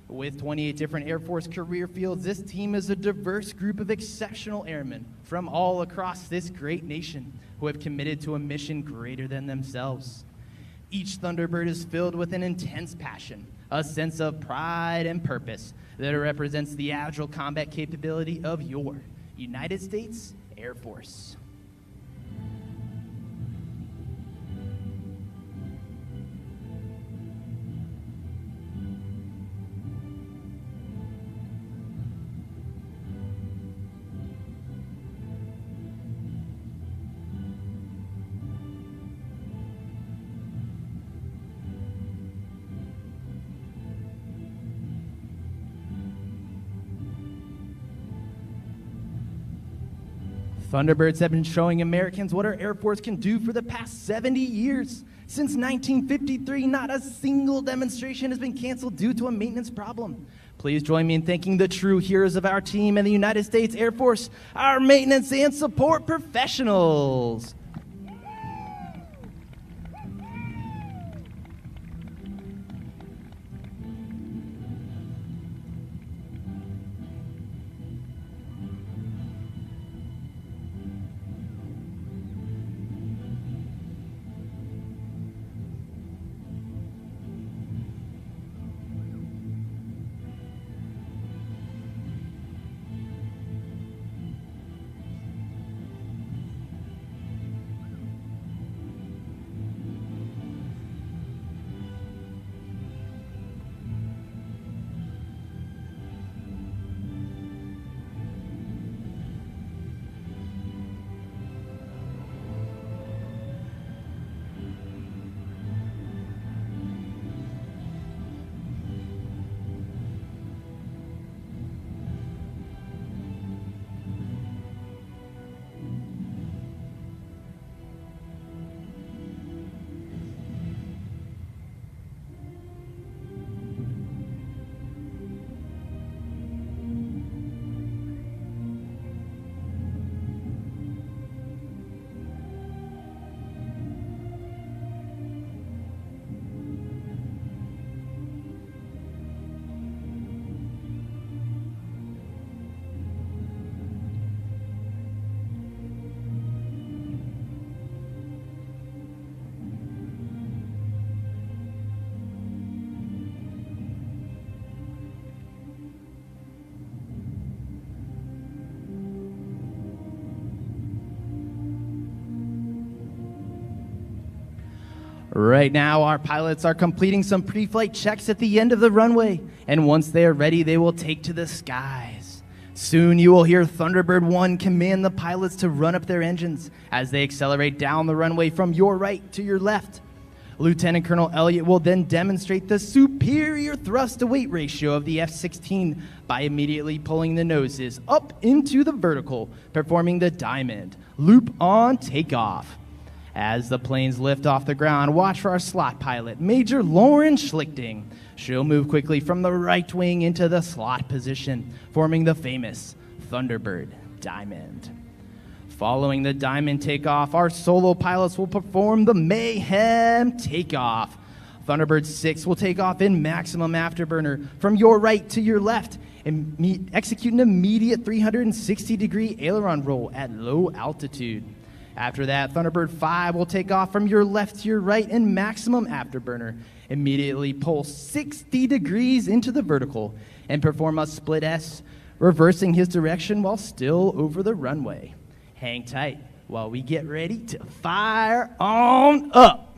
With 28 different Air Force career fields, this team is a diverse group of exceptional airmen from all across this great nation who have committed to a mission greater than themselves. Each Thunderbird is filled with an intense passion, a sense of pride and purpose that represents the agile combat capability of your United States Air Force. Thunderbirds have been showing Americans what our Air Force can do for the past 70 years. Since 1953, not a single demonstration has been canceled due to a maintenance problem. Please join me in thanking the true heroes of our team and the United States Air Force, our maintenance and support professionals. Right now, our pilots are completing some pre-flight checks at the end of the runway, and once they are ready, they will take to the skies. Soon you will hear Thunderbird 1 command the pilots to run up their engines as they accelerate down the runway from your right to your left. Lieutenant Colonel Elliott will then demonstrate the superior thrust-to-weight ratio of the F-16 by immediately pulling the noses up into the vertical, performing the diamond loop on takeoff. As the planes lift off the ground, watch for our slot pilot, Major Lauren Schlichting. She'll move quickly from the right wing into the slot position, forming the famous Thunderbird Diamond. Following the diamond takeoff, our solo pilots will perform the Mayhem takeoff. Thunderbird 6 will take off in maximum afterburner from your right to your left and execute an immediate 360-degree aileron roll at low altitude. After that, Thunderbird 5 will take off from your left to your right in maximum afterburner, immediately pull 60 degrees into the vertical, and perform a split S, reversing his direction while still over the runway. Hang tight while we get ready to fire on up.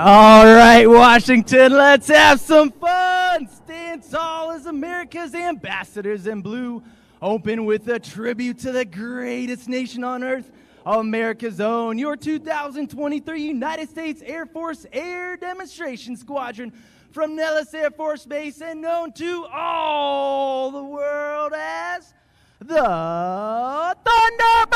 All right, Washington, let's have some fun. Stand tall as America's ambassadors in blue. Open with a tribute to the greatest nation on earth, America's own, your 2023 United States Air Force Air Demonstration Squadron from Nellis Air Force Base and known to all the world as the Thunderbirds!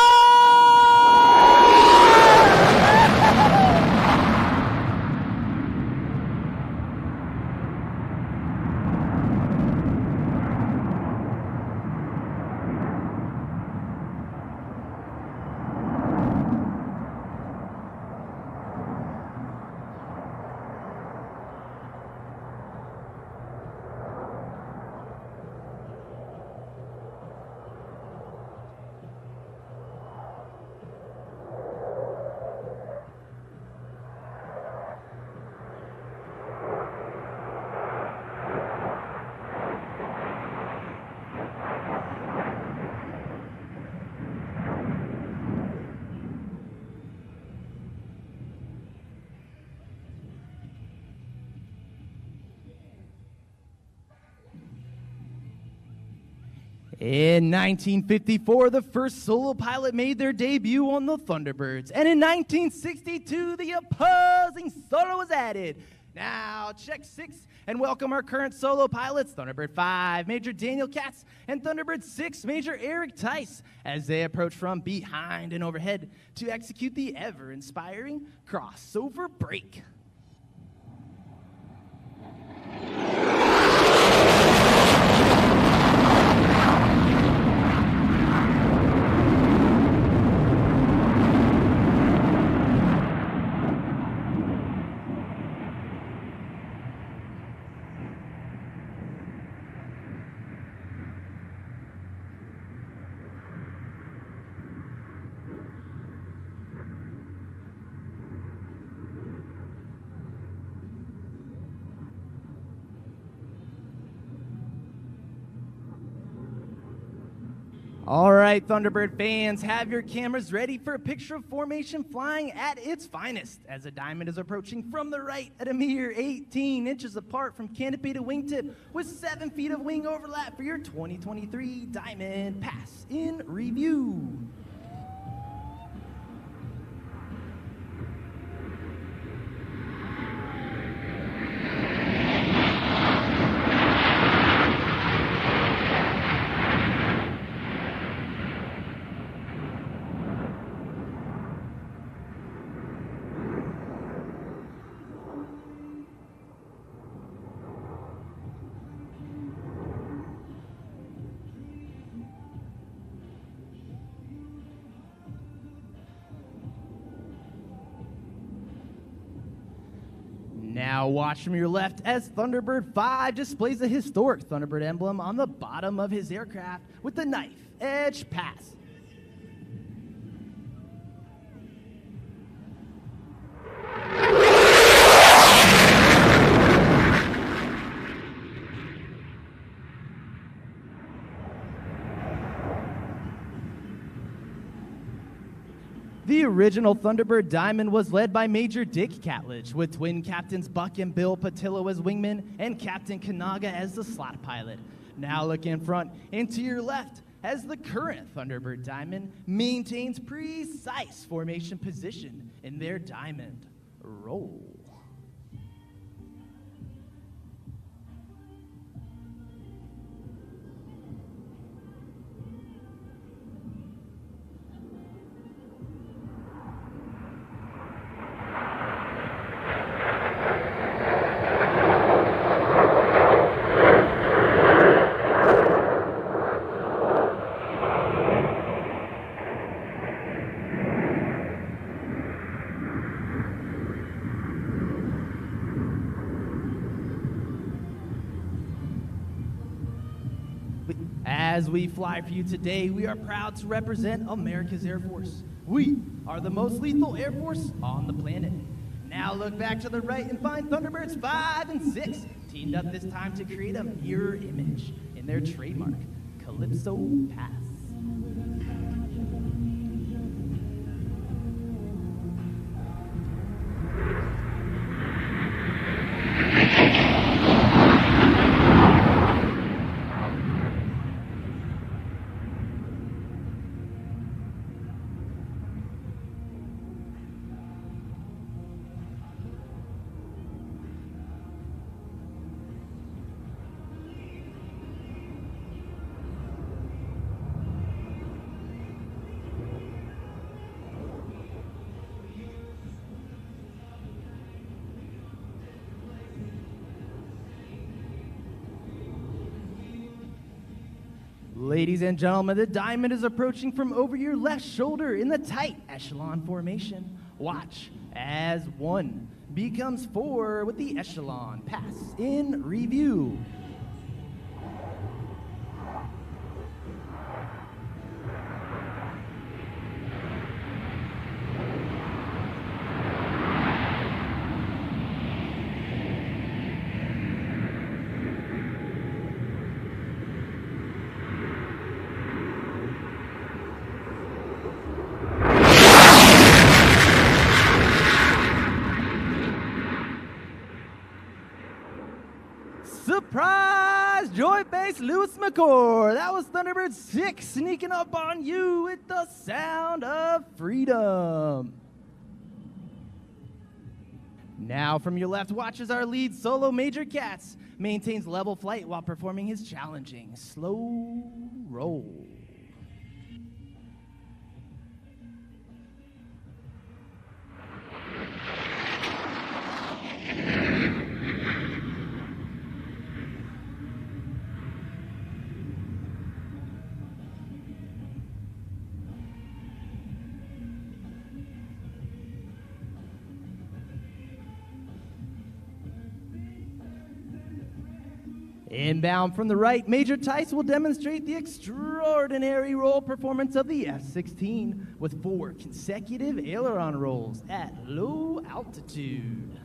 In 1954, the first solo pilot made their debut on the Thunderbirds. And in 1962, the opposing solo was added. Now, check 6 and welcome our current solo pilots, Thunderbird 5, Major Daniel Katz, and Thunderbird 6, Major Eric Tice, as they approach from behind and overhead to execute the ever-inspiring crossover break. All right, Thunderbird fans, have your cameras ready for a picture of formation flying at its finest as a diamond is approaching from the right at a mere 18 inches apart from canopy to wingtip with 7 feet of wing overlap for your 2023 Diamond Pass in review. Now watch from your left as Thunderbird 5 displays the historic Thunderbird emblem on the bottom of his aircraft with the knife edge pass. The original Thunderbird Diamond was led by Major Dick Catledge, with twin captains Buck and Bill Patillo as wingmen and Captain Kanaga as the slot pilot. Now look in front and to your left as the current Thunderbird Diamond maintains precise formation position in their diamond roll. As we fly for you today, we are proud to represent America's Air Force. We are the most lethal Air Force on the planet. Now look back to the right and find Thunderbirds 5 and 6, teamed up this time to create a mirror image in their trademark Calypso Pass. Ladies and gentlemen, the diamond is approaching from over your left shoulder in the tight echelon formation. Watch as 1 becomes 4 with the echelon pass in review. Surprise! Joy-based Lewis-McChord. That was Thunderbird 6 sneaking up on you with the sound of freedom. Now from your left, watch as our lead solo Major Katz maintains level flight while performing his challenging slow roll. Inbound from the right, Major Tice will demonstrate the extraordinary roll performance of the F-16 with 4 consecutive aileron rolls at low altitude.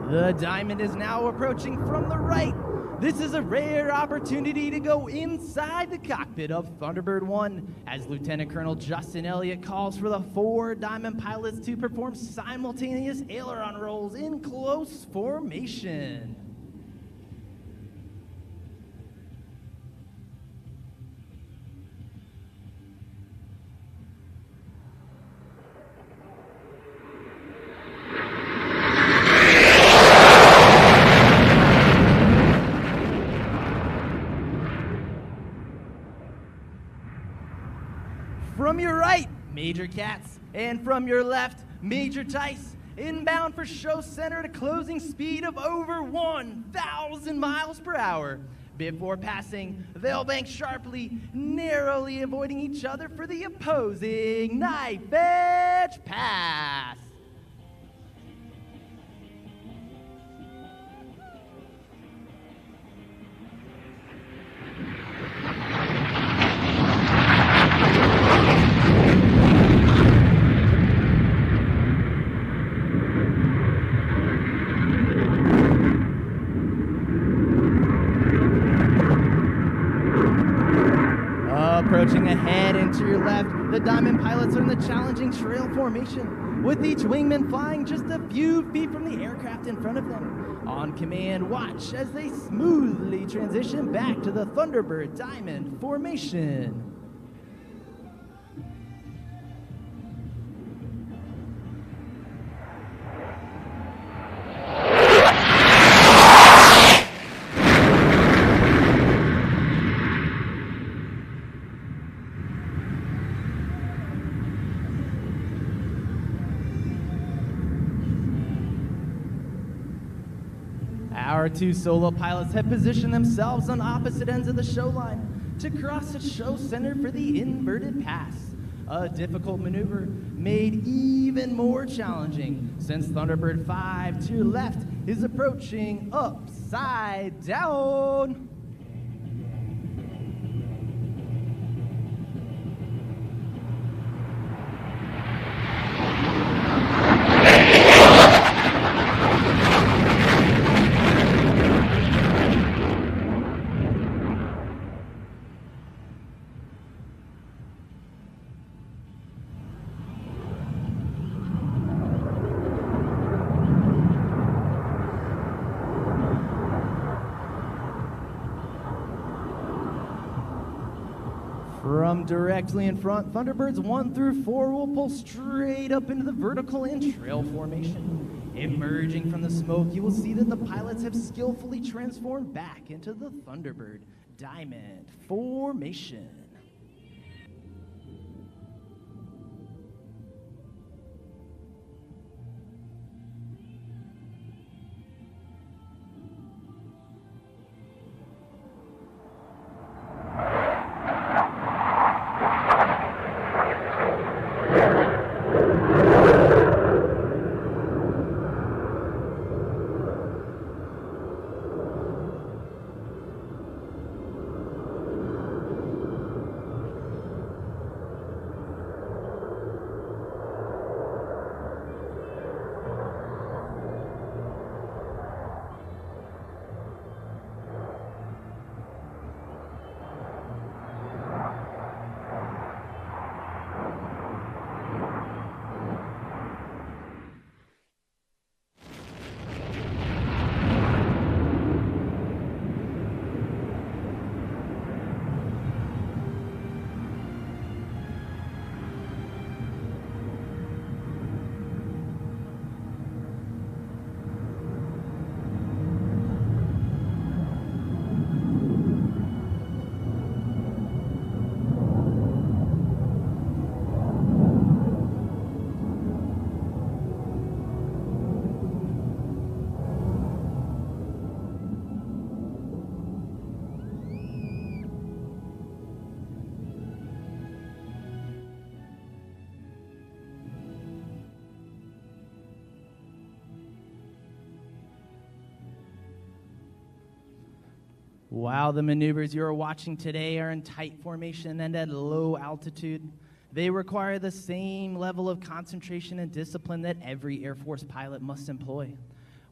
The diamond is now approaching from the right. This is a rare opportunity to go inside the cockpit of Thunderbird 1 as Lieutenant Colonel Justin Elliott calls for the 4 diamond pilots to perform simultaneous aileron rolls in close formation. From your right, Major Katz, and from your left, Major Tice, inbound for show center at a closing speed of over 1,000 miles per hour. Before passing, they'll bank sharply, narrowly avoiding each other for the opposing knife edge pass. Approaching ahead and to your left, the Diamond pilots are in the challenging trail formation, with each wingman flying just a few feet from the aircraft in front of them. On command, watch as they smoothly transition back to the Thunderbird Diamond formation. Our 2 solo pilots have positioned themselves on opposite ends of the show line to cross the show center for the inverted pass, a difficult maneuver made even more challenging since Thunderbird 5 to your left is approaching upside down. From directly in front, Thunderbirds 1 through 4 will pull straight up into the vertical and trail formation. Emerging from the smoke, you will see that the pilots have skillfully transformed back into the Thunderbird diamond formation. While the maneuvers you are watching today are in tight formation and at low altitude, they require the same level of concentration and discipline that every Air Force pilot must employ,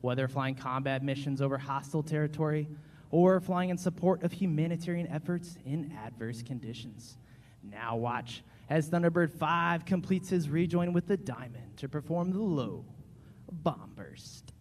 whether flying combat missions over hostile territory or flying in support of humanitarian efforts in adverse conditions. Now watch as Thunderbird 5 completes his rejoin with the Diamond to perform the low bomb burst.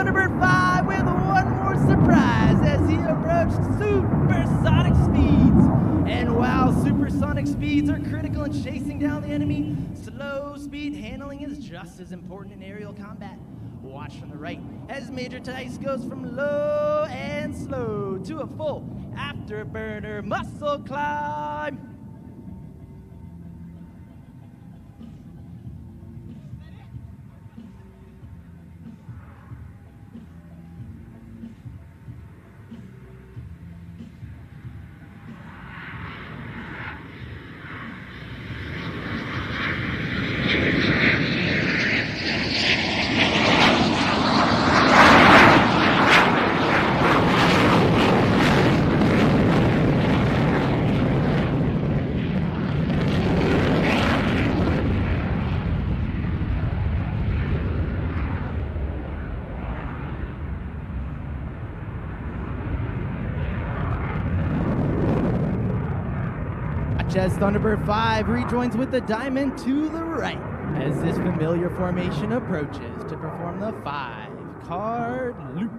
Thunderbird 5 with one more surprise as he approached supersonic speeds. And while supersonic speeds are critical in chasing down the enemy, slow speed handling is just as important in aerial combat. Watch from the right as Major Tice goes from low and slow to a full afterburner muscle climb. UHS Thunderbird 5 rejoins with the Diamond to the right as this familiar formation approaches to perform the 5-card loop.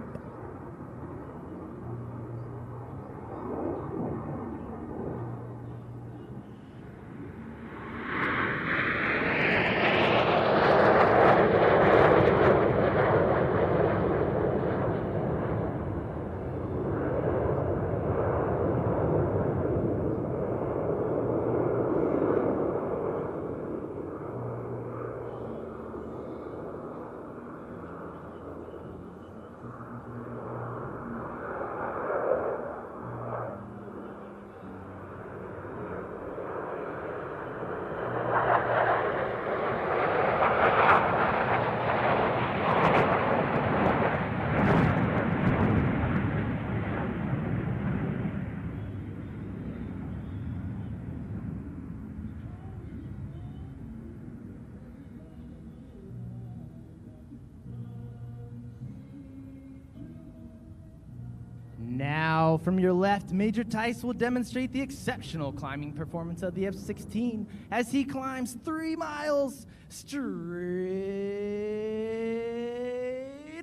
Now, from your left, Major Tice will demonstrate the exceptional climbing performance of the F-16 as he climbs 3 miles straight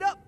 up.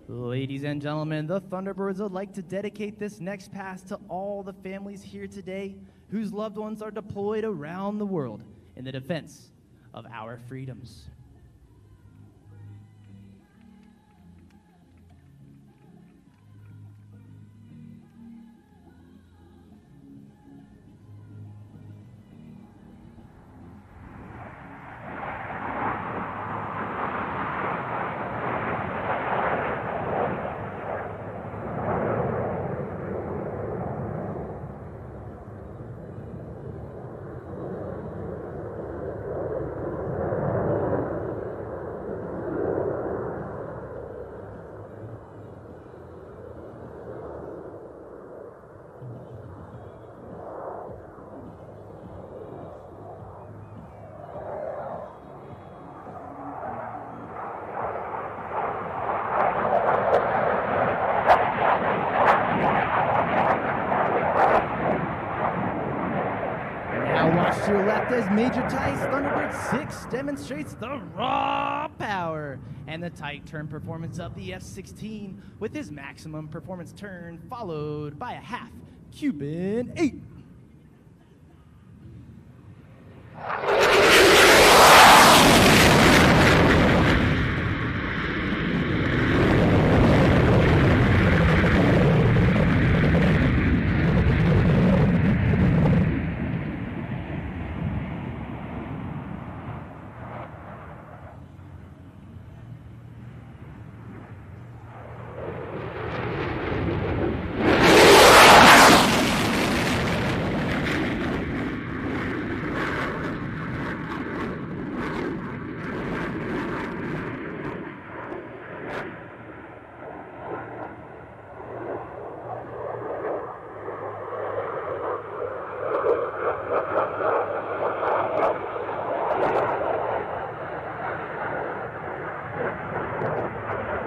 Ladies and gentlemen, the Thunderbirds would like to dedicate this next pass to all the families here today whose loved ones are deployed around the world in the defense of our freedoms. To your left as Major Tice Thunderbird 6 demonstrates the raw power and the tight turn performance of the F-16 with his maximum performance turn followed by a half Cuban 8.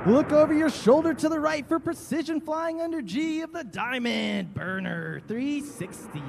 Look over your shoulder to the right for precision flying under G of the Diamond Burner 360.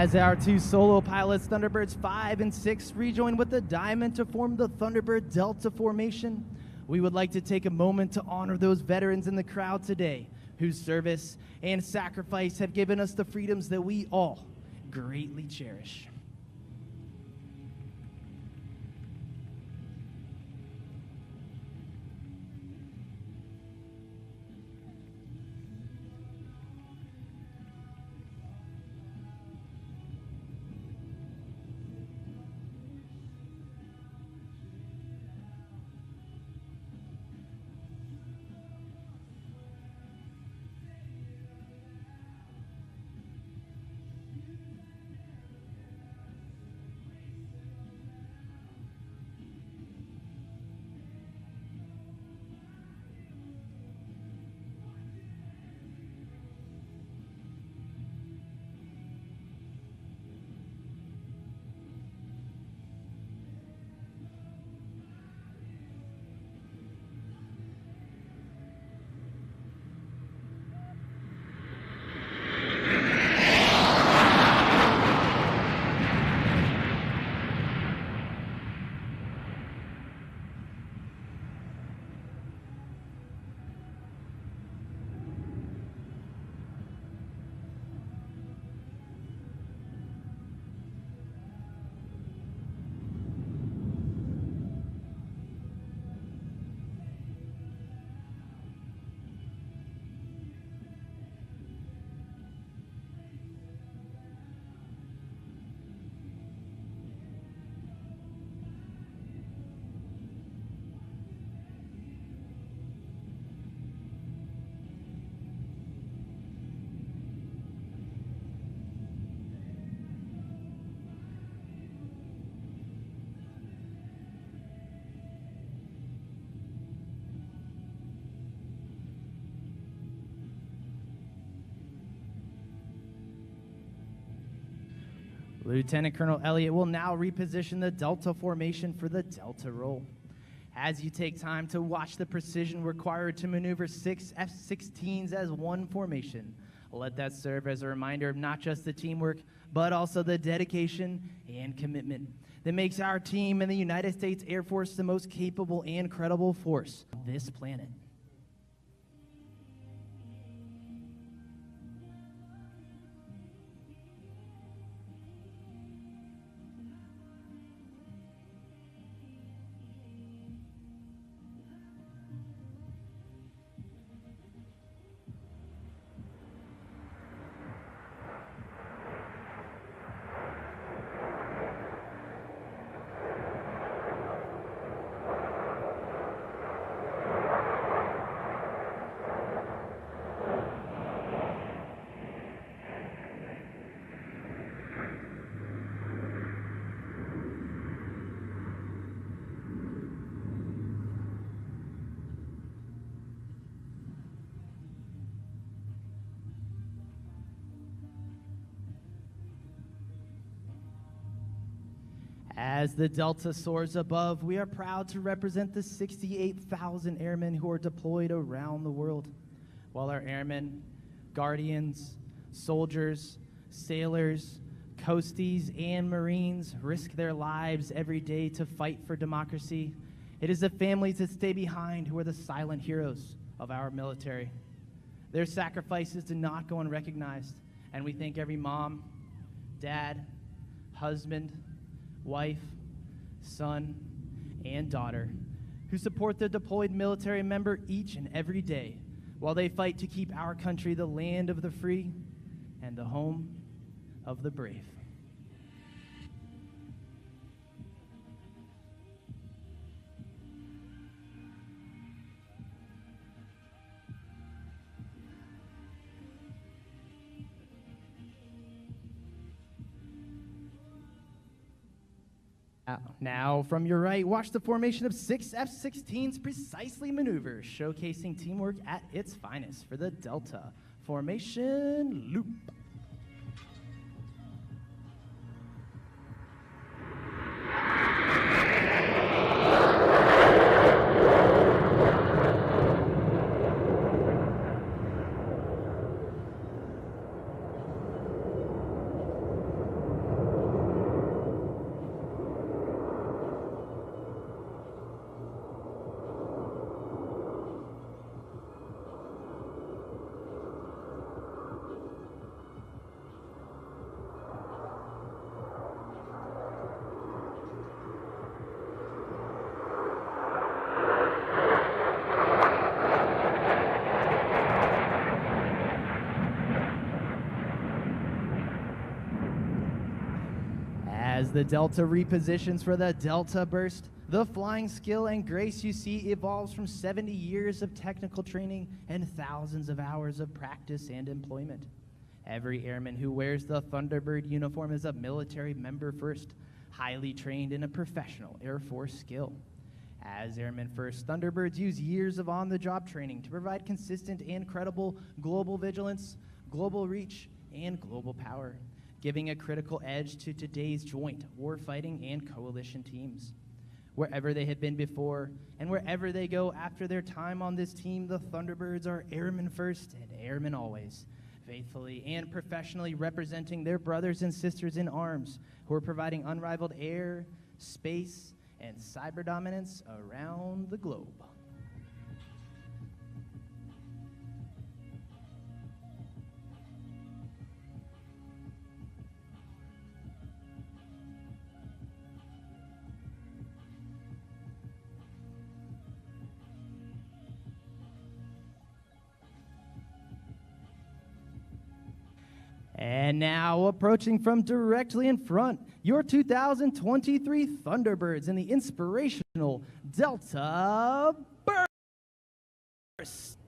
As our two solo pilots, Thunderbirds 5 and 6, rejoin with the Diamond to form the Thunderbird Delta formation, we would like to take a moment to honor those veterans in the crowd today whose service and sacrifice have given us the freedoms that we all greatly cherish. Lieutenant Colonel Elliott will now reposition the Delta formation for the Delta roll. As you take time to watch the precision required to maneuver 6 F-16s as one formation, let that serve as a reminder of not just the teamwork, but also the dedication and commitment that makes our team and the United States Air Force the most capable and credible force on this planet. As the Delta soars above, we are proud to represent the 68,000 airmen who are deployed around the world. While our airmen, guardians, soldiers, sailors, coasties, and Marines risk their lives every day to fight for democracy, it is the families that stay behind who are the silent heroes of our military. Their sacrifices do not go unrecognized, and we thank every mom, dad, husband, wife, son, and daughter who support their deployed military member each and every day while they fight to keep our country the land of the free and the home of the brave. Now, from your right, watch the formation of 6 F-16s precisely maneuver, showcasing teamwork at its finest for the Delta formation loop. the Delta repositions for the Delta Burst, the flying skill and grace you see evolves from 70 years of technical training and thousands of hours of practice and employment. Every airman who wears the Thunderbird uniform is a military member first, highly trained in a professional Air Force skill. As Airmen First, Thunderbirds use years of on-the-job training to provide consistent and credible global vigilance, global reach, and global power, giving a critical edge to today's joint warfighting and coalition teams. Wherever they have been before and wherever they go after their time on this team, the Thunderbirds are Airmen First and Airmen Always, faithfully and professionally representing their brothers and sisters in arms who are providing unrivaled air, space, and cyber dominance around the globe. And now, approaching from directly in front, your 2023 Thunderbirds in the inspirational Delta Burst.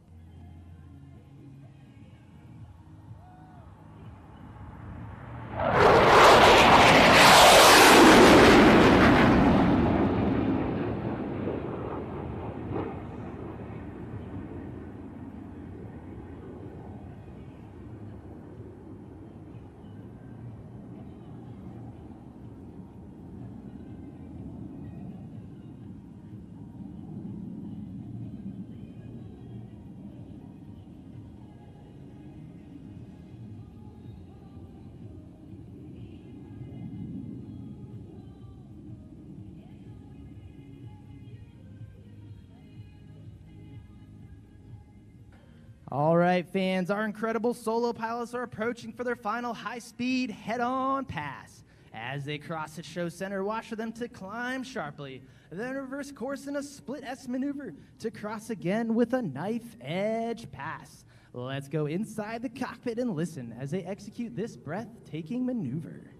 All right, fans, our incredible solo pilots are approaching for their final high-speed head-on pass. As they cross the show center, watch for them to climb sharply, then reverse course in a split S maneuver to cross again with a knife-edge pass. Let's go inside the cockpit and listen as they execute this breathtaking maneuver.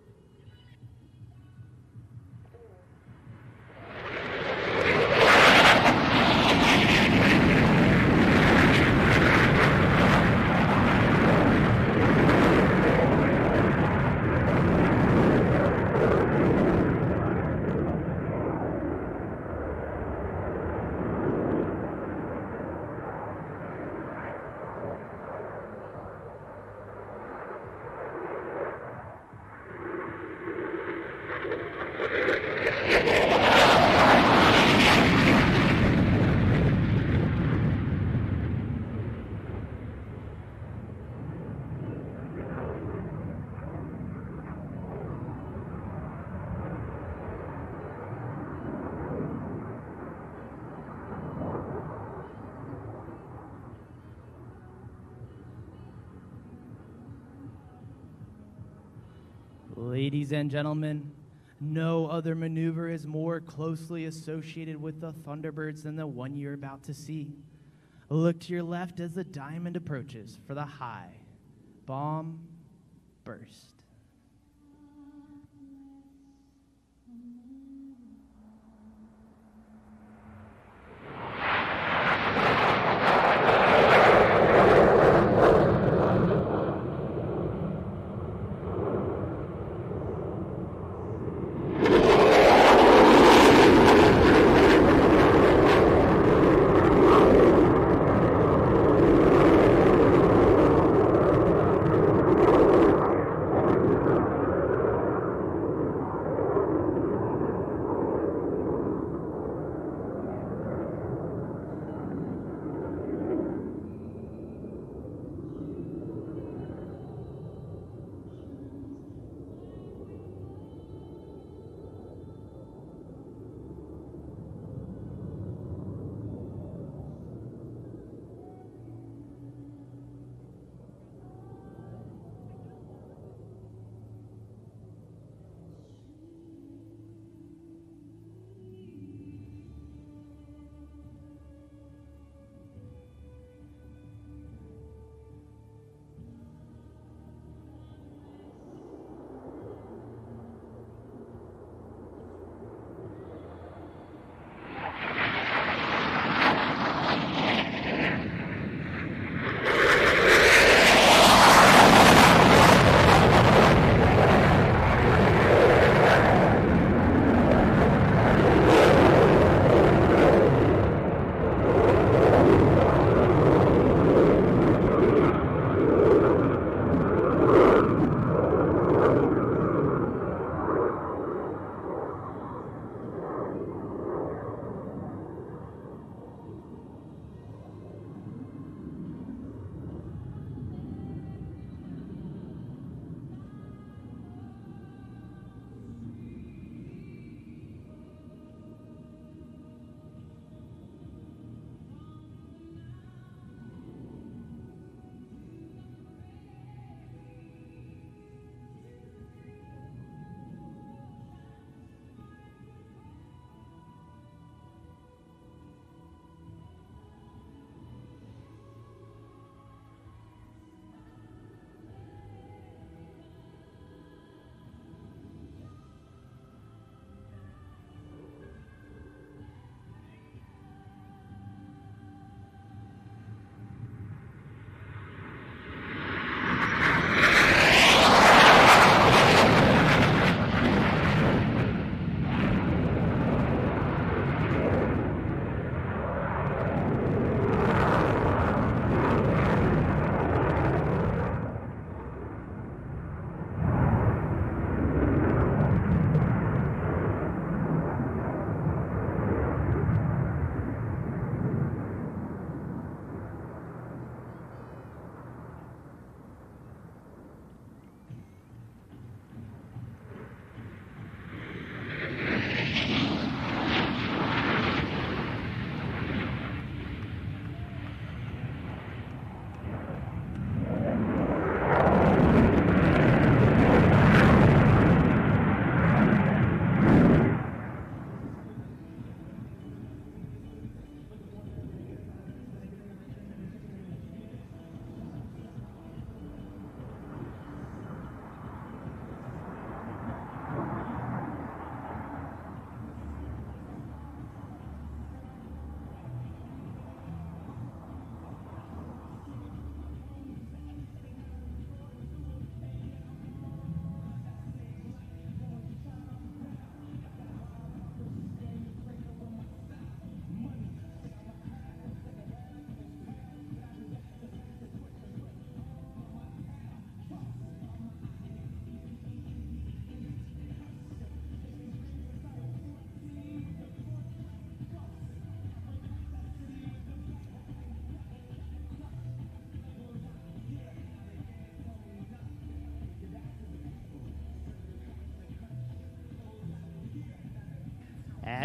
Ladies and gentlemen, no other maneuver is more closely associated with the Thunderbirds than the one you're about to see. Look to your left as the diamond approaches for the high bomb burst.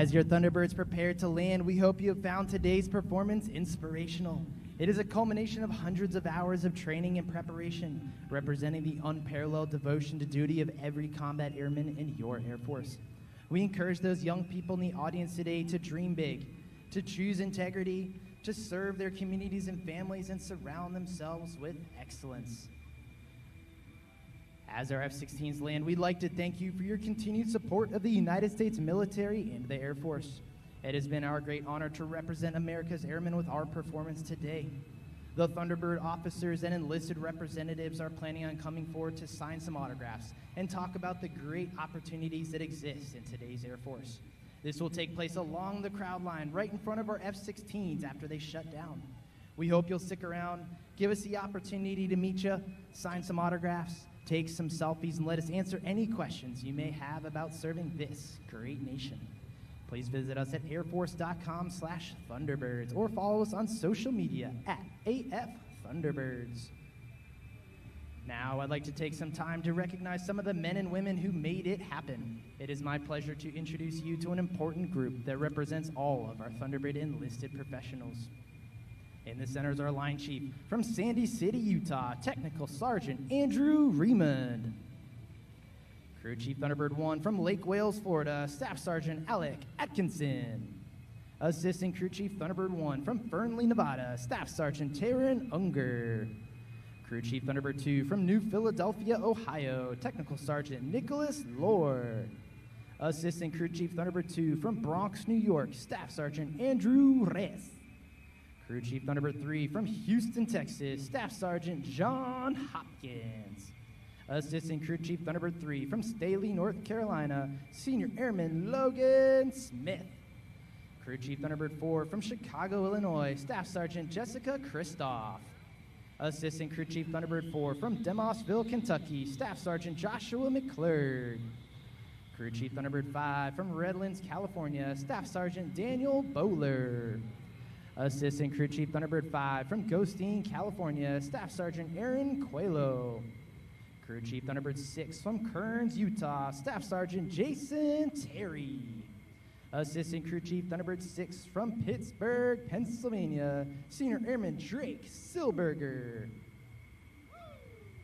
As your Thunderbirds prepare to land, we hope you have found today's performance inspirational. It is a culmination of hundreds of hours of training and preparation, representing the unparalleled devotion to duty of every combat airman in your Air Force. We encourage those young people in the audience today to dream big, to choose integrity, to serve their communities and families, and surround themselves with excellence. As our F-16s land, we'd like to thank you for your continued support of the United States military and the Air Force. It has been our great honor to represent America's airmen with our performance today. The Thunderbird officers and enlisted representatives are planning on coming forward to sign some autographs and talk about the great opportunities that exist in today's Air Force. This will take place along the crowd line right in front of our F-16s after they shut down. We hope you'll stick around, give us the opportunity to meet you, sign some autographs, take some selfies, and let us answer any questions you may have about serving this great nation. Please visit us at airforce.com/Thunderbirds or follow us on social media at AF Thunderbirds. Now, I'd like to take some time to recognize some of the men and women who made it happen. It is my pleasure to introduce you to an important group that represents all of our Thunderbird enlisted professionals. In the center is our line chief from Sandy City, Utah, Technical Sergeant Andrew Remond. Crew Chief Thunderbird 1 from Lake Wales, Florida, Staff Sergeant Alec Atkinson. Assistant Crew Chief Thunderbird 1 from Fernley, Nevada, Staff Sergeant Taryn Unger. Crew Chief Thunderbird 2 from New Philadelphia, Ohio, Technical Sergeant Nicholas Lord. Assistant Crew Chief Thunderbird 2 from Bronx, New York, Staff Sergeant Andrew Reyes. Crew Chief Thunderbird 3 from Houston, Texas, Staff Sergeant John Hopkins. Assistant Crew Chief Thunderbird 3 from Staley, North Carolina, Senior Airman Logan Smith. Crew Chief Thunderbird 4 from Chicago, Illinois, Staff Sergeant Jessica Kristoff. Assistant Crew Chief Thunderbird 4 from Demosville, Kentucky, Staff Sergeant Joshua McClurg. Crew Chief Thunderbird 5 from Redlands, California, Staff Sergeant Daniel Bowler. Assistant Crew Chief Thunderbird 5 from Ghostine, California, Staff Sergeant Aaron Coelho. Crew Chief Thunderbird 6 from Kearns, Utah, Staff Sergeant Jason Terry. Assistant Crew Chief Thunderbird 6 from Pittsburgh, Pennsylvania, Senior Airman Drake Silberger.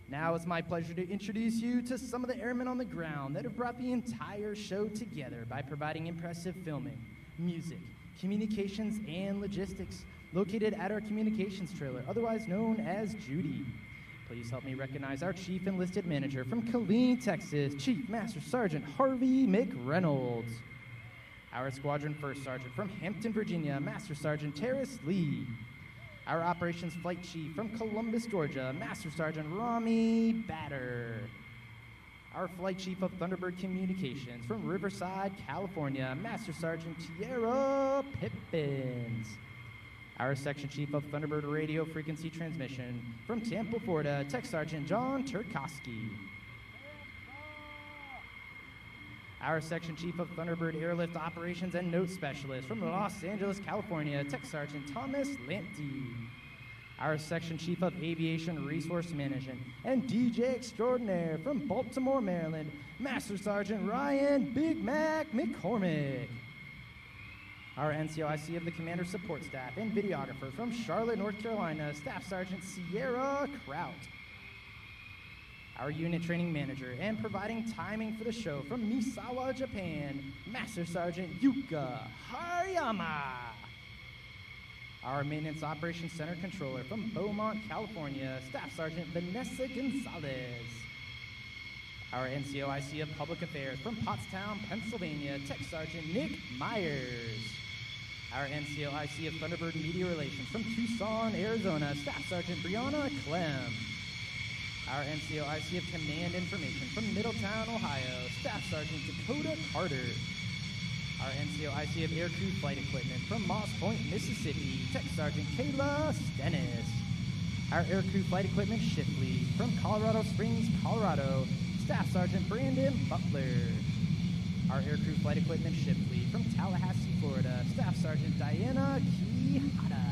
Now it's my pleasure to introduce you to some of the airmen on the ground that have brought the entire show together by providing impressive filming, music, communications, and logistics located at our communications trailer, otherwise known as Judy. Please help me recognize our Chief Enlisted Manager from Killeen, Texas, Chief Master Sergeant Harvey McReynolds. Our Squadron First Sergeant from Hampton, Virginia, Master Sergeant Terrace Lee. Our Operations Flight Chief from Columbus, Georgia, Master Sergeant Rami Batter. Our Flight Chief of Thunderbird Communications from Riverside, California, Master Sergeant Tierra Pippins. Our Section Chief of Thunderbird Radio Frequency Transmission from Tampa, Florida, Tech Sergeant John Turkowski. Our Section Chief of Thunderbird Airlift Operations and Note Specialist from Los Angeles, California, Tech Sergeant Thomas Lamptey. Our Section Chief of Aviation Resource Management and DJ Extraordinaire from Baltimore, Maryland, Master Sergeant Ryan Big Mac McCormick. Our NCOIC of the Commander Support Staff and Videographer from Charlotte, North Carolina, Staff Sergeant Sierra Kraut. Our Unit Training Manager and providing timing for the show from Misawa, Japan, Master Sergeant Yuka Hariyama. Our Maintenance Operations Center Controller from Beaumont, California, Staff Sergeant Vanessa Gonzalez. Our NCOIC of Public Affairs from Pottstown, Pennsylvania, Tech Sergeant Nick Myers. Our NCOIC of Thunderbird Media Relations from Tucson, Arizona, Staff Sergeant Brianna Clem. Our NCOIC of Command Information from Middletown, Ohio, Staff Sergeant Dakota Carter. Our NCOIC of Aircrew Flight Equipment from Moss Point, Mississippi, Tech Sergeant Kayla Stennis. Our Aircrew Flight Equipment Shift Lead from Colorado Springs, Colorado, Staff Sergeant Brandon Butler. Our Aircrew Flight Equipment Shift Lead from Tallahassee, Florida, Staff Sergeant Diana Quijada.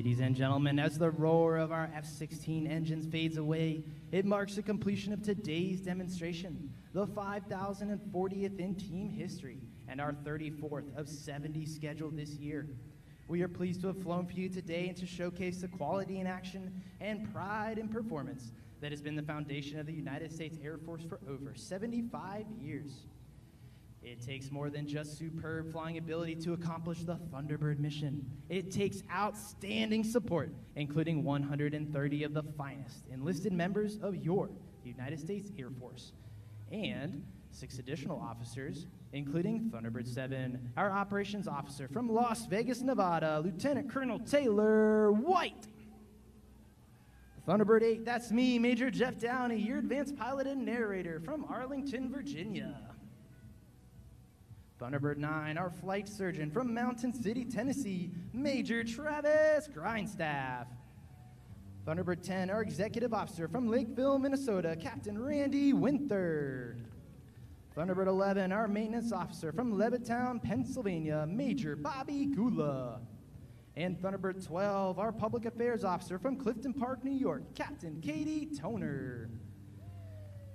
Ladies and gentlemen, as the roar of our F-16 engines fades away, it marks the completion of today's demonstration, the 5,040th in team history, and our 34th of 70 scheduled this year. We are pleased to have flown for you today and to showcase the quality in action and pride in performance that has been the foundation of the United States Air Force for over 75 years. It takes more than just superb flying ability to accomplish the Thunderbird mission. It takes outstanding support, including 130 of the finest enlisted members of your United States Air Force, and 6 additional officers, including Thunderbird 7, our operations officer from Las Vegas, Nevada, Lieutenant Colonel Taylor White. Thunderbird 8, that's me, Major Jeff Downey, your advanced pilot and narrator from Arlington, Virginia. Thunderbird 9, our flight surgeon from Mountain City, Tennessee, Major Travis Grindstaff. Thunderbird 10, our executive officer from Lakeville, Minnesota, Captain Randy Winther. Thunderbird 11, our maintenance officer from Levittown, Pennsylvania, Major Bobby Gula. And Thunderbird 12, our public affairs officer from Clifton Park, New York, Captain Katie Toner.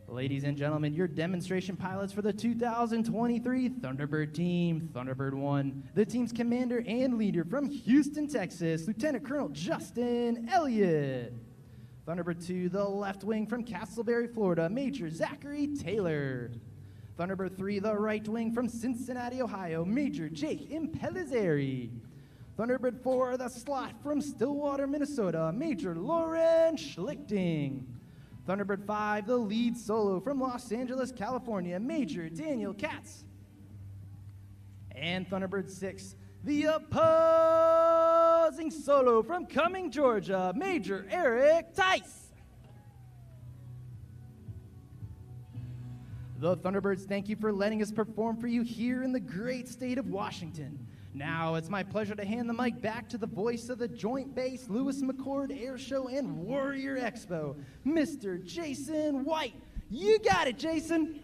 Ladies and gentlemen, your demonstration pilots for the 2023 Thunderbird team. Thunderbird 1, the team's commander and leader from Houston, Texas, Lieutenant Colonel Justin Elliott. Thunderbird 2, the left wing from Castleberry, Florida, Major Zachary Taylor. Thunderbird 3, the right wing from Cincinnati, Ohio, Major Jake Impellizzeri. Thunderbird 4, the slot from Stillwater, Minnesota, Major Lauren Schlichting. Thunderbird 5, the lead solo from Los Angeles, California, Major Daniel Katz. And Thunderbird 6, the opposing solo from Cumming, Georgia, Major Eric Tice. The Thunderbirds thank you for letting us perform for you here in the great state of Washington. Now it's my pleasure to hand the mic back to the voice of the Joint Base Lewis-McChord Airshow and Warrior Expo, Mr. Jason White. You got it, Jason.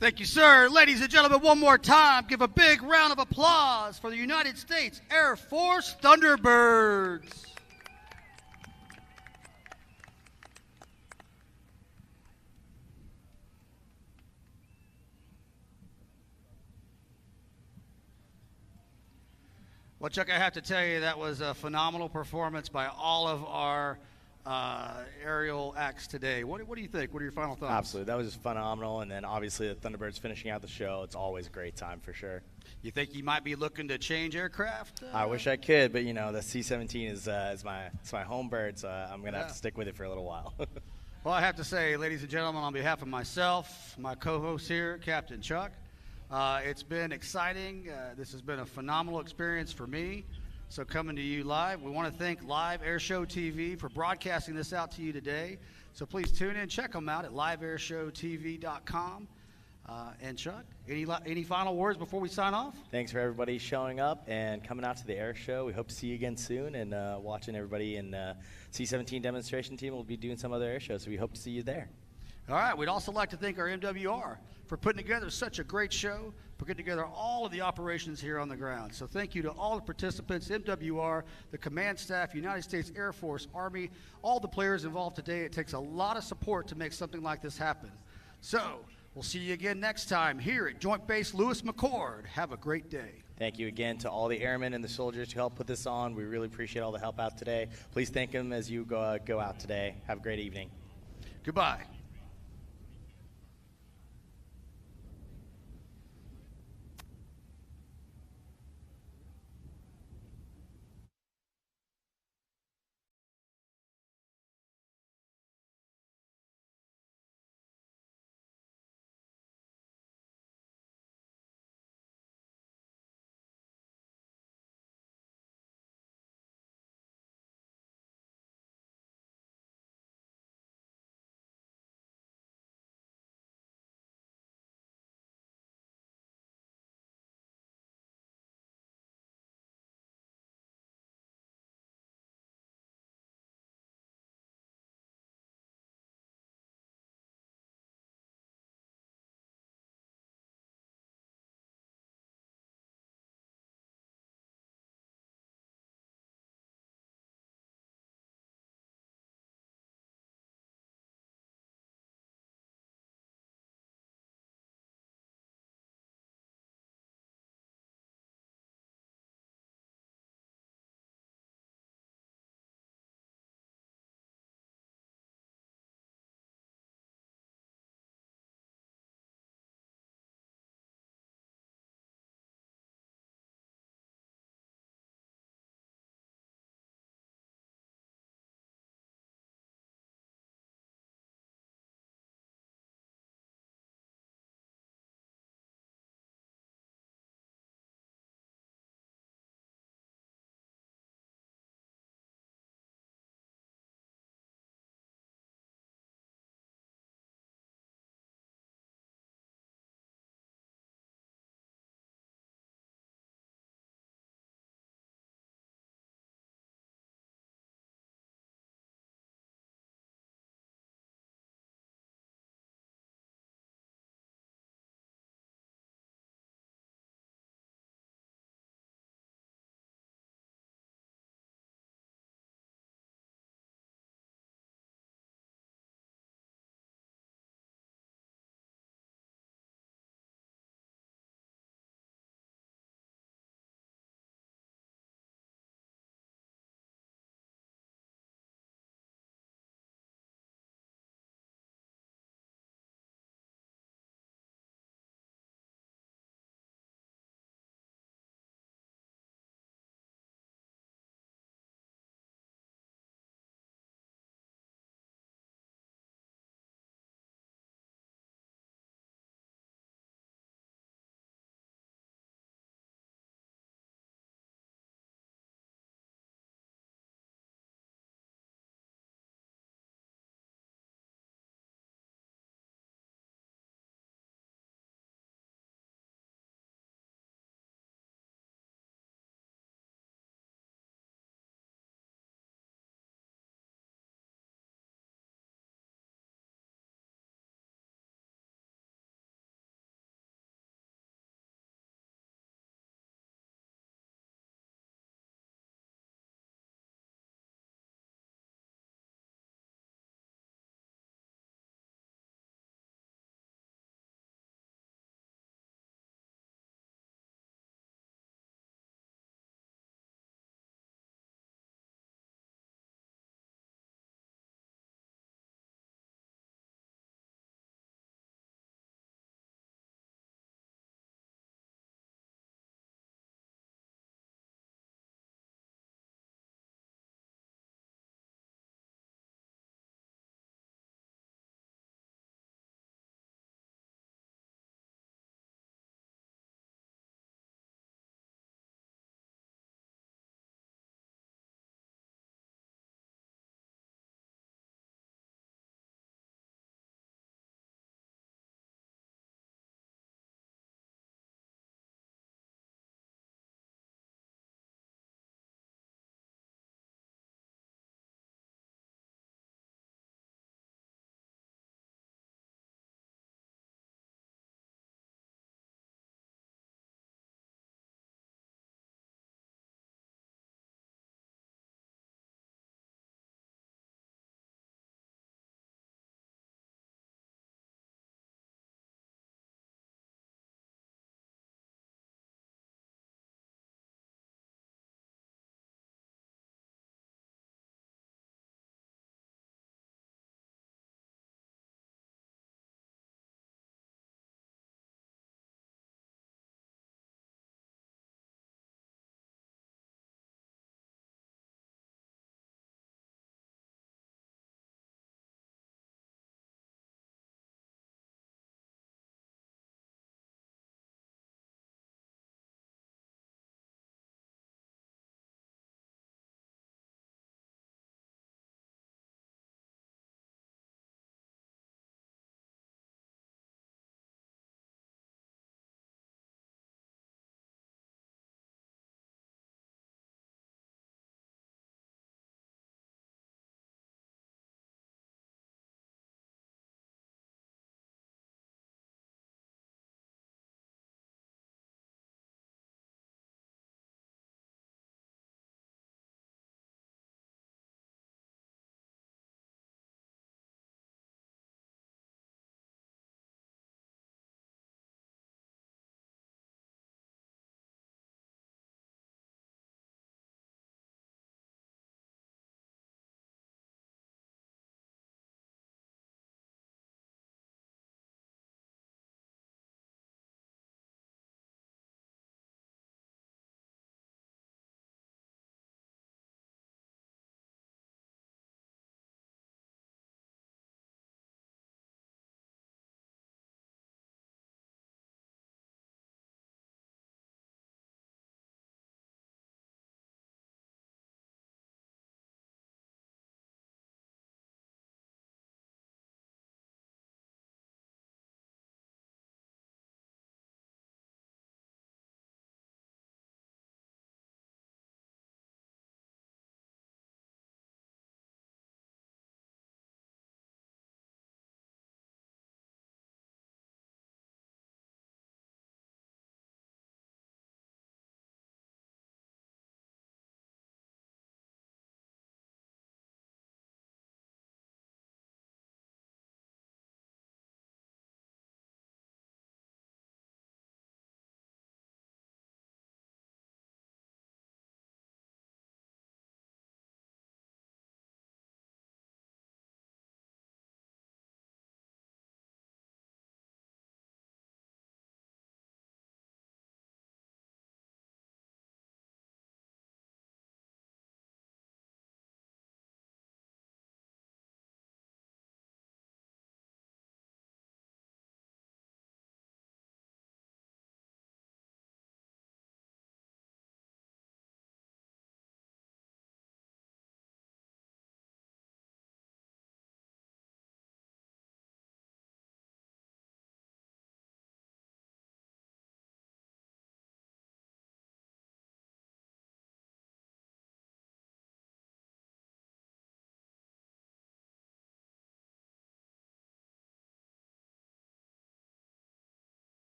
Thank you, sir. Ladies and gentlemen, one more time, give a big round of applause for the United States Air Force Thunderbirds. Well, Chuck, I have to tell you, that was a phenomenal performance by all of our aerial acts today. What do you think? What are your final thoughts? Absolutely. That was just phenomenal. And then obviously the Thunderbirds finishing out the show. It's always a great time for sure. You think you might be looking to change aircraft? I wish I could, but, you know, the C-17 is my home bird, so I'm going to have to stick with it for a little while. Well, I have to say, ladies and gentlemen, on behalf of myself, my co-host here, Captain Chuck, it's been exciting. This has been a phenomenal experience for me. So coming to you live, we want to thank Live Airshow TV for broadcasting this out to you today. So please tune in, check them out at liveairshowtv.com. And Chuck, any final words before we sign off? Thanks for everybody showing up and coming out to the air show. We hope to see you again soon, and watching everybody in C-17 demonstration team. We'll be doing some other air shows, so we hope to see you there. All right, we'd also like to thank our MWR for putting together such a great show, for putting together all of the operations here on the ground. So thank you to all the participants, MWR, the command staff, United States Air Force, Army, all the players involved today. It takes a lot of support to make something like this happen. So we'll see you again next time here at Joint Base Lewis-McChord. Have a great day. Thank you again to all the airmen and the soldiers who helped put this on. We really appreciate all the help out today. Please thank them as you go out today. Have a great evening. Goodbye.